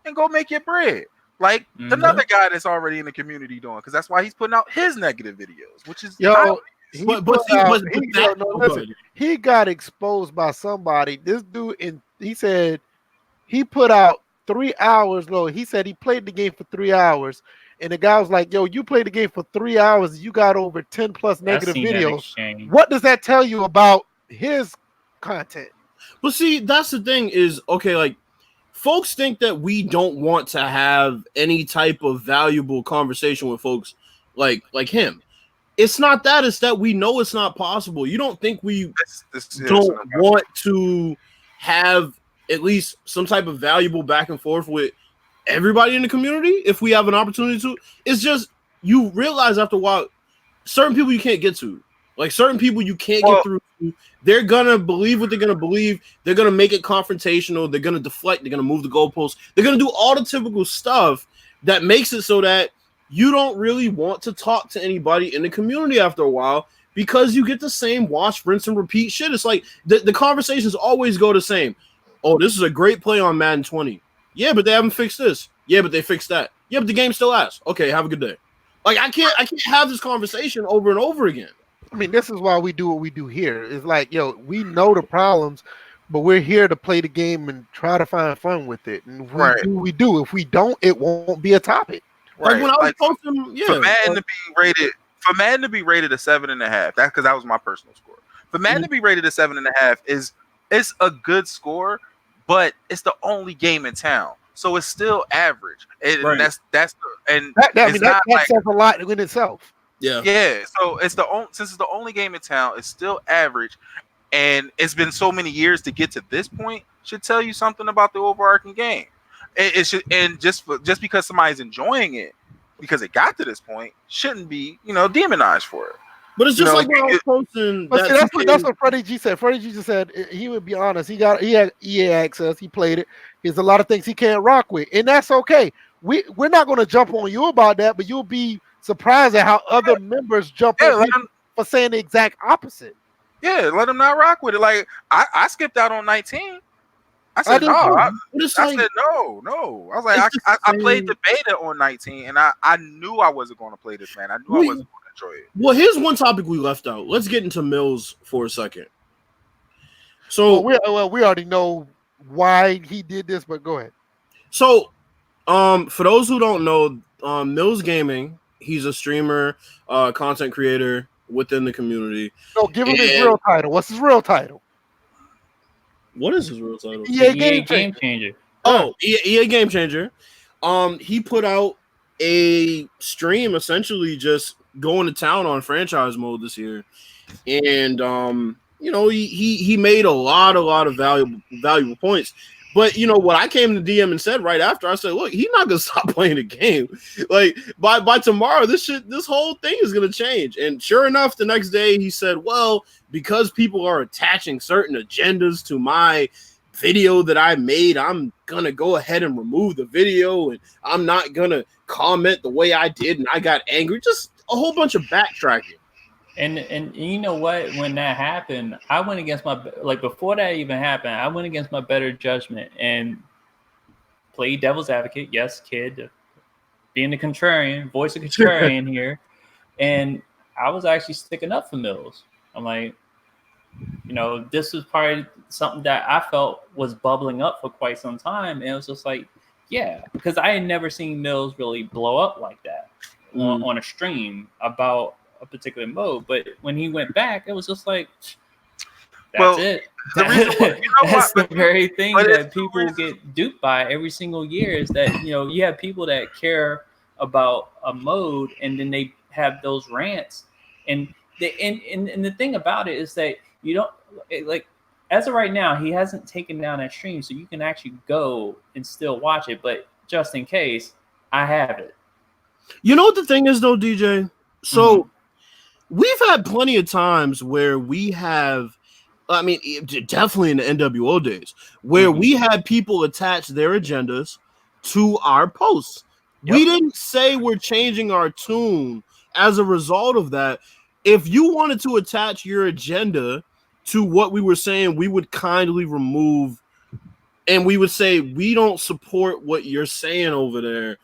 and go make your bread. Like another guy that's already in the community doing, because that's why he's putting out his negative videos, which is he got exposed by somebody. This dude, he said he put out 3 hours. No, he said he played the game for 3 hours, and the guy was like, "Yo, you played the game for 3 hours. You got over 10 plus negative videos. What does that tell you about his content?" But see, that's the thing is, okay, like, folks think that we don't want to have any type of valuable conversation with folks like him. It's not that. It's that we know it's not possible. You don't think we don't want to have at least some type of valuable back and forth with everybody in the community if we have an opportunity to? It's just you realize after a while, certain people you can't get to. Like, certain people you can't get through. They're going to believe what they're going to believe. They're going to make it confrontational. They're going to deflect. They're going to move the goalposts. They're going to do all the typical stuff that makes it so that you don't really want to talk to anybody in the community after a while because you get the same wash, rinse, and repeat shit. It's like the conversations always go the same. Oh, this is a great play on Madden 20. Yeah, but they haven't fixed this. Yeah, but they fixed that. Yeah, but the game still ass. Okay, have a good day. Like, I can't have this conversation over and over again. I mean, this is why we do what we do here. It's like, yo, we know the problems, but we're here to play the game and try to find fun with it. And if we do, we do. If we don't, it won't be a topic. Right. Like when I was posting, for Madden to be rated a 7.5. That's because that was my personal score. For Madden to be rated a 7.5 it's a good score, but it's the only game in town, so it's still average. And that says a lot in itself. Yeah. So since it's the only game in town, it's still average, and it's been so many years to get to this point. Should tell you something about the overarching game. It should, and just because somebody's enjoying it because it got to this point, shouldn't be demonized for it. But it's just like when I was posting. That's what Freddie G said. Freddie G just said he would be honest. He had EA access. He played it. There's a lot of things he can't rock with, and that's okay. We're not going to jump on you about that, but you'll be surprised at how other members jump on you for saying the exact opposite. Yeah, let them not rock with it. Like I skipped out on 19. I said no. I said no. I was like, I played the beta on 19, and I knew I wasn't going to play this, man. I knew I wasn't going to enjoy it. Well, here's one topic we left out. Let's get into Mills for a second. So we already know why he did this, but go ahead. So, for those who don't know, Mills Gaming, he's a streamer, content creator within the community. So give him his real title. What's his real title? What is his real title? EA Game Changer. Oh, EA Game Changer. He put out a stream essentially just going to town on franchise mode this year. And he made a lot of valuable points. But what I came to DM and said right after, I said, look, he's not gonna stop playing the game. Like by tomorrow, this whole thing is gonna change. And sure enough, the next day he said, well, because people are attaching certain agendas to my video that I made, I'm gonna go ahead and remove the video, and I'm not gonna comment the way I did, and I got angry. Just a whole bunch of backtracking. And you know what? When that happened, I went against before that even happened, I went against my better judgment and played devil's advocate. Yes, kid, being the contrarian, voice of contrarian here. And I was actually sticking up for Mills. I'm like, this was probably something that I felt was bubbling up for quite some time. And it was just like, yeah, because I had never seen Mills really blow up like that on a stream about a particular mode. But when he went back, it was just like, that's it. That's the very thing that people get duped by every single year is that, you have people that care about a mode and then they have those rants. And the thing about it is that you don't as of right now, he hasn't taken down that stream, so you can actually go and still watch it. But just in case, I have it. You know what the thing is though, DJ? So we've had plenty of times where we have, definitely in the NWO days, where we had people attach their agendas to our posts. Yep. We didn't say we're changing our tune as a result of that. If you wanted to attach your agenda to what we were saying, we would kindly remove, and we would say, we don't support what you're saying over there.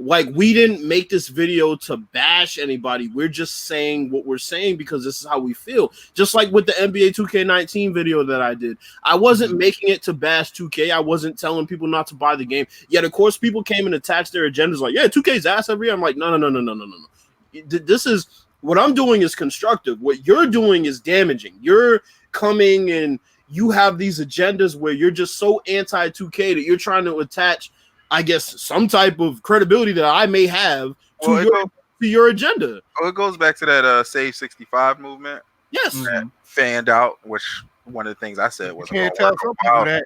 like, we didn't make this video to bash anybody. We're just saying what we're saying because this is how we feel. Just like with the NBA 2K19 video that I did. I wasn't making it to bash 2K. I wasn't telling people not to buy the game. Yet, of course, people came and attached their agendas like, yeah, 2K's ass every year. I'm like, no. This is, what I'm doing is constructive. What you're doing is damaging. You're coming and you have these agendas where you're just so anti-2K that you're trying to attach, I guess, some type of credibility that I may have to your agenda. Oh, it goes back to that Save 65 movement. Yes. That fanned out, which one of the things I said was can't tell some people that.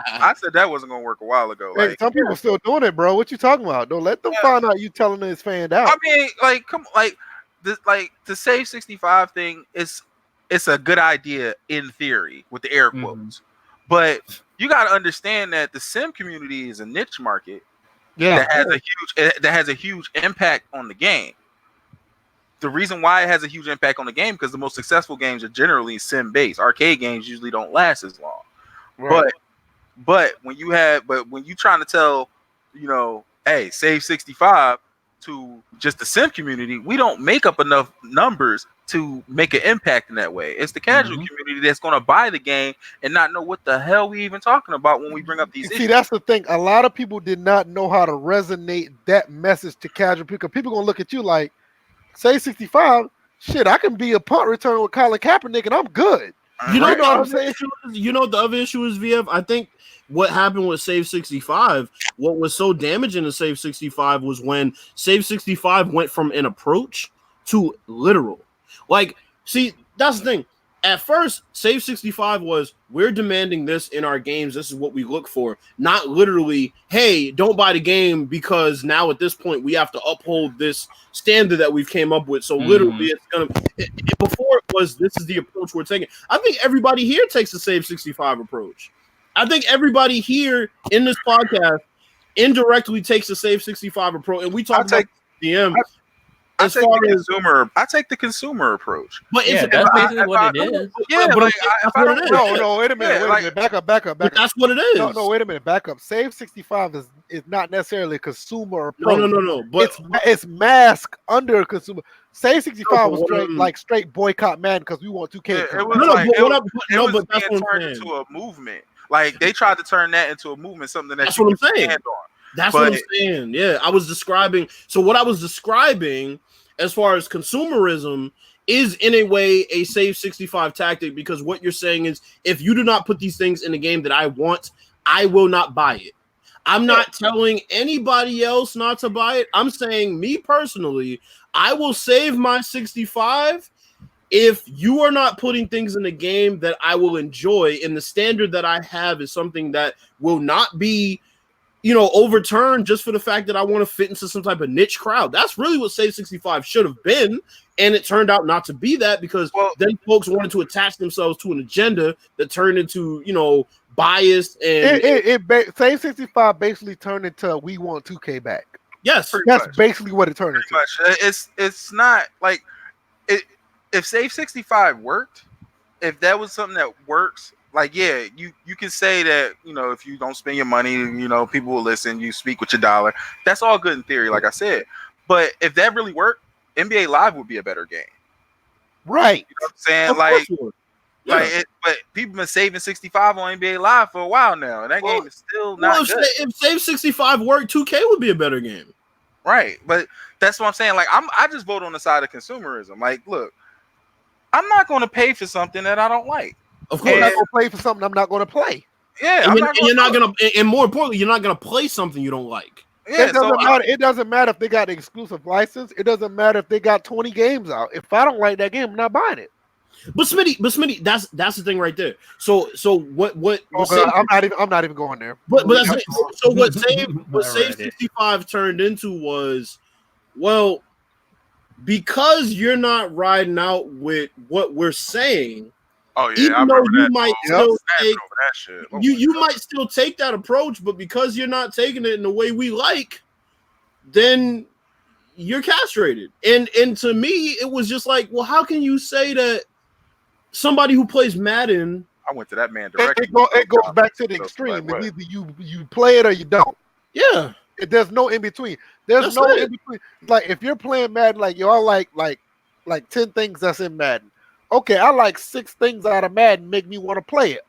I said that wasn't going to work a while ago. Hey, some people still doing it, bro. What you talking about? Don't let them find out you telling them it's fanned out. I mean, like, come on, the Save 65 thing it's a good idea in theory with the air quotes, but you got to understand that the sim community is a niche market that has a huge impact on the game. The reason why it has a huge impact on the game because the most successful games are generally sim based. Arcade games usually don't last as long. Right. But when you trying to tell, hey, Save 65 to just the sim community, we don't make up enough numbers to make an impact in that way. It's the casual community that's going to buy the game and not know what the hell we even talking about when we bring up these issues. See, that's the thing. A lot of people did not know how to resonate that message to casual people. People going to look at you like, Say 65, shit, I can be a punt return with Colin Kaepernick and I'm good. You know what I'm saying? You know the other issue is, VF? I think what happened with Save 65, what was so damaging to Save 65 was when Save 65 went from an approach to literal. Like, see, that's the thing. At first, Save 65 was, we're demanding this in our games. This is what we look for. Not literally, hey, don't buy the game because now at this point we have to uphold this standard that we've came up with. So literally it's going to, before it was, this is the approach we're taking. I think everybody here takes the Save 65 approach. I think everybody here in this podcast indirectly takes the Save 65 approach. And we talk about DM. I take the consumer approach. But that's basically what it is. Yeah, but no, wait a minute. Back up. That's what it is. No, wait a minute. Back up. Save 65 is not necessarily a consumer approach. No. But it's masked under a consumer. Save 65 was straight boycott Madden because we want 2K. But that's being turned into a movement. Like they tried to turn that into a movement, something that's what I'm saying. That's what I'm saying. Yeah, I was describing. So what I was describing, as far as consumerism, is in a way a Save 65 tactic because what you're saying is if you do not put these things in the game that I want, I will not buy it. I'm not telling anybody else not to buy it. I'm saying me personally, I will save my 65 if you are not putting things in the game that I will enjoy, and the standard that I have is something that will not be, overturned just for the fact that I want to fit into some type of niche crowd. That's really what Save 65 should have been, and it turned out not to be that because then folks wanted to attach themselves to an agenda that turned into, biased and Save 65 basically turned into we want 2K back. Yes, that's basically what it turned into. Much. It's not like it. If Save 65 worked, if that was something that works, like, yeah, you can say that, if you don't spend your money, people will listen, you speak with your dollar. That's all good in theory, like I said. But if that really worked, NBA Live would be a better game. Right. You know what I'm saying? But people been saving 65 on NBA Live for a while now, and that game is still not good. If Save 65 worked, 2K would be a better game. Right. But that's what I'm saying. Like, I just vote on the side of consumerism. Like, look, I'm not going to pay for something that I don't like. Of course, I'm not going to play for something I'm not going to play. Yeah, and more importantly, you're not going to play something you don't like. Yeah, it doesn't matter if they got the exclusive license. It doesn't matter if they got 20 games out. If I don't like that game, I'm not buying it. But Smitty, that's the thing right there. So what? I'm not even going there. But what Save 65 turned into was, well, because you're not riding out with what we're saying. Oh yeah, even though you might still you might still take that approach, but because you're not taking it in the way we like, then you're castrated. And to me, it was just like, well, how can you say that somebody who plays Madden? I went to that man directly. It goes back to the extreme. Either you play it or you don't. Yeah. There's no in between. There's no in between. Like if you're playing Madden, like y'all like 10 things that's in Madden. Okay, I like 6 things out of Madden make me want to play it.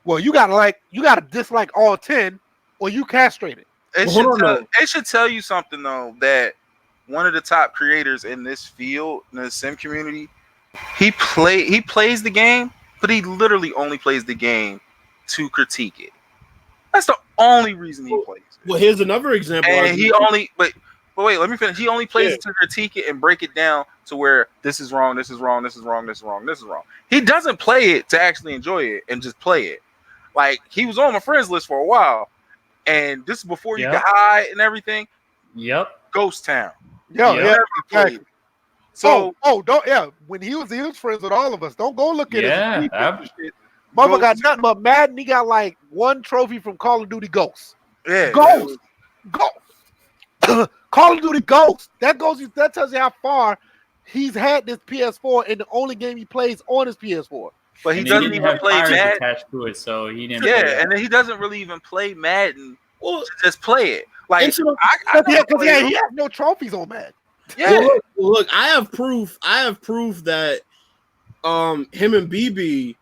Well, you gotta dislike all 10, or you castrated. It should tell you something though, that one of the top creators in this field, in the sim community, he plays the game, but he literally only plays the game to critique it. That's the only reason he plays it. Well, here's another example. And but wait, let me finish. He only plays it to critique it and break it down to where this is wrong, this is wrong, this is wrong, this is wrong, this is wrong. He doesn't play it to actually enjoy it and just play it. Like, he was on my friends list for a while, and this is before you could hide and everything. Yep. Ghost Town. Exactly. So, when he was friends with all of us. Don't go look at his shit. Mama got nothing but Madden. He got like 1 trophy from Call of Duty Ghosts. Yeah. Ghost. Call of Duty Ghosts. That tells you how far he's had this PS4 and the only game he plays on his PS4. But he doesn't even play Madden attached to it, so he didn't. Yeah, and then he doesn't really even play Madden. Well, to just play it. Like, he has no trophies on Madden. Yeah. Look, I have proof that him and BB,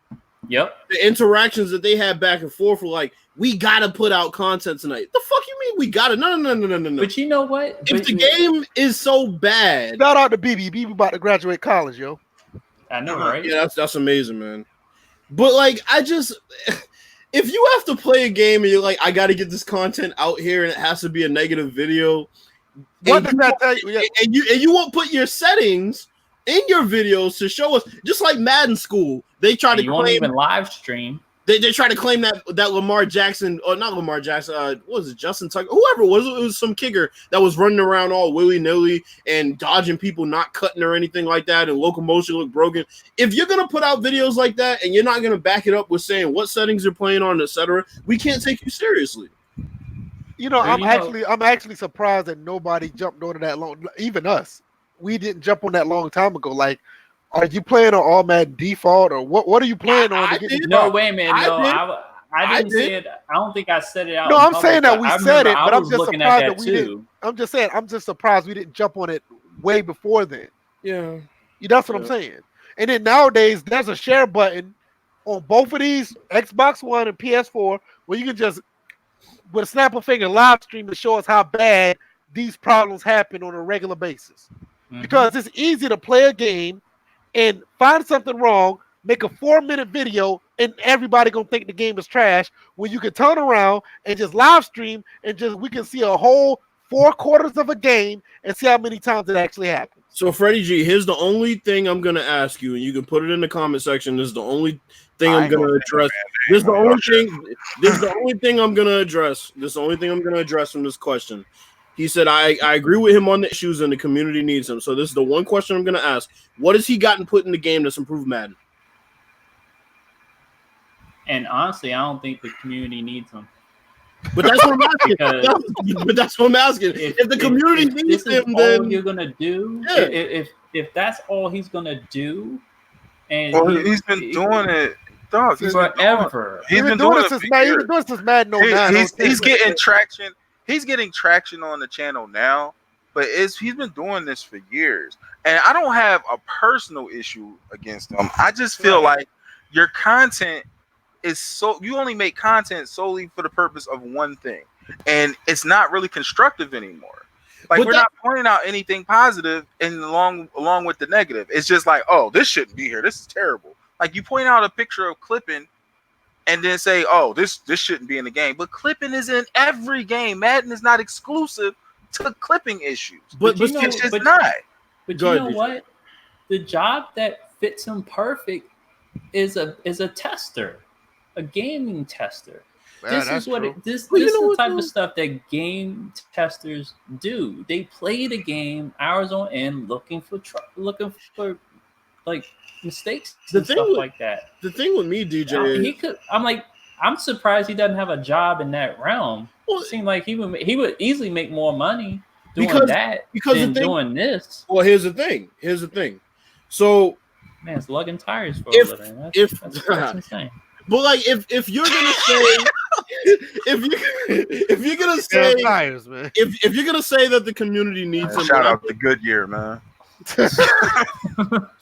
the interactions that they had back and forth were like, we gotta put out content tonight. The fuck you mean we gotta? No. But you know what? If the game is so bad, shout out to BB. BB about to graduate college, yo. I know, right? Yeah, that's amazing, man. But like, if you have to play a game and you're like, I got to get this content out here, and it has to be a negative video, what does that tell you? And you won't put your settings in your videos to show us, just like Madden School. They try to claim, won't even live stream. They try to claim that Lamar Jackson, or not Lamar Jackson, what was it, Justin Tucker, whoever it was some kicker that was running around all willy-nilly and dodging people, not cutting or anything like that, and locomotion looked broken. If you're going to put out videos like that and you're not going to back it up with saying what settings you're playing on, etc., we can't take you seriously. You know, I'm actually surprised that nobody jumped on that long, even us. We didn't jump on that long time ago. Like, are you playing on all Madden default, or what are you playing on? No, wait a minute. I didn't say it. I don't think I said it out. No, I'm saying that we said it, but I'm just surprised that we didn't. I'm just surprised we didn't jump on it way before then. Yeah. That's what I'm saying. And then nowadays, there's a share button on both of these, Xbox One and PS4, where you can just, with a snap of finger, live stream to show us how bad these problems happen on a regular basis. Mm-hmm. Because it's easy to play a game and find something wrong, make a 4-minute video, and everybody gonna think the game is trash, when you can turn around and just live stream and we can see a whole 4 quarters of a game and see how many times it actually happens. So Freddie G, here's the only thing I'm gonna ask you, and you can put it in the comment section. This is the only thing I'm gonna address. This is the only thing I'm gonna address. This is the only thing I'm gonna address from this question. He said, I agree with him on the issues and the community needs him. So this is the one question I'm going to ask. What has he gotten put in the game that's improved Madden? And honestly, I don't think the community needs him. But that's what I'm asking. But that's what I'm asking. If the community needs him, then all you're going to do, if that's all he's going to do, and he's been doing it. Dog, forever. He's been doing it since Madden 09. He's getting traction. He's getting traction on the channel now, but he's been doing this for years. And I don't have a personal issue against him. I just feel like your content is you only make content solely for the purpose of one thing. And it's not really constructive anymore. Like, we're not pointing out anything positive and along with the negative. It's just like, oh, this shouldn't be here. This is terrible. Like, you point out a picture of clipping and then say, oh, this shouldn't be in the game. But clipping is in every game. Madden is not exclusive to clipping issues. But it's just not. But you know what? The job that fits him perfect is a tester, a gaming tester. This is the type of stuff that game testers do. They play the game hours on end, looking for like mistakes and stuff like that. The thing with me, DJ, I'm surprised he doesn't have a job in that realm. Well, it seemed like he would easily make more money doing than doing this. Well, here's the thing. So, man, it's lugging tires for a living. That's insane. But like, if you're gonna say, if you're gonna say tires, man. if you're gonna say that the community needs him, shout out to Goodyear, man.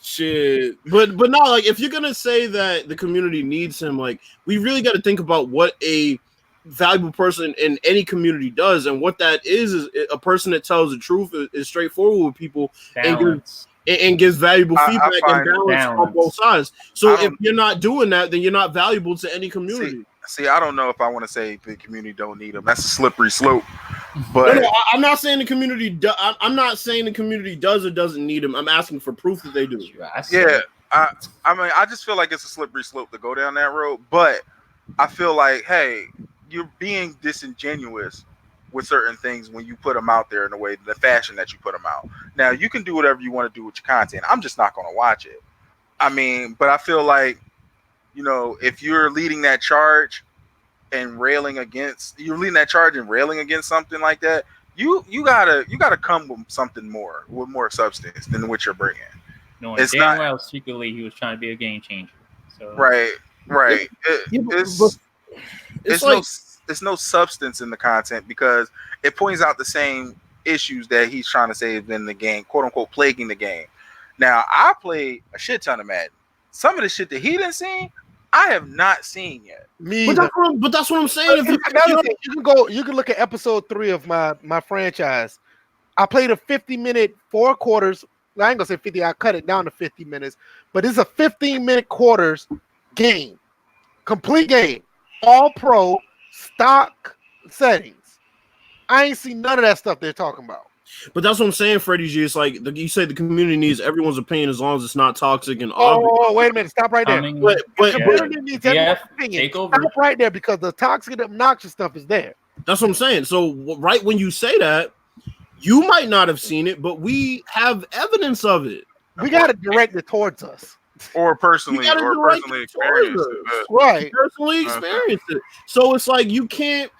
Shit, but no, like if you're gonna say that the community needs him, like we really got to think about what a valuable person in any community does, and what that is a person that tells the truth, is straightforward with people, and gives valuable feedback and balance on both sides. So if you're not doing that, then you're not valuable to any community. See, I don't know if I want to say the community don't need him. That's a slippery slope. But no, I'm not saying the community. I'm not saying the community does or doesn't need him. I'm asking for proof that they do. Yeah, I mean, I just feel like it's a slippery slope to go down that road. But I feel like, hey, you're being disingenuous with certain things when you put them out there in the fashion that you put them out. Now, you can do whatever you want to do with your content. I'm just not going to watch it. I mean, but I feel like, you know, if you're leading that charge and railing against something like that, you gotta come with something more, with more substance than what you're bringing. No, it's damn well secretly he was trying to be a game changer. So right. It's no substance in the content because it points out the same issues that he's trying to save in the game, quote unquote, plaguing the game. Now, I played a shit ton of Madden. Some of the shit that he didn't see, I have not seen yet. But that's what I'm saying. You can look at episode 3 of my franchise. I played a 50-minute 4 quarters. I ain't gonna say 50. I cut it down to 50 minutes, but it's a 15-minute quarters game, complete game, all pro, stock settings. I ain't seen none of that stuff they're talking about. But that's what I'm saying, Freddie G. It's like you say the community needs everyone's opinion as long as it's not toxic and obvious. Oh, wait a minute. Stop right there. But the community needs everyone's opinion. Stop right there because the toxic and obnoxious stuff is there. That's what I'm saying. So right when you say that, you might not have seen it, but we have evidence of it. We got to direct it towards us. Or personally experience it. Right. Personally experience it. So it's like you can't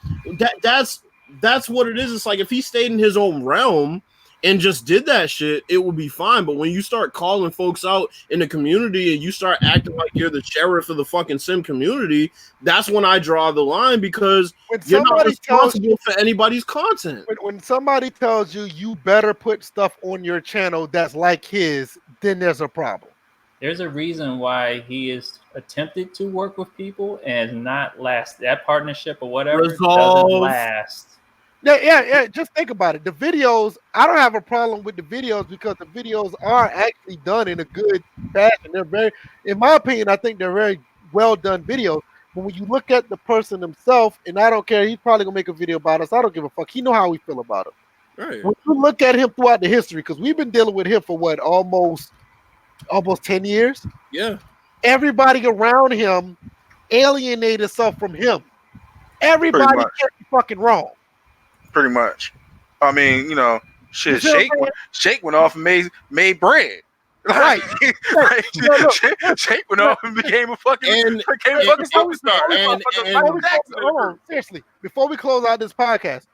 that's what it is. It's like if he stayed in his own realm and just did that shit, it would be fine. But when you start calling folks out in the community and you start acting like you're the sheriff of the fucking sim community, that's when I draw the line because you're not responsible for anybody's content. When somebody tells you you better put stuff on your channel that's like his, then there's a problem. There's a reason why he is attempted to work with people and not last. That partnership or whatever doesn't last. Yeah. Just think about it. The videos, I don't have a problem with the videos because the videos are actually done in a good fashion. They're very, in my opinion, I think they're very well done videos. But when you look at the person himself, and I don't care, he's probably gonna make a video about us. I don't give a fuck. He know how we feel about him. Right. When you look at him throughout the history, because we've been dealing with him for what, almost 10 years. Yeah. Everybody around him alienated itself from him. Everybody can't be fucking wrong. Pretty much. I mean, you know, shit. Shake went off and made bread. Right. Shake went off and became a fucking superstar. Seriously, before we close out this podcast,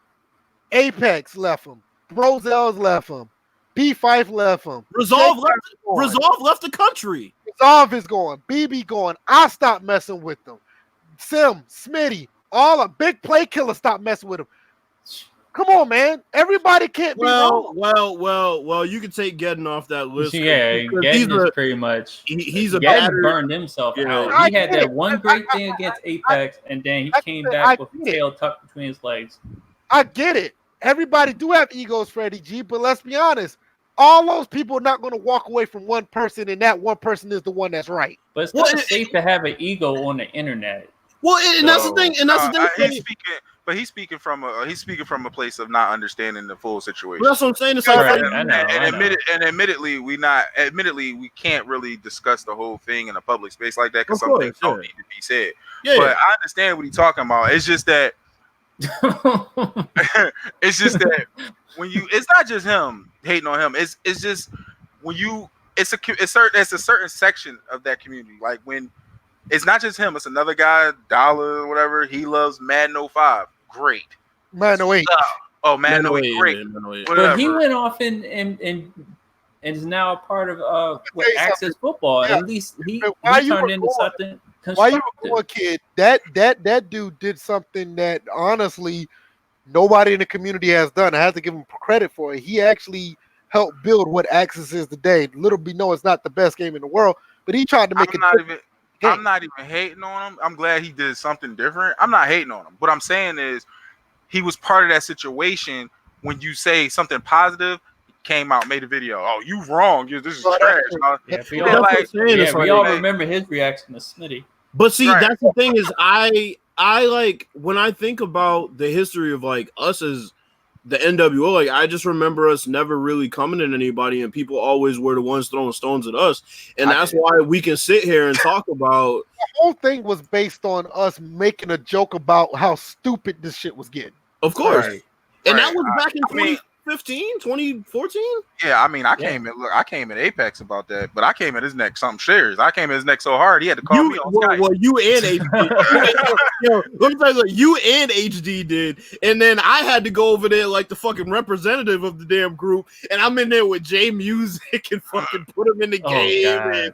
Apex left him. Brozel's left him. P5 left him. Resolve left the country. Resolve is going. BB going. I stopped messing with them. Sim, Smitty, all a big play killer stopped messing with him. Come on, man. Everybody can't be wrong. Well, you can take Gedden off that list. Yeah, Gedden is pretty much. He's a Gedden burned himself out. He had that one great thing against Apex, and then he came back with the tail tucked between his legs. I get it. Everybody do have egos, Freddie G, but let's be honest. All those people are not going to walk away from one person, and that one person is the one that's right. But it's not safe to have an ego on the internet. Well, and that's the thing. And that's the thing. He's speaking from a place of not understanding the full situation. Well, that's what I'm saying. It's like, admittedly, we can't really discuss the whole thing in a public space like that because some things don't need to be said. Yeah, but I understand what he's talking about. It's just that. When you, it's not just him hating on him. It's just when you, it's a certain section of that community. Like when it's not just him, it's another guy, Dollar or whatever. He loves Madden 05. Great. Madden 08. Oh, Madden 08. Great. But he went off and is now a part of Access Football. Yeah. At least he turned into something Why you a kid? That dude did something that honestly nobody in the community has done. I have to give him credit for it. He actually helped build what Axis is today. Little B know it's not the best game in the world, but he tried to make it. I'm not even hating on him. I'm glad he did something different. I'm not hating on him. What I'm saying is he was part of that situation. When you say something positive, came out, made a video. Oh, you wrong. This is trash. We all remember his reaction to Smitty. But see, that's the thing is I like when I think about the history of like us as the NWO, like I just remember us never really coming at anybody, and people always were the ones throwing stones at us, and that's why we can sit here and talk about. The whole thing was based on us making a joke about how stupid this shit was getting. Of course, and that was back in 2015, 2014. Yeah, I mean, I came in Apex about that, but I came at his neck something serious. I came at his neck so hard he had to call me on Skype. Well, you and HD, let me tell you, you and HD did, and then I had to go over there like the fucking representative of the damn group, and I'm in there with J Music and fucking put him in the game.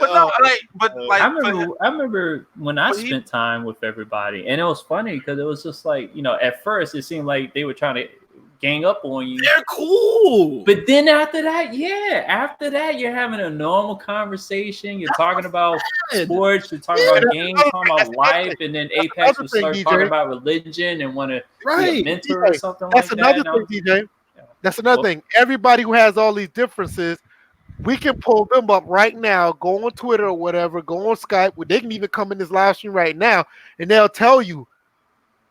I remember when I spent time with everybody, and it was funny because it was just like, at first it seemed like they were trying to gang up on you. They're cool. But then after that, you're having a normal conversation. You're talking about sports, you're talking about games, talking about life, and then Apex will start talking about religion and want to be a mentor or something like that. That's another thing, DJ. That's another thing. Everybody who has all these differences, we can pull them up right now, go on Twitter or whatever, go on Skype. They can even come in this live stream right now, and they'll tell you,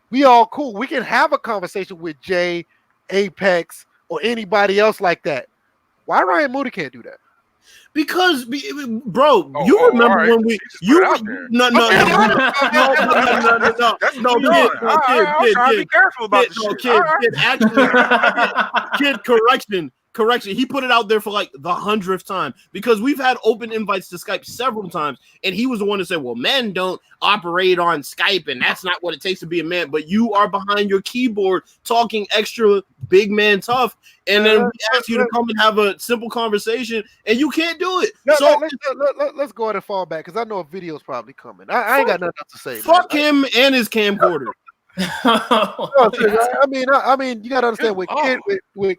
we all cool. We can have a conversation with Jay, Apex, or anybody else like that. Why Ryan Moody can't do that? Because, bro, you remember when we kid. Correction. He put it out there for like the 100th time because we've had open invites to Skype several times, and he was the one to say, "Well, men don't operate on Skype, and that's not what it takes to be a man." But you are behind your keyboard talking extra big man tough, and then we ask you to come and have a simple conversation, and you can't do it. Let's go ahead and fall back because I know a video's probably coming. I ain't got nothing else to say. Fuck him and his camcorder. I mean, you gotta understand with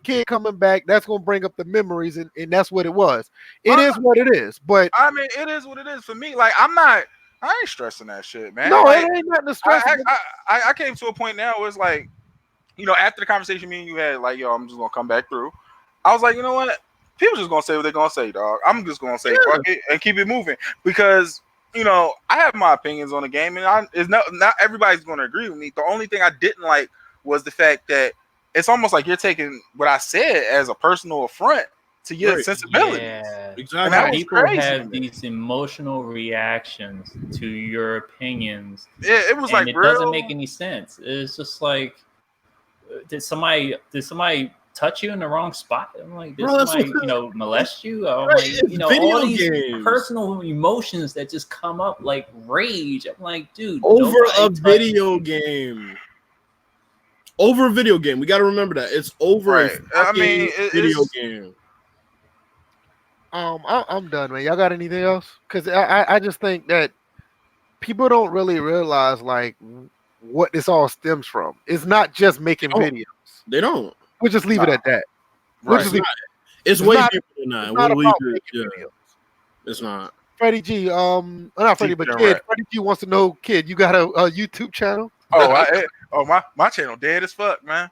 kid coming back, that's gonna bring up the memories, and that's what it was. It is what it is. But I mean, it is what it is for me. Like I ain't stressing that shit, man. No, like, it ain't nothing to stress. I came to a point now where it's like, after the conversation me and you had, like, yo, I'm just gonna come back through. I was like, you know what? People just gonna say what they're gonna say, dog. I'm just gonna say fuck it and keep it moving because. I have my opinions on the game, and it's not everybody's going to agree with me. The only thing I didn't like was the fact that it's almost like you're taking what I said as a personal affront to your sensibilities. Yeah, exactly. People have these emotional reactions to your opinions. Yeah, it was like it doesn't make any sense. It's just like, did somebody touch you in the wrong spot? I'm like, did somebody, molest you? I'm like, all these personal emotions that just come up like rage. I'm like, dude, over a video game. Over a video game. We got to remember that it's over a video game. I'm done, man. Y'all got anything else? Because I just think that people don't really realize like what this all stems from. It's not just making videos. They don't. We'll just leave it at that. Right. It's way deeper than that. It's not. Freddie G, not Freddie, but Kid. Freddie G wants to know, Kid, you got a YouTube channel? My channel dead as fuck, man.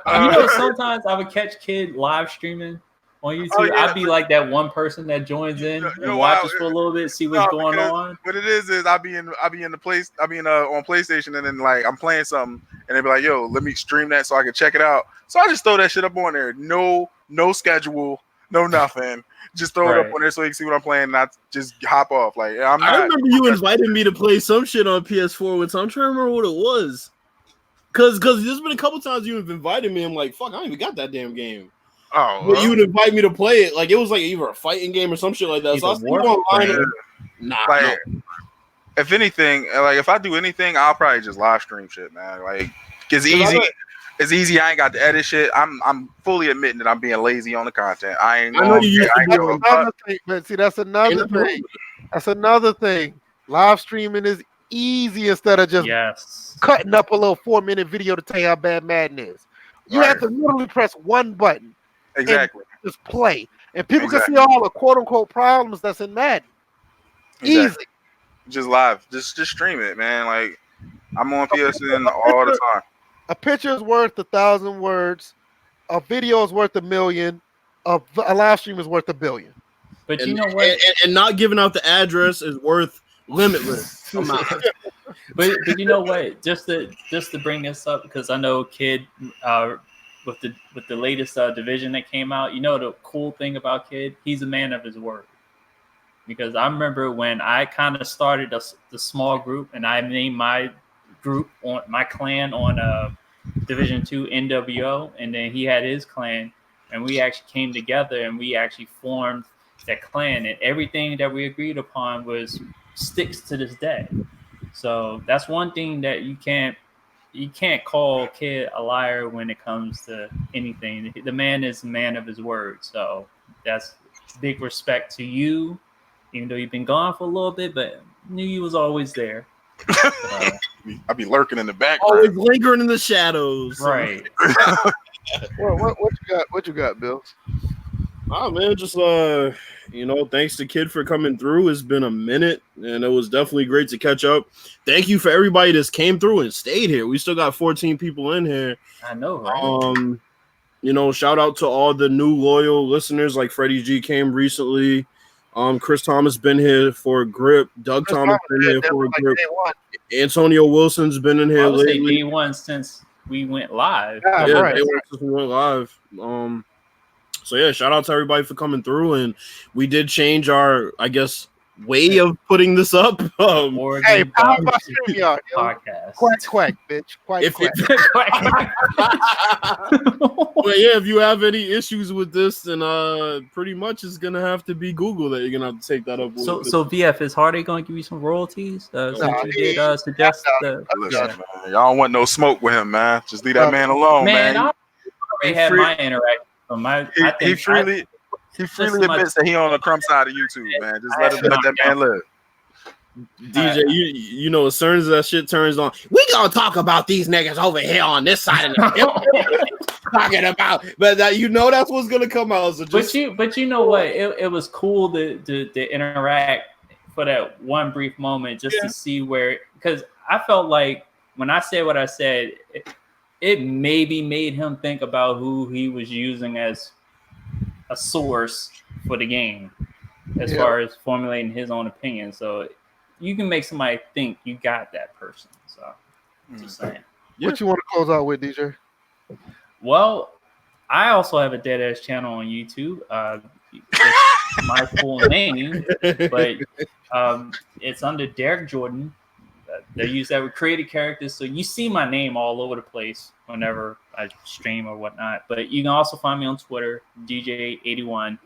Sometimes I would catch Kid live streaming on YouTube. I'd be like that one person that joins in and watches for a little bit, see what's going on. What it is I'll be on PlayStation, and then like I'm playing something, and they be like, "Yo, let me stream that so I can check it out." So I just throw that shit up on there. No schedule, no nothing. Just throw it up on there so you can see what I'm playing, and I just hop off. Like I remember you invited me to play some shit on PS4 with. So I'm trying to remember what it was. Cause there's been a couple times you've invited me. I'm like, fuck, I ain't even got that damn game. Oh, but you would invite me to play it. Like it was like either a fighting game or some shit like that. So I was online. If anything, like if I do anything, I'll probably just live stream shit, man. Like it's easy. It's easy. I ain't got to edit shit. I'm fully admitting that I'm being lazy on the content. I know you used to do it. Another thing, but see, that's another thing. That's another thing. Live streaming is easy instead of just cutting up a little 4-minute video to tell you how bad Madden is. You have to literally press one button. Exactly. And just play. And people can see all the quote unquote problems that's in Madden. Easy. Just live. Just stream it, man. Like I'm on PSN all the time. A picture is worth 1,000 words. A video is worth 1,000,000. A live stream is worth 1 billion. But you know what? And not giving out the address is worth limitless. but you know what? Just to bring this up, because I know Kid with the latest division that came out. You know the cool thing about Kid? He's a man of his word. Because I remember when I kind of started the small group, and I named my group on my clan on Division 2 NWO, and then he had his clan, and we actually came together and we actually formed that clan, and everything that we agreed upon sticks to this day. So that's one thing that you can't call Kid a liar when it comes to anything. The man is a man of his word. So that's big respect to you, even though you've been gone for a little bit, but knew you was always there. I'd be lurking in the background. Always lingering in the shadows. Right. What you got, Bill? Oh man, just thanks to Kid for coming through. It's been a minute, and it was definitely great to catch up. Thank you for everybody that's came through and stayed here. We still got 14 people in here. I know, right? Shout out to all the new loyal listeners, like Freddie G came recently. Chris Thomas been here for a grip. Doug Thomas been here for a grip. Antonio Wilson's been in here lately. Day one since we went live. Day one since we went live. So yeah, shout out to everybody for coming through, and we did change our, I guess, way of putting this up. Hey, how about StreamYard? Podcast. Quack, bitch. Quack. But yeah, if you have any issues with this, then pretty much it's gonna have to be Google that you're gonna have to take that up with. So VF, is Hardy gonna give you some royalties? Since you did suggest man, y'all don't want no smoke with him, man. Just leave that man alone, man. I already had my interaction. He freely admits that he on the crumb side of YouTube, man. Just let that man live. DJ, you know, as soon as that shit turns on, we gonna talk about these niggas over here on this side of the talking about, but that's what's gonna come out. So but you know what? It was cool to interact for that one brief moment, just to see where, because I felt like when I said what I said, it maybe made him think about who he was using as a source for the game, as far as formulating his own opinion. So you can make somebody think you got that person. So just saying. What you want to close out with, DJ? Well, I also have a dead ass channel on YouTube. It's my full name, but it's under Derek Jordan. They use that with creative characters, so you see my name all over the place whenever I stream or whatnot. But you can also find me on Twitter, DJ81.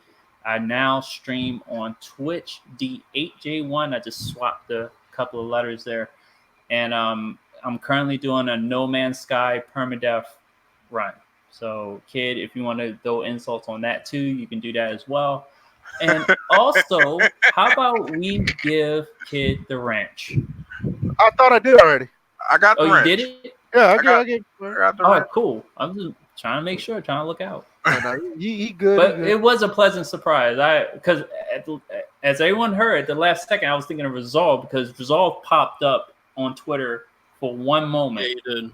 I now stream on Twitch, D8J1. I just swapped a couple of letters there, and I'm currently doing a No Man's Sky permadeath run. So, Kid, if you want to throw insults on that too, you can do that as well. And also, how about we give Kid the wrench? I thought I did already. I got the wrench. You did it? Yeah, I got the wrench. Oh, cool. I'm just trying to make sure, trying to look out. He good. But it was a pleasant surprise. Because as everyone heard at the last second, I was thinking of Resolve, because Resolve popped up on Twitter for one moment. Yeah, he did.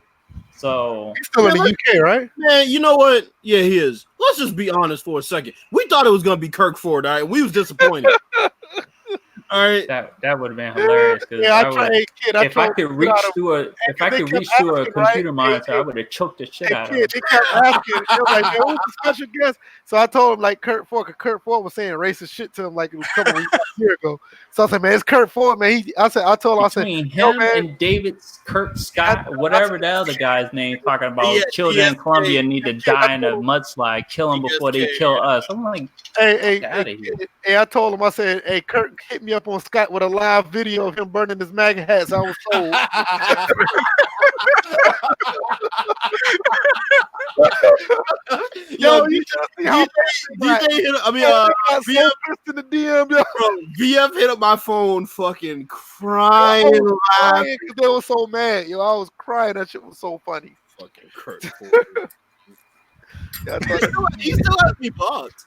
So he's still in the UK, right? Man, you know what? Yeah, he is. Let's just be honest for a second. We thought it was gonna be Kirk Ford, all right? We was disappointed. All right, that would have been hilarious. If I could reach through a computer monitor, I would have choked the shit out of him. They kept asking, they was like, "Man, who's the special guest?" So I told him like Kurt Ford, because Kurt Ford was saying racist shit to him like it was a couple weeks ago. So I said, "Man, it's Kurt Ford, man." I told him, him and David Kurt Scott, whatever the other guy's name, talking about children in Colombia need to die in a mudslide, kill them before they kill us. I'm like, hey, I told him, I said, "Hey, Kurt hit me up up on Skype with a live video of him burning his MAGA hats. I was told. Yo, you just see how DJ hit. I mean, VF in the DM. Yo. Bro, VF hit up my phone, fucking crying because they were so mad. Yo, I was crying. That shit was so funny. Fucking Kurt. He still has me blocked.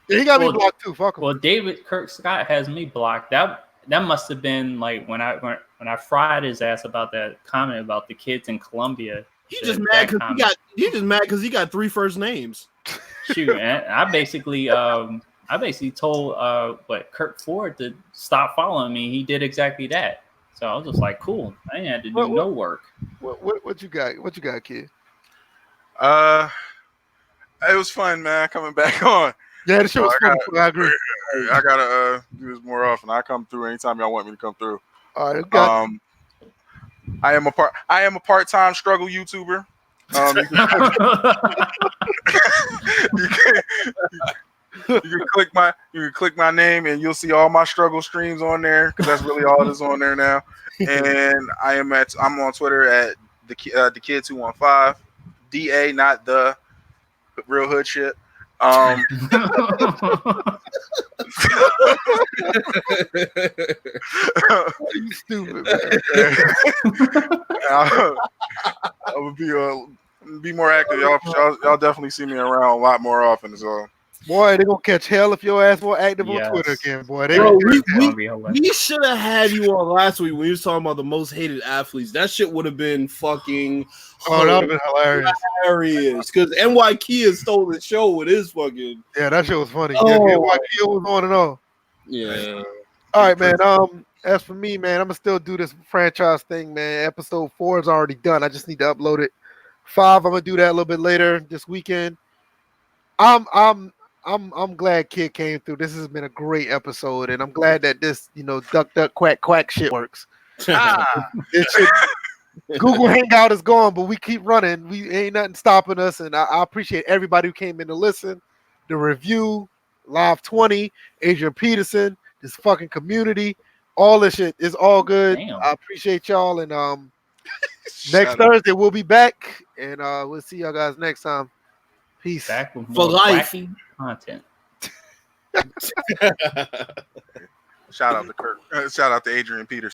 Yeah, he got me blocked too. Fuck him. Well, Kirk Scott has me blocked. That must have been like when I fried his ass about that comment about the kids in Colombia. He's just mad because he got 3 first names. Shoot, man. I basically told Kirk Ford to stop following me. He did exactly that. So I was just like, cool. I didn't have to do no work. What you got? What you got, kid? It was fun, man. Coming back on. Yeah, the shit was fun. I agree. I gotta do this more often. I come through anytime y'all want me to come through. All right, got I am a part-time struggle YouTuber. You can click my name and you'll see all my struggle streams on there because that's really all that's on there now. And I'm on Twitter at the kid 215 DA, not the real hood shit. you stupid, man. I would be more active. Y'all definitely see me around a lot more often. So, boy, they gonna catch hell if your ass more active on Twitter again, boy. We should have had you on last week when you was talking about the most hated athletes. That shit would have been fucking. Oh, that would have been hilarious. Because NY Kia stole the show with his fucking. Yeah, that shit was funny. Yeah, NY Kia was on and on. Yeah. All right, man. As for me, man, I'm gonna still do this franchise thing, man. Episode 4 is already done. I just need to upload it. 5, I'm gonna do that a little bit later this weekend. I'm glad Kid came through. This has been a great episode, and I'm glad that this, duck, duck, quack, quack shit works. Google Hangout is gone, but we keep running. We ain't nothing stopping us, and I appreciate everybody who came in to listen. The review, Live 20, Adrian Peterson, this fucking community, all this shit is all good. Damn. I appreciate y'all, and next Thursday we'll be back, and we'll see y'all guys next time. Peace. Back with more wacky content. Shout out to Kirk. Shout out to Adrian Peterson.